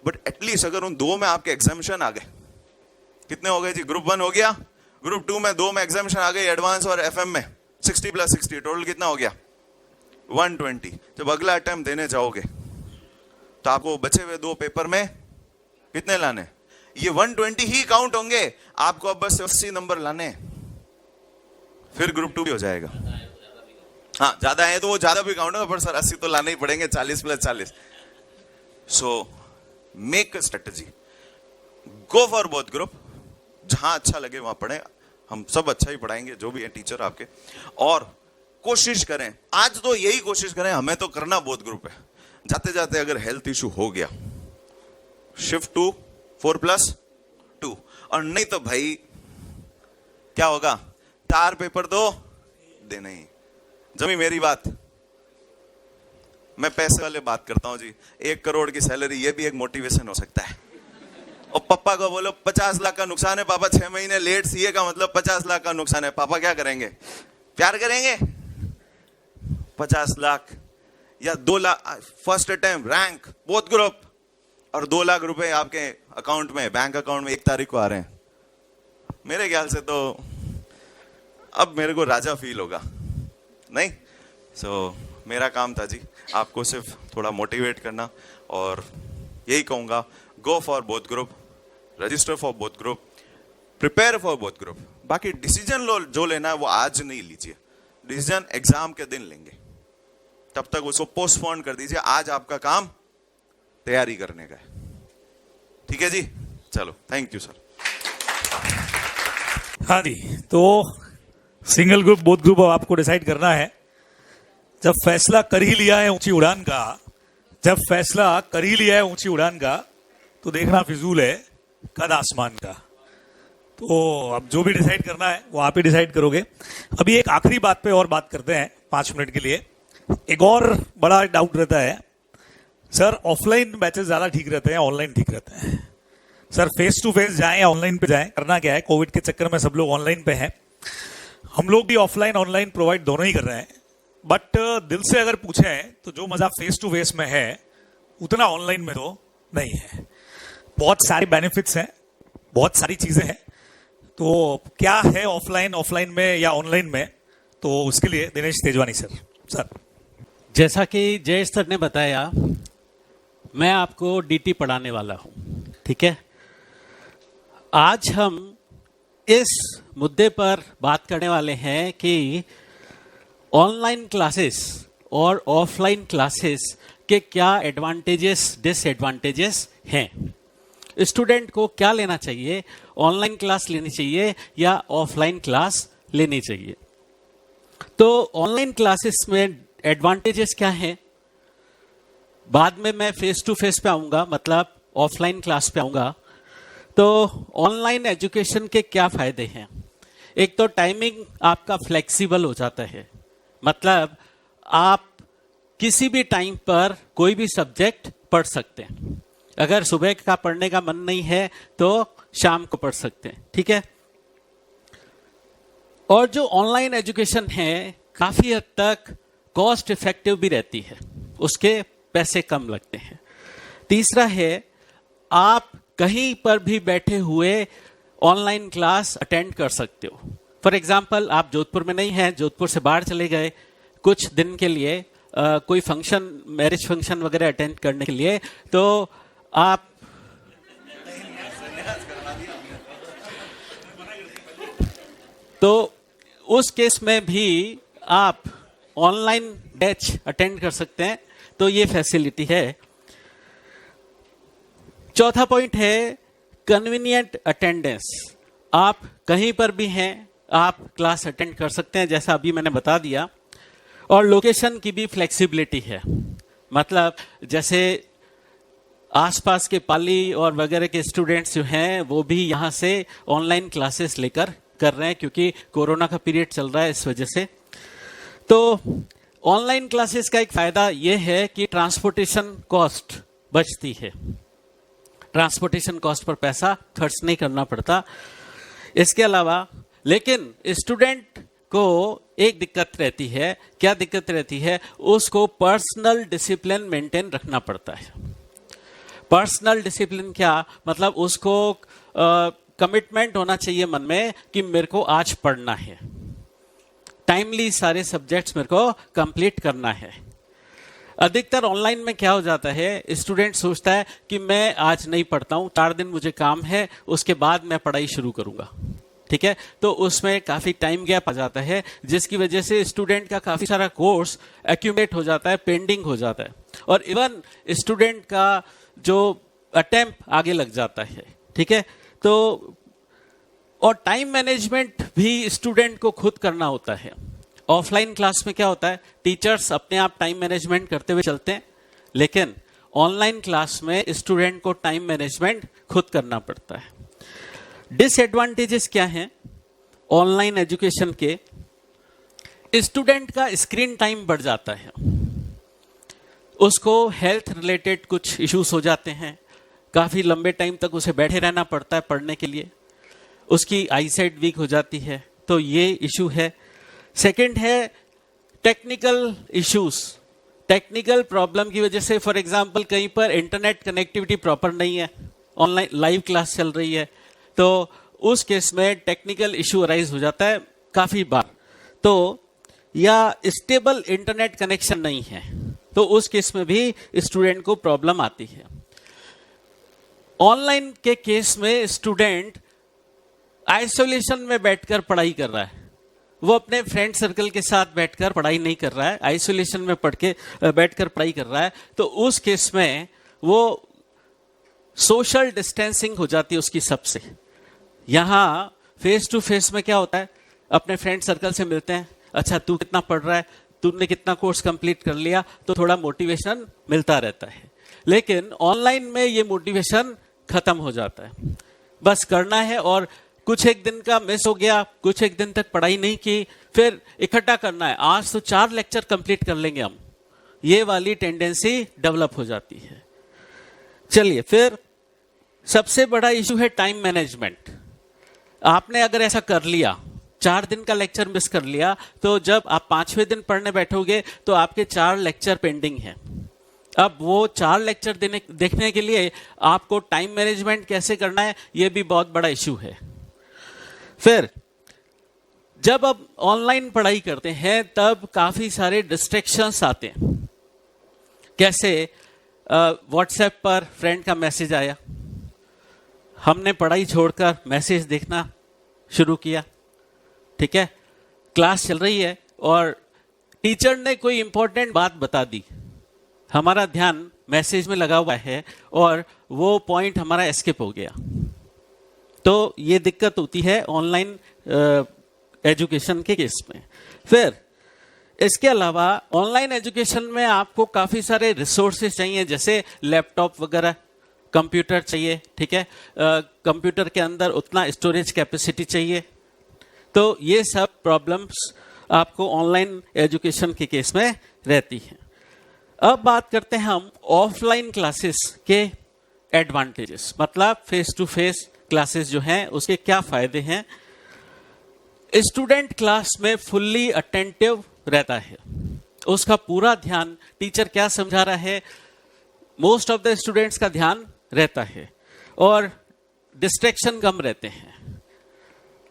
बट एटलीस्ट अगर उन 2 में आपके एग्जामिनेशन आ गए, कितने हो गए जी? ग्रुप 1 हो गया, ग्रुप 2 में 2 में एग्जामिनेशन आ गए, एडवांस और एफएम में 60 + 60, टोटल कितना हो गया? 120। जब अगला अटेम्प्ट देने जाओगे तो आपको बचे हुए 2 पेपर में कितने लाने? ये 120 ही काउंट होंगे, आपको अब बस 80 नंबर लाने हैं, फिर ग्रुप 2 भी हो जाएगा। हाँ, ज्यादा है तो वो ज्यादा भी काउंट होगा, पर सर 80 तो लाने ही पड़ेंगे, 40 + 40। So make a strategy, go for both group, जहां अच्छा लगे वहां पढ़ें। हम सब अच्छा ही पढ़ाएंगे, जो भी है टीचर आपके। और कोशिश करें, आज तो यही कोशिश करें, हमें तो करना बोथ ग्रुप है। जाते जाते अगर हेल्थ इशू हो गया, शिफ्ट टू 4+2। और नहीं तो भाई क्या होगा, 4 पेपर तो देना ही। जमी मेरी बात, मैं पैसे वाले बात करता हूं जी। 1 करोड़ की सैलरी, ये भी एक मोटिवेशन हो सकता है। और पापा को बोलो 50 लाख का नुकसान है पापा, 6 महीने लेट सीए का मतलब 50 लाख का नुकसान है, पापा क्या करेंगे? प्यार करेंगे? 50 लाख या 2 lakh first attempt rank both group, और 2 लाख रुपए आपके अकाउंट में, बैंक अकाउंट में 1 तारीख को आ रहे हैं। मेरे ख्याल से तो अब मेरे को राजा फील होगा नहीं। सो मेरा काम था जी आपको सिर्फ थोड़ा मोटिवेट करना, और यही कहूंगा, go for both group, register for both group, prepare for both group. बाकी डिसीजन जो लेना है वो आज नहीं लीजिए, डिसीजन एग्जाम के दिन लेंगे, तब तक उसको पोस्टपोन कर दीजिए। आज आपका काम तैयारी करने का है, ठीक है जी? चलो, थैंक यू सर। हाँ जी, तो सिंगल ग्रुप बोथ ग्रुप अब आपको डिसाइड करना है। जब फैसला कर ही लिया है ऊंची उड़ान का, जब फैसला कर ही लिया है ऊंची उड़ान का, तो देखना फिजूल है कद आसमान का। तो अब जो भी डिसाइड करना है वो आप ही डिसाइड करोगे। अभी एक आखिरी बात पे और बात करते हैं 5 मिनट के लिए। एक और बड़ा डाउट रहता है, सर ऑफलाइन बैचेस ज्यादा ठीक रहते हैं, ऑनलाइन ठीक रहते हैं? सर फेस टू फेस जाएं या ऑनलाइन पे जाएं? करना क्या है, कोविड के चक्कर में सब लोग ऑनलाइन पे हैं, हम लोग भी ऑफलाइन ऑनलाइन प्रोवाइड दोनों ही कर रहे हैं। बट दिल से अगर पूछें तो जो मजा फेस टू फेस में है उतना ऑनलाइन में तो नहीं है। बहुत सारे बेनिफिट्स हैं, बहुत सारी चीजें हैं। तो क्या है ऑफलाइन में या ऑनलाइन में, तो उसके लिए दिनेश तेजवानी सर। जैसा कि जयेश सर ने बताया, मैं आपको डीटी पढ़ाने वाला हूं, ठीक है। आज हम इस मुद्दे पर बात करने वाले हैं कि ऑनलाइन क्लासेस और ऑफलाइन क्लासेस के क्या एडवांटेजेस डिसएडवांटेजेस हैं। स्टूडेंट को क्या लेना चाहिए, ऑनलाइन क्लास लेनी चाहिए या ऑफलाइन क्लास लेनी चाहिए। तो ऑनलाइन क्लासेस में एडवांटेजेस क्या हैं, बाद में मैं फेस टू फेस पे आऊंगा, मतलब ऑफलाइन क्लास पे आऊंगा। तो ऑनलाइन एजुकेशन के क्या फायदे हैं? एक तो टाइमिंग आपका फ्लेक्सिबल हो जाता है, मतलब आप किसी भी टाइम पर कोई भी सब्जेक्ट पढ़ सकते हैं। अगर सुबह का पढ़ने का मन नहीं है तो शाम को पढ़ सकते हैं, ठीक है। और जो ऑनलाइन एजुकेशन है काफी हद तक कॉस्ट इफेक्टिव भी रहती है, उसके पैसे कम लगते हैं। तीसरा है, आप कहीं पर भी बैठे हुए ऑनलाइन क्लास अटेंड कर सकते हो। फॉर एग्जाम्पल, आप जोधपुर में नहीं हैं, जोधपुर से बाहर चले गए कुछ दिन के लिए, कोई फंक्शन, मैरिज फंक्शन वगैरह अटेंड करने के लिए, तो आप तो उस केस में भी आप ऑनलाइन बैच अटेंड कर सकते हैं। तो ये फैसिलिटी है। चौथा पॉइंट है कन्वीनियंट अटेंडेंस। आप कहीं पर भी हैं, आप क्लास अटेंड कर सकते हैं, जैसा अभी मैंने बता दिया। और लोकेशन की भी फ्लेक्सिबिलिटी है, मतलब जैसे आसपास के पाली और वगैरह के स्टूडेंट्स जो हैं वो भी यहाँ से ऑनलाइन क्लासेस लेकर कर रहे हैं, क्योंकि कोरोना का पीरियड चल रहा है, इस वजह से। तो ऑनलाइन क्लासेस का एक फायदा ये है कि ट्रांसपोर्टेशन कॉस्ट बचती है, ट्रांसपोर्टेशन कॉस्ट पर पैसा खर्च नहीं करना पड़ता। इसके अलावा लेकिन स्टूडेंट को एक दिक्कत रहती है। क्या दिक्कत रहती है? उसको पर्सनल डिसिप्लिन मेंटेन रखना पड़ता है। पर्सनल डिसिप्लिन क्या मतलब? उसको कमिटमेंट होना चाहिए मन में कि मेरे को आज पढ़ना है, टाइमली सारे सब्जेक्ट्स मेरे को कंप्लीट करना है। अधिकतर ऑनलाइन में क्या हो जाता है, स्टूडेंट सोचता है कि मैं आज नहीं पढ़ता हूँ, 4 दिन मुझे काम है, उसके बाद मैं पढ़ाई शुरू करूंगा, ठीक है। तो उसमें काफी टाइम गैप आ जाता है, जिसकी वजह से स्टूडेंट का काफी सारा कोर्स एक्यूमुलेट हो जाता है, पेंडिंग हो जाता है, और इवन स्टूडेंट का जो अटेम्प्ट आगे लग जाता है, ठीक है। तो और टाइम मैनेजमेंट भी स्टूडेंट को खुद करना होता है। ऑफलाइन क्लास में क्या होता है, टीचर्स अपने आप टाइम मैनेजमेंट करते हुए चलते हैं, लेकिन ऑनलाइन क्लास में स्टूडेंट को टाइम मैनेजमेंट खुद करना पड़ता है। डिसएडवांटेजेस क्या हैं ऑनलाइन एजुकेशन के? स्टूडेंट का स्क्रीन टाइम बढ़ जाता है, उसको हेल्थ रिलेटेड कुछ इश्यूज हो जाते हैं, काफ़ी लंबे टाइम तक उसे बैठे रहना पड़ता है पढ़ने के लिए, उसकी आईसाइट वीक हो जाती है, तो ये इशू है। सेकंड है टेक्निकल इश्यूज। टेक्निकल प्रॉब्लम की वजह से, फॉर एग्जांपल कहीं पर इंटरनेट कनेक्टिविटी प्रॉपर नहीं है, ऑनलाइन लाइव क्लास चल रही है, तो उस केस में टेक्निकल इशू अराइज हो जाता है काफ़ी बार। तो या स्टेबल इंटरनेट कनेक्शन नहीं है, तो उस केस में भी स्टूडेंट को प्रॉब्लम आती है। ऑनलाइन के केस में स्टूडेंट आइसोलेशन में बैठकर पढ़ाई कर रहा है, वो अपने फ्रेंड सर्कल के साथ बैठकर पढ़ाई नहीं कर रहा है, आइसोलेशन में बैठकर पढ़ाई कर रहा है, तो उस केस में वो सोशल डिस्टेंसिंग हो जाती है उसकी सबसे। यहाँ फेस टू फेस में क्या होता है, अपने फ्रेंड सर्कल से मिलते हैं, अच्छा तू कितना पढ़ रहा है, तूने कितना कोर्स कंप्लीट कर लिया, तो थोड़ा मोटिवेशन मिलता रहता है। लेकिन ऑनलाइन में ये मोटिवेशन खत्म हो जाता है, बस करना है और कुछ एक दिन का मिस हो गया, कुछ एक दिन तक पढ़ाई नहीं की, फिर इकट्ठा करना है, आज तो 4 लेक्चर कंप्लीट कर लेंगे हम, ये वाली टेंडेंसी डेवलप हो जाती है। चलिए, फिर सबसे बड़ा इशू है टाइम मैनेजमेंट। आपने अगर ऐसा कर लिया, 4 दिन का लेक्चर मिस कर लिया, तो जब आप 5वें दिन पढ़ने बैठोगे तो आपके 4 लेक्चर पेंडिंग हैं। अब वो 4 लेक्चर देखने के लिए आपको टाइम मैनेजमेंट कैसे करना है, ये भी बहुत बड़ा इशू है। फिर जब आप ऑनलाइन पढ़ाई करते हैं तब काफी सारे डिस्ट्रैक्शंस आते हैं। कैसे, व्हाट्सएप पर फ्रेंड का मैसेज आया, हमने पढ़ाई छोड़कर मैसेज देखना शुरू किया, ठीक है, क्लास चल रही है और टीचर ने कोई इंपॉर्टेंट बात बता दी, हमारा ध्यान मैसेज में लगा हुआ है और वो पॉइंट हमारा एस्केप हो गया, तो ये दिक्कत होती है ऑनलाइन एजुकेशन के केस में। फिर इसके अलावा ऑनलाइन एजुकेशन में आपको काफ़ी सारे रिसोर्सेज चाहिए, जैसे लैपटॉप वगैरह, कंप्यूटर चाहिए, ठीक है, कंप्यूटर के अंदर उतना स्टोरेज कैपेसिटी चाहिए, तो ये सब प्रॉब्लम्स आपको ऑनलाइन एजुकेशन के केस में रहती हैं। अब बात करते हैं हम ऑफलाइन क्लासेस के एडवांटेजेस, मतलब फेस टू फेस क्लासेस जो हैं उसके क्या फायदे हैं। स्टूडेंट क्लास में फुल्ली अटेंटिव रहता है, उसका पूरा ध्यान टीचर क्या समझा रहा है, मोस्ट ऑफ द स्टूडेंट्स का ध्यान रहता है और डिस्ट्रैक्शन कम रहते हैं।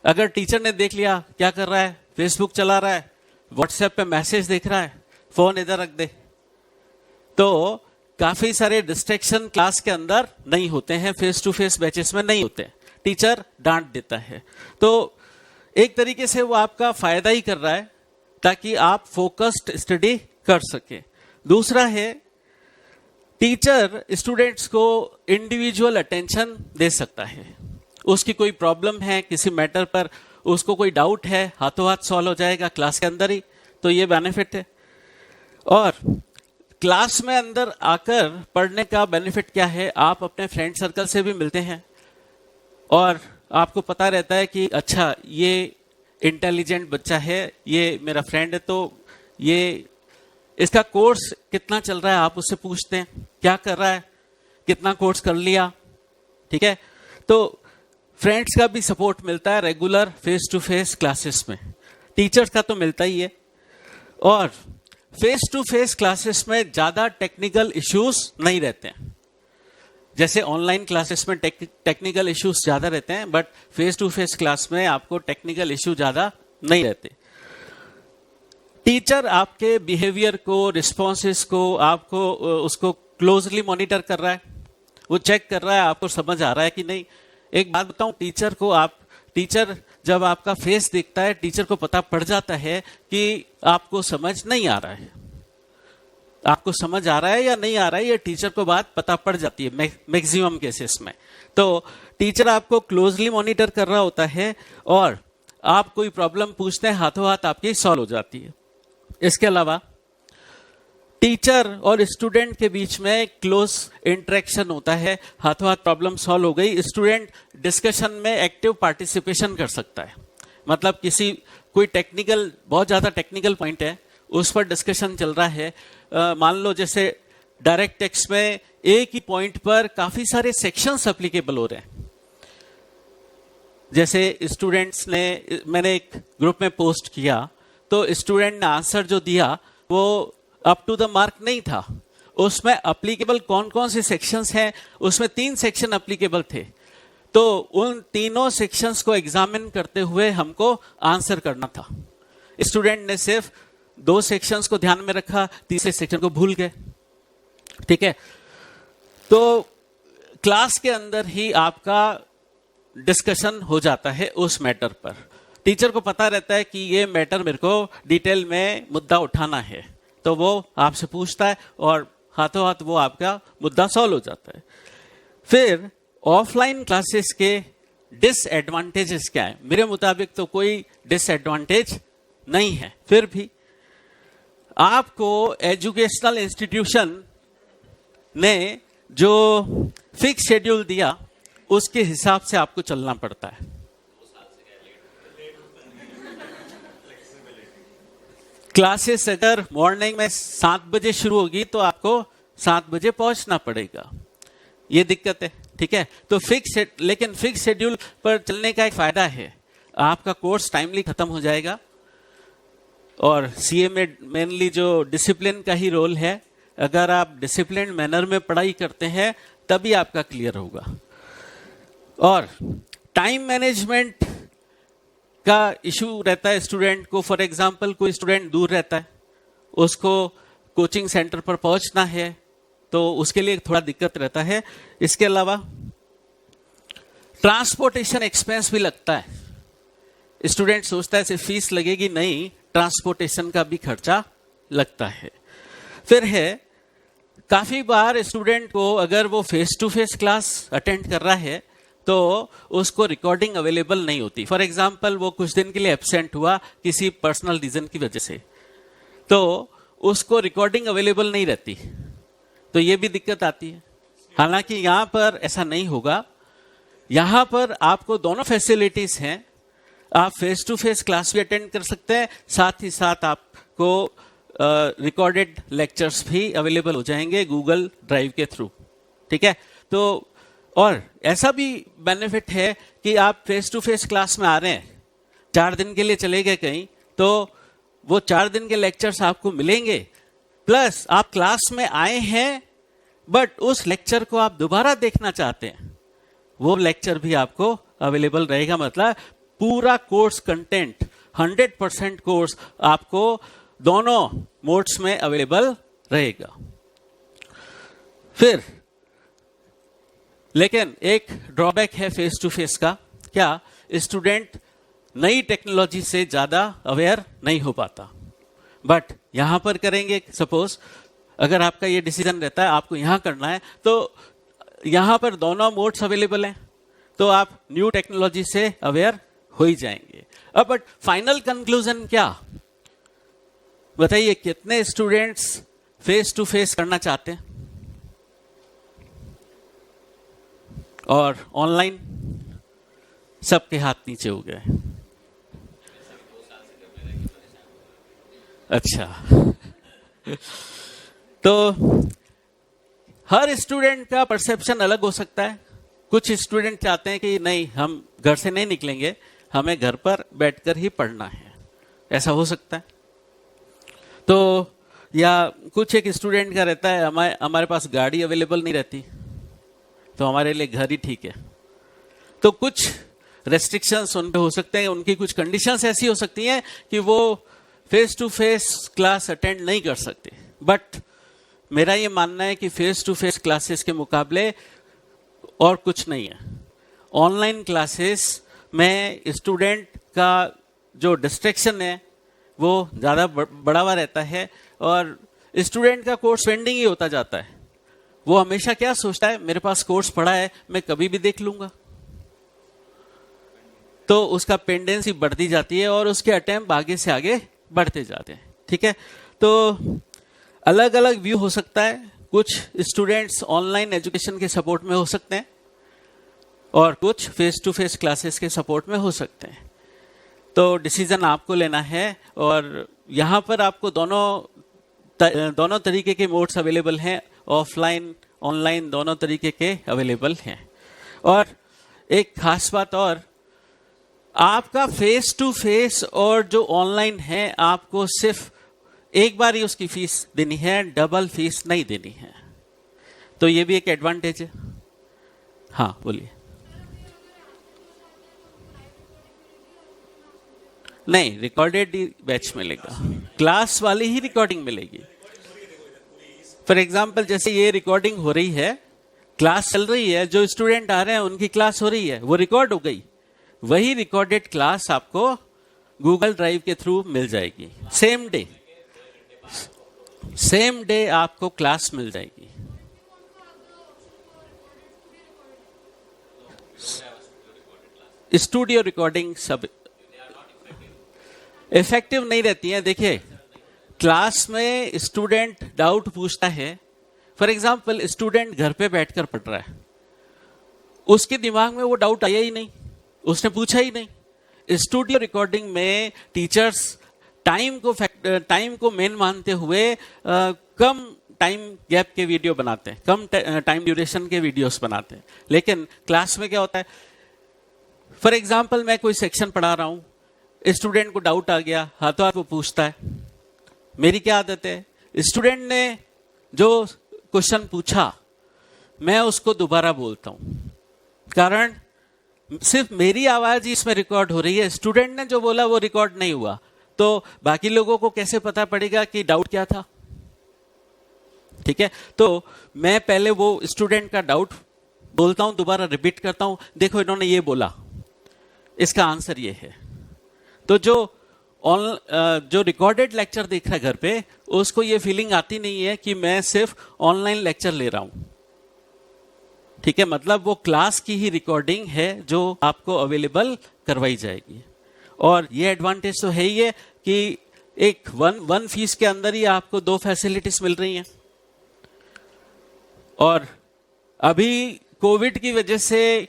अगर टीचर ने देख लिया क्या कर रहा है, फेसबुक चला रहा है, व्हाट्सएप पे मैसेज देख रहा है, फोन इधर रख दे, तो काफी सारे डिस्ट्रैक्शन क्लास के अंदर नहीं होते हैं, फेस टू फेस बैचेस में नहीं होते, टीचर डांट देता है, तो एक तरीके से वो आपका फायदा ही कर रहा है ताकि आप फोकस्ड स्टडी कर सके। दूसरा है, टीचर स्टूडेंट्स को इंडिविजुअल अटेंशन दे सकता है, उसकी कोई प्रॉब्लम है किसी मैटर पर, उसको कोई डाउट है, हाथों हाथ सॉल्व हो जाएगा क्लास के अंदर ही, तो ये बेनिफिट है। और क्लास में अंदर आकर पढ़ने का बेनिफिट क्या है, आप अपने फ्रेंड सर्कल से भी मिलते हैं और आपको पता रहता है कि अच्छा ये इंटेलिजेंट बच्चा है, ये मेरा फ्रेंड है, तो ये इसका कोर्स कितना चल रहा है आप उससे पूछते हैं, क्या कर रहा है, कितना कोर्स कर लिया, ठीक है, तो फ्रेंड्स का भी सपोर्ट मिलता है regular face to face classes में, टीचर्स का तो मिलता ही है। और फेस टू फेस क्लासेस में ज्यादा टेक्निकल इश्यूज नहीं रहते हैं, जैसे ऑनलाइन क्लासेस में टेक्निकल इश्यूज ज्यादा रहते हैं, but face to face class में आपको टेक्निकल इश्यू ज्यादा नहीं रहते। टीचर आपके बिहेवियर को, रिस्पॉन्सेस को, आपको उसको क्लोजली मॉनिटर कर रहा है, वो चेक कर रहा है आपको समझ आ रहा है कि नहीं। एक बात बताऊं, टीचर जब आपका फेस देखता है, टीचर को पता पड़ जाता है कि आपको समझ नहीं आ रहा है, आपको समझ आ रहा है या नहीं आ रहा है, ये टीचर को बात पता पड़ जाती है मैक्सिमम केसेस में। तो टीचर आपको क्लोजली मॉनिटर कर रहा होता है और आप कोई प्रॉब्लम पूछते हैं, हाथों हाथ आपकी सॉल्व हो जाती है। इसके अलावा टीचर और स्टूडेंट के बीच में क्लोज इंटरेक्शन होता है, हाथों हाथ प्रॉब्लम सॉल्व हो गई, स्टूडेंट डिस्कशन में एक्टिव पार्टिसिपेशन कर सकता है, मतलब कोई टेक्निकल, बहुत ज्यादा टेक्निकल पॉइंट है, उस पर डिस्कशन चल रहा है, मान लो जैसे डायरेक्ट टेक्स्ट में एक ही पॉइंट पर काफी सारे सेक्शंस एप्लीकेबल हो रहे हैं। जैसे स्टूडेंट्स ने, मैंने एक ग्रुप में पोस्ट किया तो स्टूडेंट ने आंसर जो दिया वो अप टू द मार्क नहीं था। उसमें एप्लीकेबल कौन कौन से सेक्शंस हैं, उसमें 3 सेक्शन एप्लीकेबल थे। तो उन तीनों सेक्शंस को एग्जामिन करते हुए हमको आंसर करना था। स्टूडेंट ने सिर्फ 2 सेक्शंस को ध्यान में रखा, तीसरे सेक्शन को भूल गए। ठीक है, तो क्लास के अंदर ही आपका डिस्कशन हो जाता है उस मैटर पर। टीचर को पता रहता है कि ये मैटर मेरे को डिटेल में मुद्दा उठाना है, तो वो आपसे पूछता है और हाथों हाथ वो आपका मुद्दा सॉल्व हो जाता है। फिर ऑफलाइन क्लासेस के डिसएडवांटेजेस क्या है? मेरे मुताबिक तो कोई डिसएडवांटेज नहीं है। फिर भी आपको एजुकेशनल इंस्टीट्यूशन ने जो फिक्स शेड्यूल दिया उसके हिसाब से आपको चलना पड़ता है। क्लासेस अगर मॉर्निंग में 7 बजे शुरू होगी तो आपको 7 बजे पहुंचना पड़ेगा, ये दिक्कत है। ठीक है, तो लेकिन फिक्स शेड्यूल पर चलने का एक फायदा है, आपका कोर्स टाइमली खत्म हो जाएगा। और सीए में मेनली जो डिसिप्लिन का ही रोल है, अगर आप डिसिप्लिन मैनर में पढ़ाई करते हैं तभी आपका क्लियर होगा। और टाइम मैनेजमेंट का इशू रहता है स्टूडेंट को। फॉर एग्जांपल कोई स्टूडेंट दूर रहता है, उसको कोचिंग सेंटर पर पहुंचना है, तो उसके लिए थोड़ा दिक्कत रहता है। इसके अलावा ट्रांसपोर्टेशन एक्सपेंस भी लगता है। स्टूडेंट सोचता है सिर्फ फीस लगेगी, नहीं, ट्रांसपोर्टेशन का भी खर्चा लगता है। फिर है, काफी बार स्टूडेंट को अगर वो face to face class attend कर रहा है तो उसको रिकॉर्डिंग अवेलेबल नहीं होती। फॉर एग्जांपल वो कुछ दिन के लिए एब्सेंट हुआ किसी पर्सनल रीजन की वजह से, तो उसको रिकॉर्डिंग अवेलेबल नहीं रहती, तो ये भी दिक्कत आती है। हालांकि यहाँ पर ऐसा नहीं होगा, यहाँ पर आपको दोनों फैसिलिटीज हैं। आप फेस टू फेस क्लास भी अटेंड कर सकते हैं, साथ ही साथ आपको रिकॉर्डेड लेक्चर्स भी अवेलेबल हो जाएंगे गूगल ड्राइव के थ्रू। ठीक है, तो और ऐसा भी बेनिफिट है कि आप फेस टू फेस क्लास में आ रहे हैं, 4 दिन के लिए चले गए कहीं, तो वो 4 दिन के लेक्चर्स आपको मिलेंगे, प्लस आप क्लास में आए हैं बट उस लेक्चर को आप दोबारा देखना चाहते हैं, वो लेक्चर भी आपको अवेलेबल रहेगा। मतलब पूरा कोर्स कंटेंट 100% कोर्स आपको दोनों मोड्स में अवेलेबल रहेगा। फिर लेकिन एक ड्रॉबैक है फेस टू फेस का, क्या? स्टूडेंट नई टेक्नोलॉजी से ज्यादा अवेयर नहीं हो पाता। बट यहां पर करेंगे, सपोज अगर आपका ये डिसीजन रहता है आपको यहां करना है, तो यहां पर दोनों मोड्स अवेलेबल हैं, तो आप न्यू टेक्नोलॉजी से अवेयर हो ही जाएंगे। अब बट फाइनल कंक्लूजन क्या? बताइए, कितने स्टूडेंट्स फेस टू फेस करना चाहते हैं और ऑनलाइन? सबके हाथ नीचे हो गए। अच्छा, तो हर स्टूडेंट का परसेप्शन अलग हो सकता है। कुछ स्टूडेंट चाहते हैं कि नहीं, हम घर से नहीं निकलेंगे, हमें घर पर बैठकर ही पढ़ना है, ऐसा हो सकता है। तो या कुछ एक स्टूडेंट का रहता है हमारे पास गाड़ी अवेलेबल नहीं रहती, तो हमारे लिए घर ही ठीक है। तो कुछ रेस्ट्रिक्शंस उन पे हो सकते हैं, उनकी कुछ कंडीशंस ऐसी हो सकती हैं कि वो face to face class attend नहीं कर सकते। बट मेरा ये मानना है कि फेस टू फेस क्लासेस के मुकाबले और कुछ नहीं है। ऑनलाइन क्लासेस में स्टूडेंट का जो डिस्ट्रैक्शन है वो ज़्यादा बढ़ा हुआ रहता है और स्टूडेंट का कोर्स पेंडिंग ही होता जाता है। वो हमेशा क्या सोचता है, मेरे पास कोर्स पड़ा है, मैं कभी भी देख लूंगा, तो उसका पेंडेंसी बढ़ती जाती है और उसके अटेम्प्ट आगे से आगे बढ़ते जाते हैं। ठीक है, तो अलग अलग व्यू हो सकता है। कुछ स्टूडेंट्स ऑनलाइन एजुकेशन के सपोर्ट में हो सकते हैं और कुछ फेस टू फेस क्लासेस के सपोर्ट में हो सकते हैं। तो डिसीजन आपको लेना है और यहाँ पर आपको दोनों तरीके के मोड्स अवेलेबल हैं ऑफलाइन ऑनलाइन दोनों तरीके के अवेलेबल हैं। और एक खास बात और, आपका फेस टू फेस और जो ऑनलाइन है, आपको सिर्फ एक बार ही उसकी फीस देनी है, डबल फीस नहीं देनी है। तो ये भी एक एडवांटेज है। हाँ बोलिए। नहीं, रिकॉर्डेड ही बैच मिलेगा, क्लास वाली ही रिकॉर्डिंग मिलेगी। फॉर एग्जाम्पल जैसे ये रिकॉर्डिंग हो रही है, क्लास चल रही है, जो स्टूडेंट आ रहे हैं उनकी क्लास हो रही है, वो रिकॉर्ड हो गई, वही रिकॉर्डेड क्लास आपको गूगल ड्राइव के थ्रू मिल जाएगी। सेम डे आपको क्लास मिल जाएगी। स्टूडियो रिकॉर्डिंग सब इफेक्टिव नहीं रहती है। देखिए, क्लास में स्टूडेंट डाउट पूछता है, फॉर एग्जाम्पल स्टूडेंट घर पे बैठकर पढ़ रहा है, उसके दिमाग में वो डाउट आया ही नहीं, उसने पूछा ही नहीं। स्टूडियो रिकॉर्डिंग में टीचर्स टाइम को मेन मानते हुए कम टाइम गैप के वीडियो बनाते हैं, कम टाइम ड्यूरेशन के वीडियोस बनाते हैं। लेकिन क्लास में क्या होता है, फॉर एग्जाम्पल मैं कोई सेक्शन पढ़ा रहा हूं, स्टूडेंट को डाउट आ गया, हाथों हाथ वो पूछता है। मेरी क्या आदत है, स्टूडेंट ने जो क्वेश्चन पूछा मैं उसको दोबारा बोलता हूं, कारण सिर्फ मेरी आवाज ही इसमें रिकॉर्ड हो रही है, स्टूडेंट ने जो बोला वो रिकॉर्ड नहीं हुआ, तो बाकी लोगों को कैसे पता पड़ेगा कि डाउट क्या था। ठीक है, तो मैं पहले वो स्टूडेंट का डाउट बोलता हूं, दोबारा रिपीट करता हूं, देखो इन्होंने ये बोला, इसका आंसर ये है। तो जो रिकॉर्डेड लेक्चर देख रहा है घर पे, उसको ये फीलिंग आती नहीं है कि मैं सिर्फ ऑनलाइन लेक्चर ले रहा हूं। ठीक है, मतलब वो क्लास की ही रिकॉर्डिंग है जो आपको अवेलेबल करवाई जाएगी। और ये एडवांटेज तो है ही है कि एक वन फीस के अंदर ही आपको 2 फैसिलिटीज मिल रही हैं। और अभी कोविड की वजह से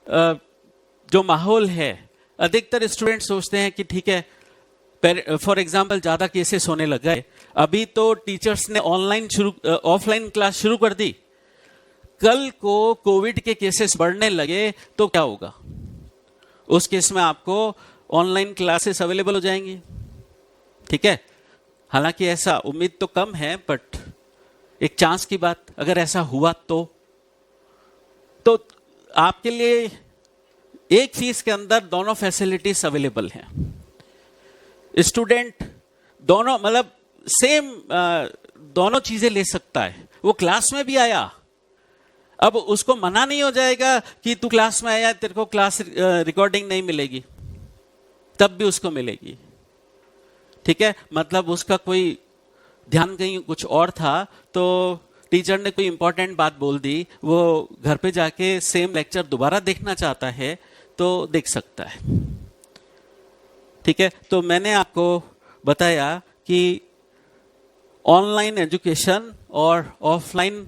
जो माहौल है, अधिकतर स्टूडेंट सोचते हैं कि ठीक है, फॉर एग्जाम्पल ज्यादा केसेस होने लग गए, अभी तो टीचर्स ने ऑफलाइन क्लास शुरू कर दी, कल को कोविड के केसेस बढ़ने लगे तो क्या होगा? उस केस में आपको ऑनलाइन क्लासेस अवेलेबल हो जाएंगी। ठीक है, हालांकि ऐसा उम्मीद तो कम है, बट एक चांस की बात, अगर ऐसा हुआ तो आपके लिए एक फीस के अंदर दोनों फैसिलिटीज अवेलेबल हैं। स्टूडेंट दोनों मतलब सेम दोनों चीजें ले सकता है। वो क्लास में भी आया, अब उसको मना नहीं हो जाएगा कि तू क्लास में आया तेरे को क्लास रिकॉर्डिंग नहीं मिलेगी, तब भी उसको मिलेगी। ठीक है, मतलब उसका कोई ध्यान कहीं कुछ और था, तो टीचर ने कोई इंपॉर्टेंट बात बोल दी, वो घर पे जाके सेम लेक्चर दोबारा देखना चाहता है तो देख सकता है। ठीक है, तो मैंने आपको बताया कि ऑनलाइन एजुकेशन और ऑफलाइन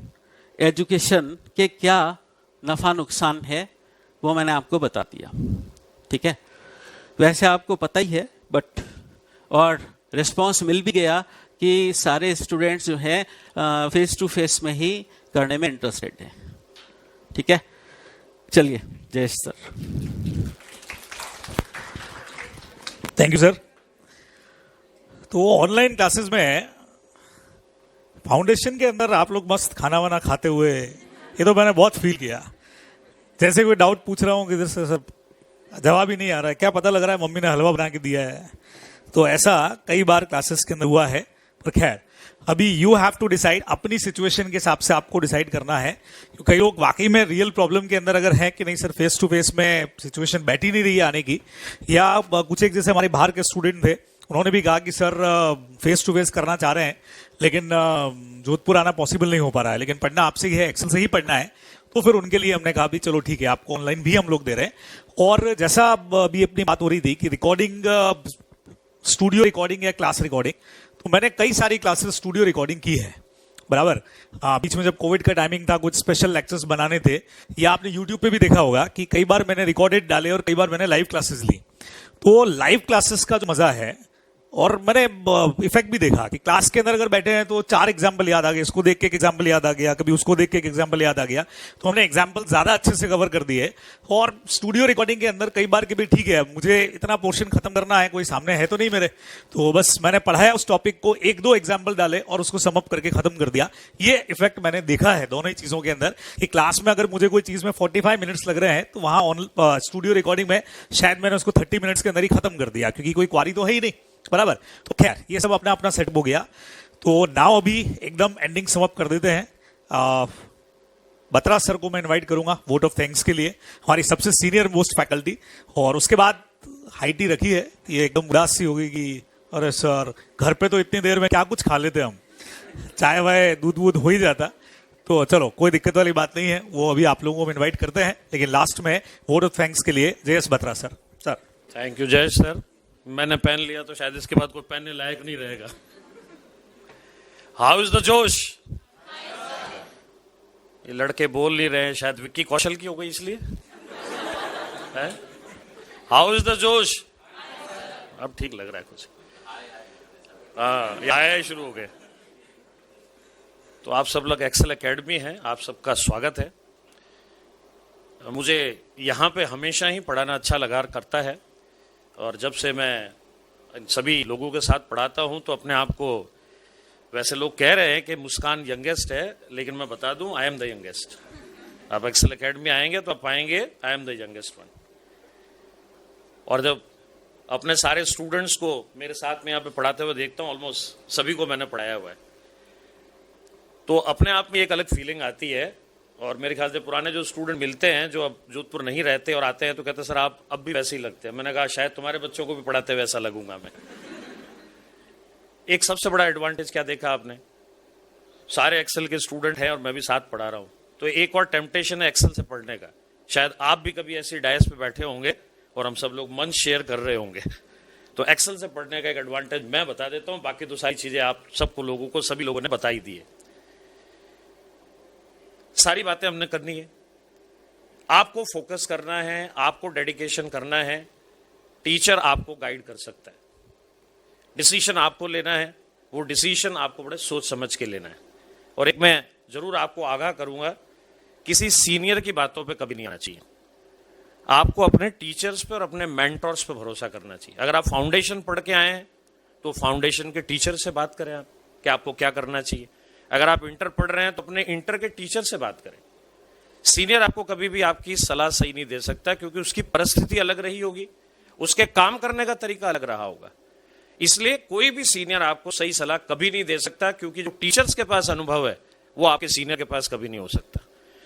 एजुकेशन के क्या नफा नुकसान है, वो मैंने आपको बता दिया। ठीक है, वैसे आपको पता ही है, बट और रिस्पांस मिल भी गया कि सारे स्टूडेंट्स जो हैं फेस टू फेस में ही करने में इंटरेस्टेड हैं। ठीक है, चलिए जय सर। Thank you sir. तो ऑनलाइन क्लासेस में फाउंडेशन के अंदर आप लोग मस्त खाना वाना खाते हुए, ये तो मैंने बहुत फील किया। जैसे कोई डाउट पूछ रहा हूँ किधर से सब जवाब ही नहीं आ रहा है, क्या पता लग रहा है मम्मी ने हलवा बना के दिया है। तो ऐसा कई बार क्लासेस के अंदर हुआ है, पर खैर अभी यू हैव टू डिसाइड, अपनी सिचुएशन के हिसाब से आपको डिसाइड करना है। कई लोग वाकई में रियल प्रॉब्लम के अंदर अगर है कि नहीं सर फेस टू फेस में सिचुएशन बैठी नहीं रही है आने की, या कुछ एक जैसे हमारे बाहर के स्टूडेंट थे, उन्होंने भी कहा कि सर फेस टू फेस करना चाह रहे हैं लेकिन जोधपुर आना पॉसिबल नहीं हो पा रहा है, लेकिन पढ़ना आपसे ही है, एक्सेल से ही पढ़ना है। तो फिर उनके लिए हमने कहा भी चलो ठीक है, आपको ऑनलाइन भी हम लोग दे रहे हैं। और जैसा अभी अपनी बात हो रही थी कि रिकॉर्डिंग, स्टूडियो रिकॉर्डिंग या क्लास रिकॉर्डिंग, तो मैंने कई सारी क्लासेस स्टूडियो रिकॉर्डिंग की है, बराबर। बीच में जब कोविड का टाइमिंग था, कुछ स्पेशल लेक्चर्स बनाने थे, या आपने यूट्यूब पे भी देखा होगा कि कई बार मैंने रिकॉर्डेड डाले और कई बार मैंने लाइव क्लासेस ली। तो लाइव क्लासेस का जो मजा है और मैंने इफेक्ट भी देखा कि क्लास के अंदर अगर बैठे हैं तो 4 एग्जाम्पल याद आ गए, इसको देख के एक एग्जाम्पल याद आ गया, कभी उसको देख के एक एग्जाम्पल याद आ गया, तो हमने एग्जाम्पल ज्यादा अच्छे से कवर कर दिए। और स्टूडियो रिकॉर्डिंग के अंदर कई बार कि भाई ठीक है मुझे इतना पोर्शन खत्म करना है, कोई सामने है तो नहीं मेरे, तो बस मैंने पढ़ाया उस टॉपिक को, 1-2 एग्जाम्पल डाले और उसको सम अप करके खत्म कर दिया। ये इफेक्ट मैंने देखा है दोनों ही चीजों के अंदर कि क्लास में अगर मुझे कोई चीज में 45 मिनट्स लग रहे हैं तो वहां स्टूडियो रिकॉर्डिंग में शायद मैंने उसको 30 मिनट्स के अंदर ही खत्म कर दिया, क्योंकि कोई क्वारी तो है ही नहीं, बराबर। तो खैर ये सब अपना अपना सेट हो गया। तो नाउ अभी एकदम एंडिंग सम अप कर देते हैं। बत्रा सर को मैं इनवाइट करूंगा वोट ऑफ थैंक्स के लिए, हमारी सबसे सीनियर मोस्ट फैकल्टी। और उसके बाद हाइट ही रखी है, ये एकदम उदास सी होगी कि अरे सर घर पे तो इतनी देर में क्या कुछ खा लेते हम, चाय वाय दूध वूध हो ही जाता। तो चलो कोई दिक्कत वाली बात नहीं है, वो अभी आप लोगों को इनवाइट करते हैं। लेकिन लास्ट में वोट ऑफ थैंक्स के लिए Jayesh Batra sir. Sir thank you Jayesh sir. मैंने पेन लिया तो शायद इसके बाद कोई पहनने लायक नहीं रहेगा। हाउ इज द जोश? ये लड़के बोल नहीं रहे हैं, शायद विक्की कौशल की हो गई इसलिए। हाउ इज द जोश? अब ठीक लग रहा है कुछ। हाँ, ये आया ही शुरू हो गए। तो आप सब लोग एक्सेल एकेडमी हैं, आप सबका स्वागत है। मुझे यहाँ पे हमेशा ही पढ़ाना अच्छा लगा करता है, और जब से मैं सभी लोगों के साथ पढ़ाता हूँ तो अपने आप को, वैसे लोग कह रहे हैं कि मुस्कान यंगेस्ट है, लेकिन मैं बता दूं आई एम द यंगेस्ट। आप एक्सेल एकेडमी आएंगे तो आप पाएंगे I am the youngest one. और जब अपने सारे स्टूडेंट्स को मेरे साथ में यहाँ पे पढ़ाते हुए देखता हूँ, ऑलमोस्ट सभी को मैंने पढ़ाया हुआ है, तो अपने आप में एक अलग फीलिंग आती है। और मेरे ख्याल से पुराने जो स्टूडेंट मिलते हैं जो अब जोधपुर नहीं रहते और आते हैं तो कहते हैं सर आप अब भी वैसे ही लगते हैं। मैंने कहा शायद तुम्हारे बच्चों को भी पढ़ाते हुए वैसा लगूंगा मैं। एक सबसे बड़ा एडवांटेज क्या देखा आपने, सारे एक्सेल के स्टूडेंट हैं और मैं भी साथ पढ़ा रहा हूं, तो एक और टेम्पटेशन है एक्सेल से पढ़ने का। शायद आप भी कभी ऐसी डायस पे बैठे होंगे और हम सब लोग मंच शेयर कर रहे होंगे, तो एक्सेल से पढ़ने का एक एडवांटेज मैं बता देता हूं, बाकी तो सारी चीजें आप सबको लोगों को सभी लोगों ने बताई दी है। सारी बातें हमने करनी है, आपको फोकस करना है, आपको डेडिकेशन करना है। टीचर आपको गाइड कर सकता है, डिसीजन आपको लेना है, वो डिसीजन आपको बड़े सोच समझ के लेना है। और एक मैं जरूर आपको आगाह करूंगा, किसी सीनियर की बातों पे कभी नहीं आना चाहिए। आपको अपने टीचर्स पे और अपने मेंटर्स पे भरोसा करना चाहिए। अगर आप फाउंडेशन पढ़ के आए हैं तो फाउंडेशन के टीचर से बात करें आप कि आपको क्या करना चाहिए। अगर आप इंटर पढ़ रहे हैं तो अपने इंटर के टीचर से बात करें। सीनियर आपको कभी भी आपकी सलाह सही नहीं दे सकता, क्योंकि उसकी परिस्थिति अलग रही होगी, उसके काम करने का तरीका अलग रहा होगा। इसलिए कोई भी सीनियर आपको सही सलाह कभी नहीं दे सकता, क्योंकि जो टीचर्स के पास अनुभव है वो आपके सीनियर के पास कभी नहीं हो सकता।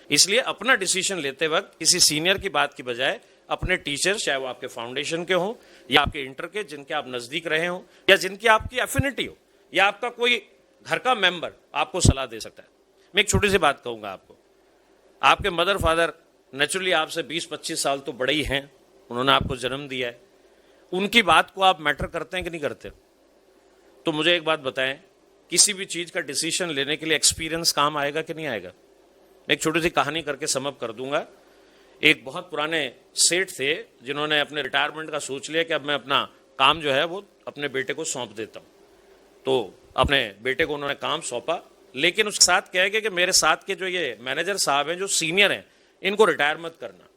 इसलिए अपना डिसीजन लेते वक्त किसी सीनियर की बात की बजाय अपने टीचर्स, चाहे वो आपके फाउंडेशन के हों या आपके इंटर के, जिनके आप नजदीक रहे हों या जिनकी आपकी एफिनिटी हो, या आपका कोई घर का मेंबर आपको सलाह दे सकता है। मैं एक छोटी सी बात कहूंगा आपको, आपके मदर फादर नेचुरली आपसे 20-25 साल तो बड़े ही हैं, उन्होंने आपको जन्म दिया है, उनकी बात को आप मैटर करते हैं कि नहीं करते? तो मुझे एक बात बताएं, किसी भी चीज का डिसीजन लेने के लिए एक्सपीरियंस काम आएगा कि नहीं आएगा? एक छोटी सी कहानी करके समअप कर दूंगा। एक बहुत पुराने सेठ थे जिन्होंने अपने रिटायरमेंट का सोच लिया कि अब मैं अपना काम जो है वो अपने बेटे को सौंप देता हूं। तो अपने बेटे को उन्होंने काम सौंपा, लेकिन उसके साथ क्या है कि मेरे साथ के जो ये मैनेजर साहब हैं, जो सीनियर हैं, इनको रिटायर मत करना।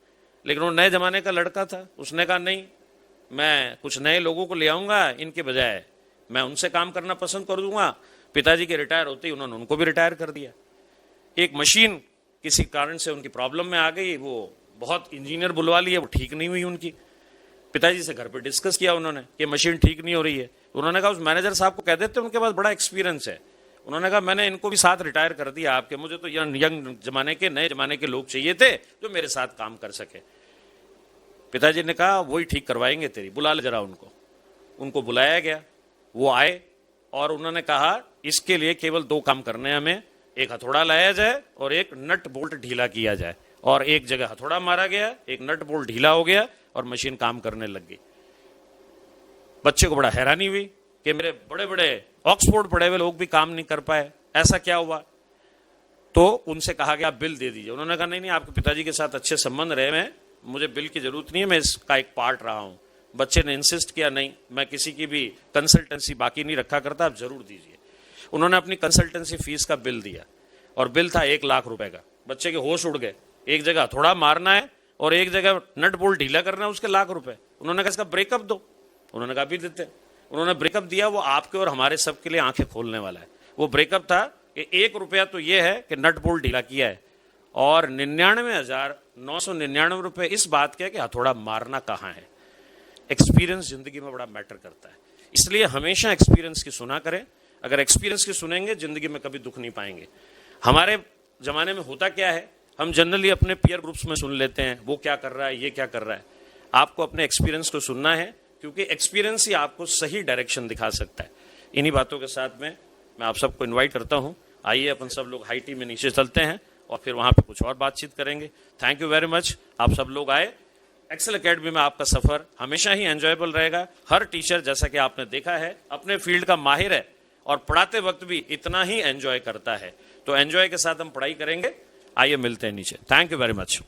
लेकिन वो नए जमाने का लड़का था, उसने कहा नहीं, मैं कुछ नए लोगों को ले आऊंगा, इनके बजाय मैं उनसे काम करना पसंद कर दूंगा। पिताजी के रिटायर होते ही उन्होंने उनको भी रिटायर कर दिया। एक मशीन किसी कारण से उनकी प्रॉब्लम में आ गई, वो बहुत इंजीनियर बुलवा लिए, वो ठीक नहीं हुई उनकी। पिताजी से घर पे डिस्कस किया उन्होंने कि मशीन ठीक नहीं हो रही है। उन्होंने कहा उस मैनेजर साहब को कह देते, उनके पास बड़ा एक्सपीरियंस है। उन्होंने कहा मैंने इनको भी साथ रिटायर कर दिया आपके, मुझे तो यंग जमाने के, नए जमाने के लोग चाहिए थे जो मेरे साथ काम कर सके। पिताजी ने कहा वही ठीक करवाएंगे तेरी, बुला ले जरा उनको। उनको बुलाया गया, वो आए और उन्होंने कहा इसके लिए केवल 2 काम करने हैं हमें, एक हथौड़ा लाया जाए और एक नट बोल्ट ढीला किया जाए। और एक जगह हथौड़ा मारा गया, एक नट बोल्ट ढीला हो गया और मशीन काम करने लग गई। बच्चे को बड़ा हैरानी हुई कि मेरे बड़े बड़े ऑक्सफोर्ड पढ़े हुए लोग भी काम नहीं कर पाए, ऐसा क्या हुआ? तो उनसे कहा गया बिल दे दीजिए। उन्होंने कहा नहीं नहीं, आपके पिताजी के साथ अच्छे संबंध रहे हैं, मुझे बिल की जरूरत नहीं है, मैं इसका एक पार्ट रहा हूं। बच्चे ने इंसिस्ट किया, नहीं मैं किसी की भी कंसल्टेंसी बाकी नहीं रखा करता, आप जरूर दीजिए। उन्होंने अपनी कंसल्टेंसी फीस का बिल दिया और बिल था 1 लाख रुपए का। बच्चे के होश उड़ गए, एक जगह थोड़ा मारना है और एक जगह नट बोल्ट ढीला करना है, उसके लाख रुपए। उन्होंने कहा इसका ब्रेकअप दो, उन्होंने कहा भी देते। उन्होंने ब्रेकअप दिया, वो आपके और हमारे सबके लिए आंखें खोलने वाला है। वो ब्रेकअप था कि 1 रुपया तो ये है कि नट बोल्ट ढीला किया है, और 99,999 रुपए इस बात के कि हथौड़ा मारना कहाँ है। एक्सपीरियंस जिंदगी में बड़ा मैटर करता है, इसलिए हमेशा एक्सपीरियंस की सुना करें। अगर एक्सपीरियंस की सुनेंगे जिंदगी में कभी दुख नहीं पाएंगे। हमारे जमाने में होता क्या है, हम जनरली अपने पीयर ग्रुप्स में सुन लेते हैं वो क्या कर रहा है, ये क्या कर रहा है। आपको अपने एक्सपीरियंस को सुनना है, क्योंकि एक्सपीरियंस ही आपको सही डायरेक्शन दिखा सकता है। इन्हीं बातों के साथ में मैं आप सबको इन्वाइट करता हूँ, आइए अपन सब लोग हाई टी में नीचे चलते हैं और फिर वहाँ पे कुछ और बातचीत करेंगे। थैंक यू वेरी मच, आप सब लोग आए। एक्सेल एकेडमी में आपका सफर हमेशा ही एंजॉयबल रहेगा। हर टीचर, जैसा कि आपने देखा है, अपने फील्ड का माहिर है और पढ़ाते वक्त भी इतना ही एंजॉय करता है। तो एंजॉय के साथ हम पढ़ाई करेंगे। आइए मिलते हैं नीचे। Thank you very much.